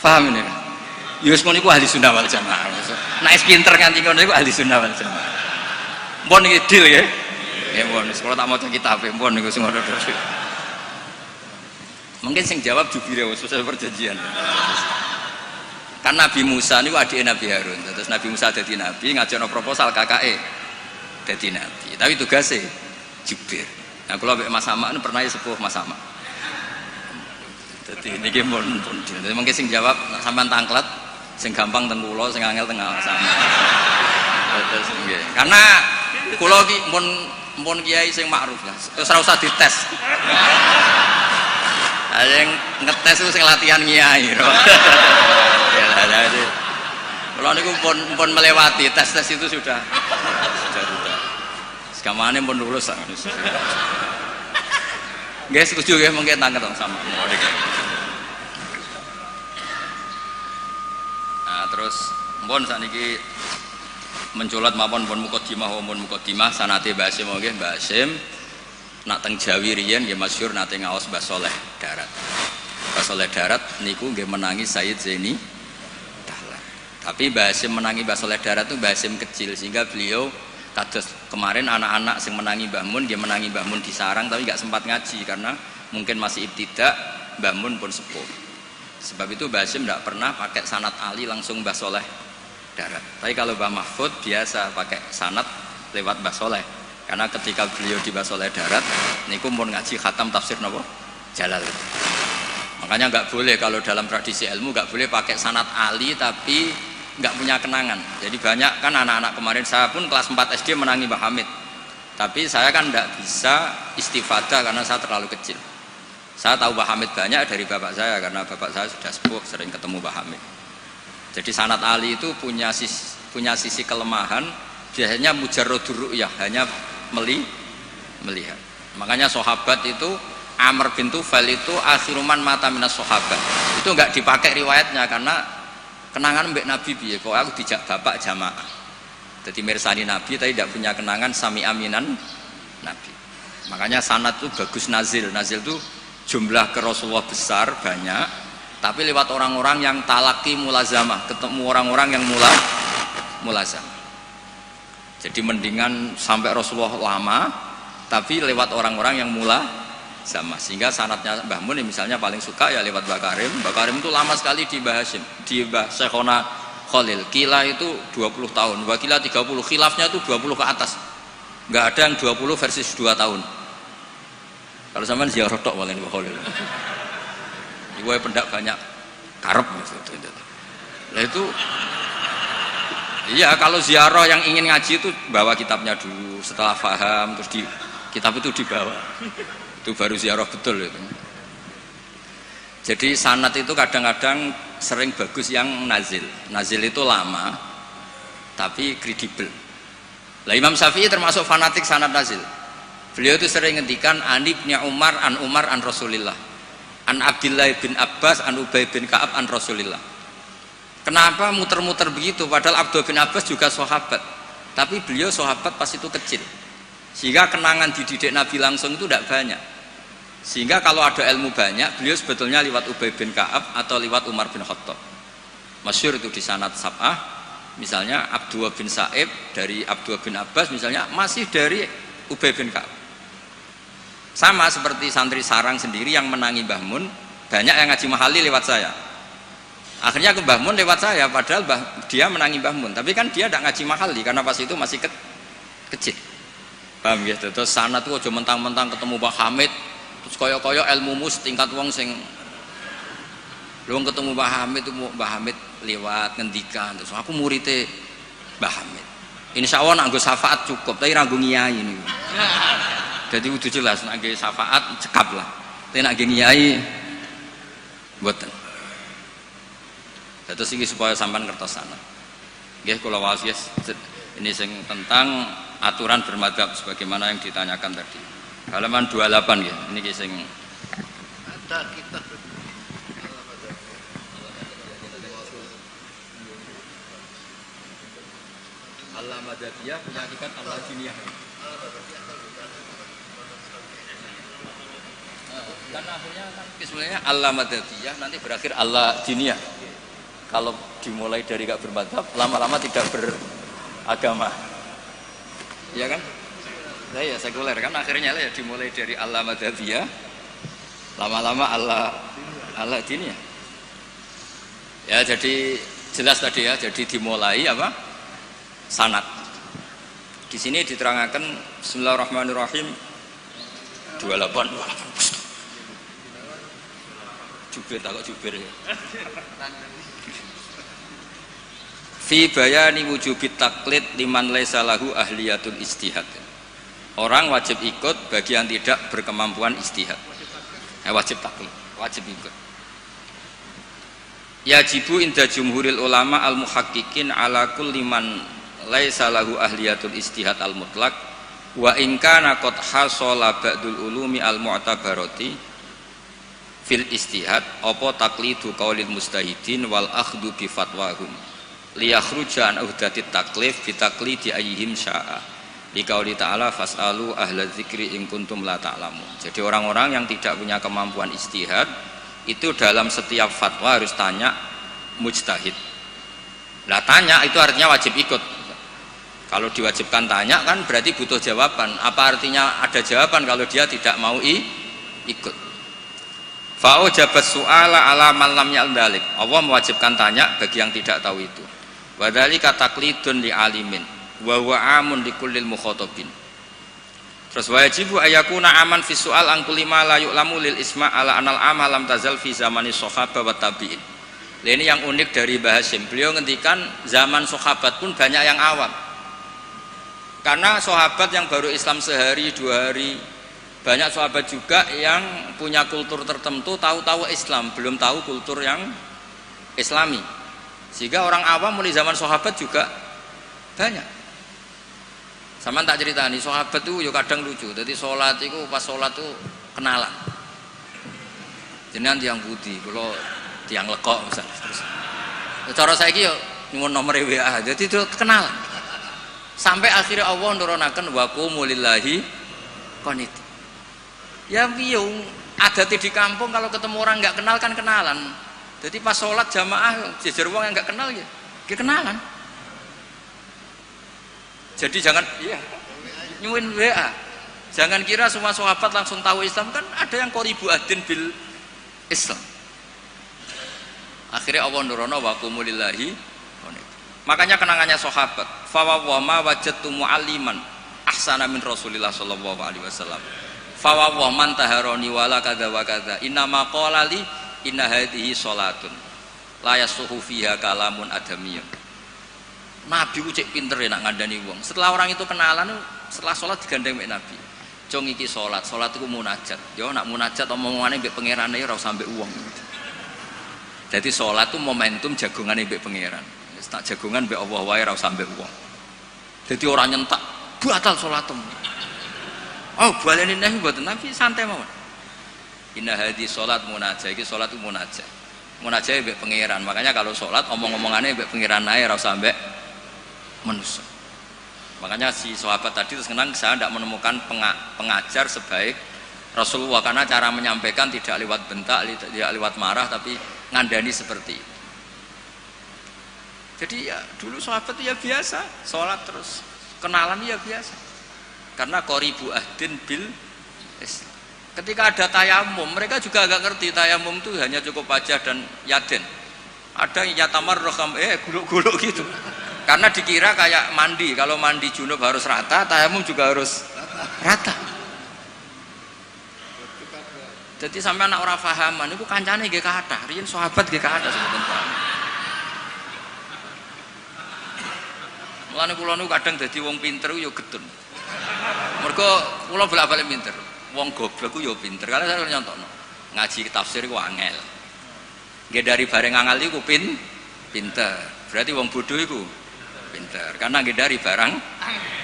Paham ini? Ya wis ngono iku ahli sunnah wal jamaah. Nek pinter nganti ngono iku ahli sunnah wal jamaah. Mbon iki deal ya. Ya mbon, kalau tak maca kitab mbon niku sing ngono terus. Mungkin sing jawab jubire sesuai perjanjian. Kan Nabi Musa niku adik Nabi Harun. Terus Nabi Musa dadi nabi, ngajakno proposal kakake dadi nabi. Tapi tugasnya jubir. Nah, kalau mbek Mas Sama pernah sepuh Mas Sama. Dadi niki mbon. Dadi mungkin sing jawab sampean tangklet, sing gampang teng kula, sing angel teng sama. Terus nggih. Karena kula ki mun kiai sing makruf lah. Terus ora usah dites. Yang ngetes itu sing latihan kiai. Ya jadi Kalau niku pun melewati tes itu sudah. Sekamane pun lulus. Nggih setuju nggih mungkin tangket sama. Nah, terus pun sakniki menculat mawon pun mukadimah sanate Mbah Hasyim nggih Mbah Hasyim nak teng Jawi riyen nggih masyhur nate ngaos Mbah Saleh Darat. Mbah Saleh Darat niku nggih menangi Sayyid Zaini Dahlan. Tapi Mbah Hasyim menangi Mbah Saleh Darat itu Mbah Hasyim kecil sehingga beliau kados kemarin anak-anak sing menangi Mbah Mun dia menangi Mbah Mun di sarang tapi nggak sempat ngaji karena mungkin masih ibtidak, Mbah Mun pun sepuh. Sebab itu Mbah Hasyim tidak pernah pakai sanad Ali langsung Mbah Saleh Darat. Tapi kalau Mbah Mahfud biasa pakai sanad lewat Mbah Saleh. Karena ketika beliau di Mbah Saleh Darat, niku pun ngaji khatam tafsir napa? Jalal. Makanya nggak boleh kalau dalam tradisi ilmu nggak boleh pakai sanad Ali tapi nggak punya kenangan. Jadi banyak kan anak-anak kemarin saya pun kelas 4 SD menangi Mbah Hamid. Tapi saya kan nggak bisa istifadah karena saya terlalu kecil. Saya tahu Mbah Hamid banyak dari bapak saya karena bapak saya sudah sepuh sering ketemu Mbah Hamid. Jadi sanad Ali itu punya sisi kelemahan, biasanya mujarradur ru'yah, hanya melihat. Makanya sahabat itu Amr bin Tufail itu akhiruman mata minas sahabat. Itu enggak dipakai riwayatnya karena kenangan mbek Nabi piye kok aku dijak bapak jamaah. Jadi mirsani Nabi tapi tidak punya kenangan sami aminan Nabi. Makanya sanad itu bagus nazil. Nazil itu jumlah ke Rasulullah besar banyak, tapi lewat orang-orang yang talaki mulazamah, ketemu orang-orang yang mulazamah. Jadi mendingan sampai Rasulullah lama, tapi lewat orang-orang yang mulazamah. Sehingga sanadnya Mbah Mun misalnya paling suka ya lewat Mbah Karim. Mbah Karim itu lama sekali di Mbah Hasyim, di Mbah Syekhona Khalil. Kila itu 20 tahun, Mbah Kila 30, khilafnya itu 20 ke atas. Nggak ada yang 20 versus 2 tahun. Kalau sampean ziarah tok walen Mbah Khalil. Iku pendak banyak karep gitu. Lah itu iya, kalau ziarah yang ingin ngaji itu bawa kitabnya dulu, setelah paham terus kitab itu dibawa. Itu baru ziarah betul itu. Jadi sanad itu kadang-kadang sering bagus yang nazil. Nazil itu lama tapi kredibel. Lah Imam Syafi'i termasuk fanatik sanad nazil. Beliau itu sering ngendikan an Ibnu Umar an Rasulillah, an Abdullah bin Abbas an Ubay bin Ka'ab an Rasulillah. Kenapa muter-muter begitu? Padahal Abdullah bin Abbas juga sahabat, tapi beliau sahabat pas itu kecil, sehingga kenangan dididik Nabi langsung itu tidak banyak. Sehingga kalau ada ilmu banyak, beliau sebetulnya lewat Ubay bin Ka'ab atau lewat Umar bin Khattab. Masyhur itu di sanad sab'ah, misalnya Abdullah bin Sa'ib dari Abdullah bin Abbas, misalnya masih dari Ubay bin Ka'ab. Sama seperti santri sarang sendiri yang menangi Mbah Mun, banyak yang ngaji mahali lewat saya. Akhirnya ke Mbah Mun lewat saya, padahal dia menangi Mbah Mun, tapi kan dia tidak ngaji mahali karena pas itu masih kecil. Paham ya? Terus sana tuh aja mentang-mentang ketemu Mbah Hamid, terus koyo-koyo ilmumu setingkat wong sing lu ketemu Mbah Hamid itu Mbah Hamid lewat ngendikan, terus aku muridnya Mbah Hamid. Insya Allah nganggo syafaat cukup, tapi nganggo ngiyai ini. Jadi udah jelas nganggo syafaat cekap lah. Tapi nganggo ngiyai mboten. Terus ini supaya sampean kertas sana. Nggih kula waos ini sing tentang aturan bermadzhab sebagaimana yang ditanyakan tadi. Halaman 28 ya. Ini sing
ada kitab
Al-Madadiyah punya hakikat Al-Jiniyah. Dan akhirnya kan sebenarnya Al-Madadiyah nanti berakhir Al-Jiniyah. Kalau dimulai dari gak bermadzhab, lama-lama tidak beragama. Iya kan? Nah, ya sekuler kan akhirnya ya dimulai dari Al-Madadiyah, lama-lama Al-Jiniyah. Ya jadi jelas tadi ya, jadi dimulai apa? Sanad. Di sini diterangkan Bismillahirrahmanirrahim 28. Jubir takut jubir ya. Fi bayani wujubit taklid liman laisa lahu ahliyatul istihad. Orang wajib ikut bagi yang tidak berkemampuan istihad. Wajib taklid, wajib ikut.
yajibu inda jumhuril ulama al muhaqqiqin ala kulli man laisa lahu ahliyatul istihad al mutlaq wa in kana qad hasala ba'dul ulumi al mu'tabarati fil istihad apa taqlidu qaulil mustahidin wal akhdhu bi fatwahum liyakhruja an uhdatit taklif bi taqlidi ayyihim syaa liqauli ta'ala fas'alu ahla dzikri in kuntum la ta'lamun. Jadi orang-orang yang tidak punya kemampuan istihad itu dalam setiap fatwa harus tanya mujtahid. Nah tanya itu artinya wajib ikut. Kalau diwajibkan tanya kan berarti butuh jawaban. Apa artinya ada jawaban kalau dia tidak mau ikut? Fa'u jabat su'ala ala man lam ya'dalik. Allah mewajibkan tanya bagi yang tidak tahu itu. Wadzalika taqlidun li alimin wa huwa amun li kullil mukhatabin. Terus wajibu ayakuna aman fi su'al an kulli ma la yu'lamu lil isma' ala anal amal lam tazal fi zamani sahabah wa tabi'in. Ini yang unik dari Mbah Hasyim. Beliau ngendikan zaman sahabat pun banyak yang awam. Karena sahabat yang baru Islam sehari dua hari, banyak sahabat juga yang punya kultur tertentu, tahu-tahu Islam, belum tahu kultur yang Islami. Sehingga orang awam mulai zaman sahabat juga banyak. Sama tak cerita nih, sahabat tuh yo kadang lucu. Jadi sholat itu pas sholat tuh kenalan. Jenengan tiang budi, kalau tiang lekok misalnya. Cara saya yo nyuwun nomor WA, jadi itu kenalan. Sampai akhirnya Allah nurunaken wa qumu lillahi qanit. Ya biung ada di kampung kalau ketemu orang nggak kenal kan kenalan. Jadi pas sholat jamaah jejer wong yang nggak kenal ya kenalan. Jadi jangan nyuwun WA. Jangan kira semua sahabat langsung tahu Islam, kan ada yang qoribu adin bil Islam. Akhirnya Allah nurono wa qumu lillahi. Makanya kenangannya sahabat. Fa wa ma wajadtu mualliman ahsana min Rasulillah sallallahu alaihi wasallam. Fa wa man taharani wala kadza wa kadza. Inna ma qala li inna hadhihi salatun la yasuhu fiha kalamun adamiyun. Nabi ku cek pinter ya nak ngandani wong. Setelah orang itu kenalan, setelah sholat digandeng mbek Nabi. Jong iki sholat iku munajat. Yo nak munajat omongane mbek pangerane ora usah mbek wong. Jadi sholat itu momentum jagongane mbek pangeran. Wis tak jagongan mbek Allah wae ora usah mbek wong. Jadi orang nyentak, batal sholatem. Oh, baleni Nabi mboten, Nabi santai mawon. Inna hadhi sholat munajat, iki sholat itu munajat. Munajat mbek pangeran. Makanya kalau sholat omong-omongane mbek pangeran ae ora usah mbek manusia. Makanya si sahabat tadi terus kenang, saya tidak menemukan pengajar sebaik Rasulullah, karena cara menyampaikan tidak lewat bentak, tidak lewat marah, tapi ngandani seperti itu. Jadi ya dulu sahabat itu ya biasa sholat terus kenalan ya biasa, karena qoribu ahdin bil Islam. Ketika ada tayamum, mereka juga agak ngerti tayamum itu hanya cukup wajah dan yaden. Ada yang yatamar roham guluk-guluk gitu. Karena dikira kayak mandi, kalau mandi junub harus rata, tayamum juga harus rata. Jadi sampai anak orang fahaman, itu kancane nggih kathah, riyen sahabat nggih kathah sebetulnya. Mulane kula niku kadang dadi wong pinter yo getun. Mergo kula bolak-balik pinter. Wong goblok ku yo pinter. Karena saya nyontokno. Ngaji tafsir ku angel. Nggih dari bareng angel iku pinter. Berarti wong bodoh iku pinter, karena ngindari barang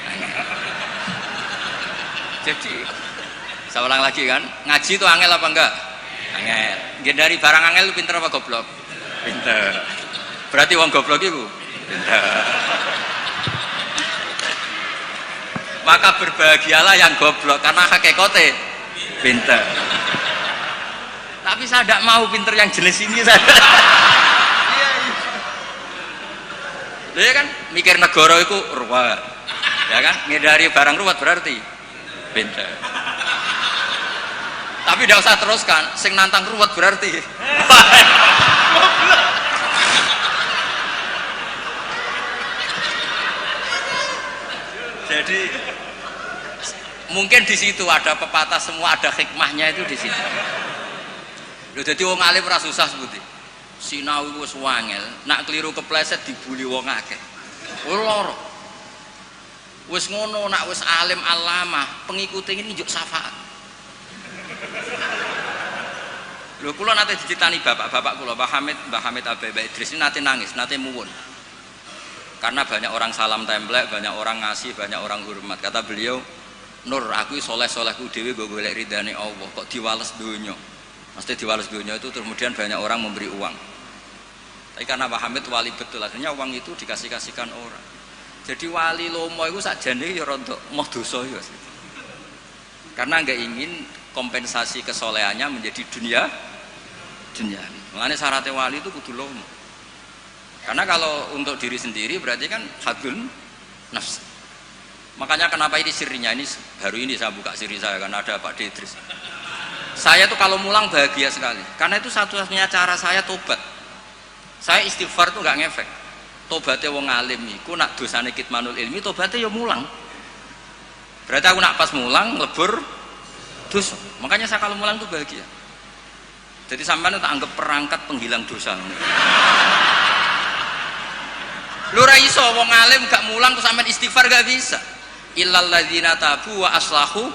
angel. Jadi saya ulang lagi kan, ngaji itu angel apa enggak? Angel. Ngindari barang angel itu pinter apa goblok? Pinter. Berarti wong goblok itu pinter. Maka berbahagialah yang goblok, karena hakikate pinter. Tapi saya tidak mau pinter yang jenis ini saya. Ya kan, mikir negara itu ruwet, ya kan, ngindari barang ruwet berarti pinter. Tapi tidak usah teruskan, sing nantang ruwet berarti jadi mungkin di situ ada pepatah, semua ada hikmahnya itu di situ. Loh, jadi wong alim ora susah sebuti. Sinau wis wangel, nak keliru kepleset dibuli wong akeh. Loro. Wis ngono, nak wis alim alamah, pengikute ini njuk syafaat. Lho kula nate diceritani bapak-bapak kula, Mbah Hamid Abai Idris ini nate nangis, nate muwun. Karena banyak orang salam templek, banyak orang ngasih, banyak orang hormat. Kata beliau, Nur, aku soleh-solehku dhewe go golek ridane Allah, kok diwales donya. Mesti diwales donya itu kemudian banyak orang memberi uang. Tapi karena Mbah Hamid wali betul, akhirnya uang itu dikasih-kasihkan orang. Jadi wali lomo itu sakjane ya rada moh dosa ya. Karena enggak ingin kompensasi kesolehannya menjadi duniawi. Makanya syaratnya wali itu kudu lomo. Karena kalau untuk diri sendiri berarti kan hadun nafs. Makanya kenapa ini sirinya, ini baru ini saya buka siri saya karena ada Pak Idris. Saya tuh kalau mulang bahagia sekali. Karena itu satu-satunya cara saya tobat. Saya istighfar tuh nggak ngefek. Tobatnya wong alim iku nak dosane kitmanul ilmi, tobatnya ya mulang. Berarti aku nak pas mulang lebur dosa. Makanya saya kalau mulang tuh bahagia. Jadi sampean tak anggap perangkat penghilang dosa. Lu ra iso wong alim gak mulang terus sampean istighfar gak bisa. Illal ladzina tabu wa aslahu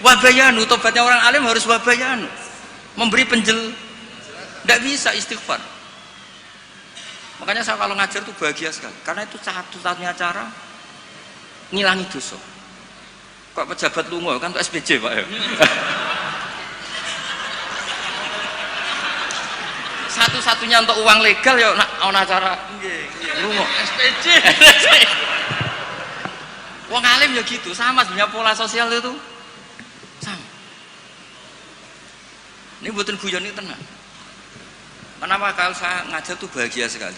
wa bayanu. Tobatnya orang alim harus wa bayanu. Memberi ndak bisa istighfar. Makanya saya kalau ngajar tuh bahagia sekali. Karena itu satu-satunya cara ngilangi dosa. Kok pejabat lunga kan tuh SPJ Pak ya. Satu-satunya untuk uang legal ya ana acara lunga SPJ. Wong alim ya gitu, sama sebenarnya pola sosial itu sama. Ini buatan guyon ini tenang. Kenapa kalau saya ngajar tuh bahagia sekali?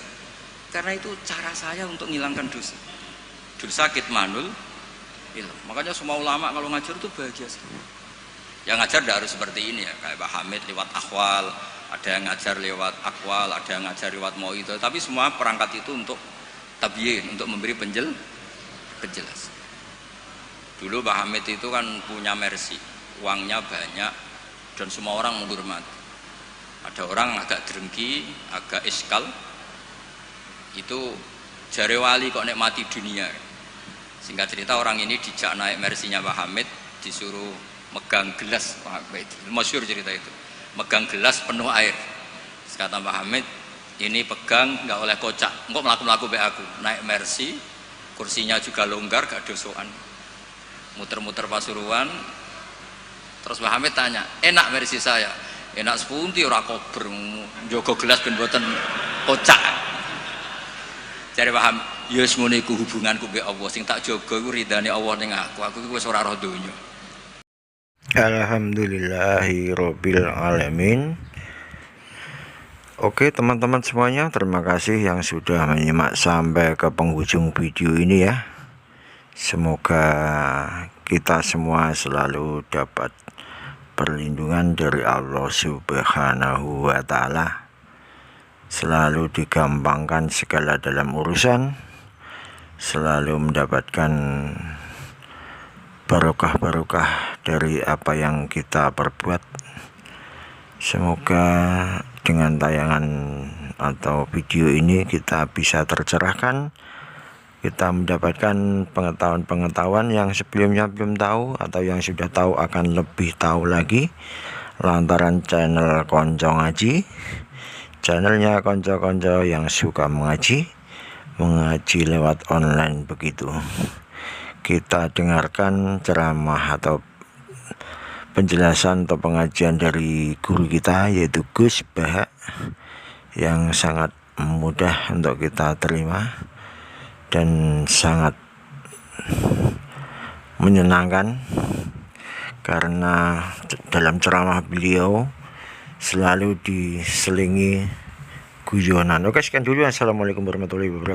Karena itu cara saya untuk menghilangkan dosa. Dosa kitmanul ilm. Makanya semua ulama kalau ngajar tuh bahagia sekali. Yang ngajar tidak harus seperti ini ya, kayak Pak Hamid lewat akhwal, ada yang ngajar lewat akwal, ada yang ngajar lewat mauidhah, tapi semua perangkat itu untuk tabyin, untuk memberi penjelasan. Dulu Pak Hamid itu kan punya mercy, uangnya banyak dan semua orang menghormati. Ada orang agak drengki, agak iskal, itu jare wali kok nikmati dunia. Singkat cerita orang ini dijak naik mercy-nya Pak Hamid, disuruh megang gelas, masyhur cerita itu. Megang gelas penuh air. Kata Pak Hamid, ini pegang nggak oleh kocak. Engkau melaku be aku. Naik mercy, kursinya juga longgar, gak dosoan. Muter-muter Pasuruan. Terus Pak Hamid tanya, enak mercy saya? Enak sepunti ora kober, njogo gelas ben mboten kocak. Jare Pak Hamid, ya wis ngene iku hubunganku mbek Allah, sing tak jaga iku ridane Allah ning aku. Aku iku wis ora roh donya.
Alhamdulillahirabbil alamin. Oke teman-teman semuanya, terima kasih yang sudah menyimak sampai ke penghujung video ini ya. Semoga kita semua selalu dapat perlindungan dari Allah Subhanahu wa Ta'ala, selalu digampangkan segala dalam urusan, selalu mendapatkan barokah-barokah dari apa yang kita perbuat. Semoga dengan tayangan atau video ini kita bisa tercerahkan, kita mendapatkan pengetahuan-pengetahuan yang sebelumnya belum tahu, atau yang sudah tahu akan lebih tahu lagi lantaran channel Konco Ngaji, channelnya konco-konco yang suka mengaji lewat online begitu. Kita dengarkan ceramah atau penjelasan atau pengajian dari guru kita, yaitu Gus Bahak, yang sangat mudah untuk kita terima dan sangat menyenangkan, karena dalam ceramah beliau selalu diselingi guyonan. Oke, sekian dulu. Assalamualaikum warahmatullahi wabarakatuh.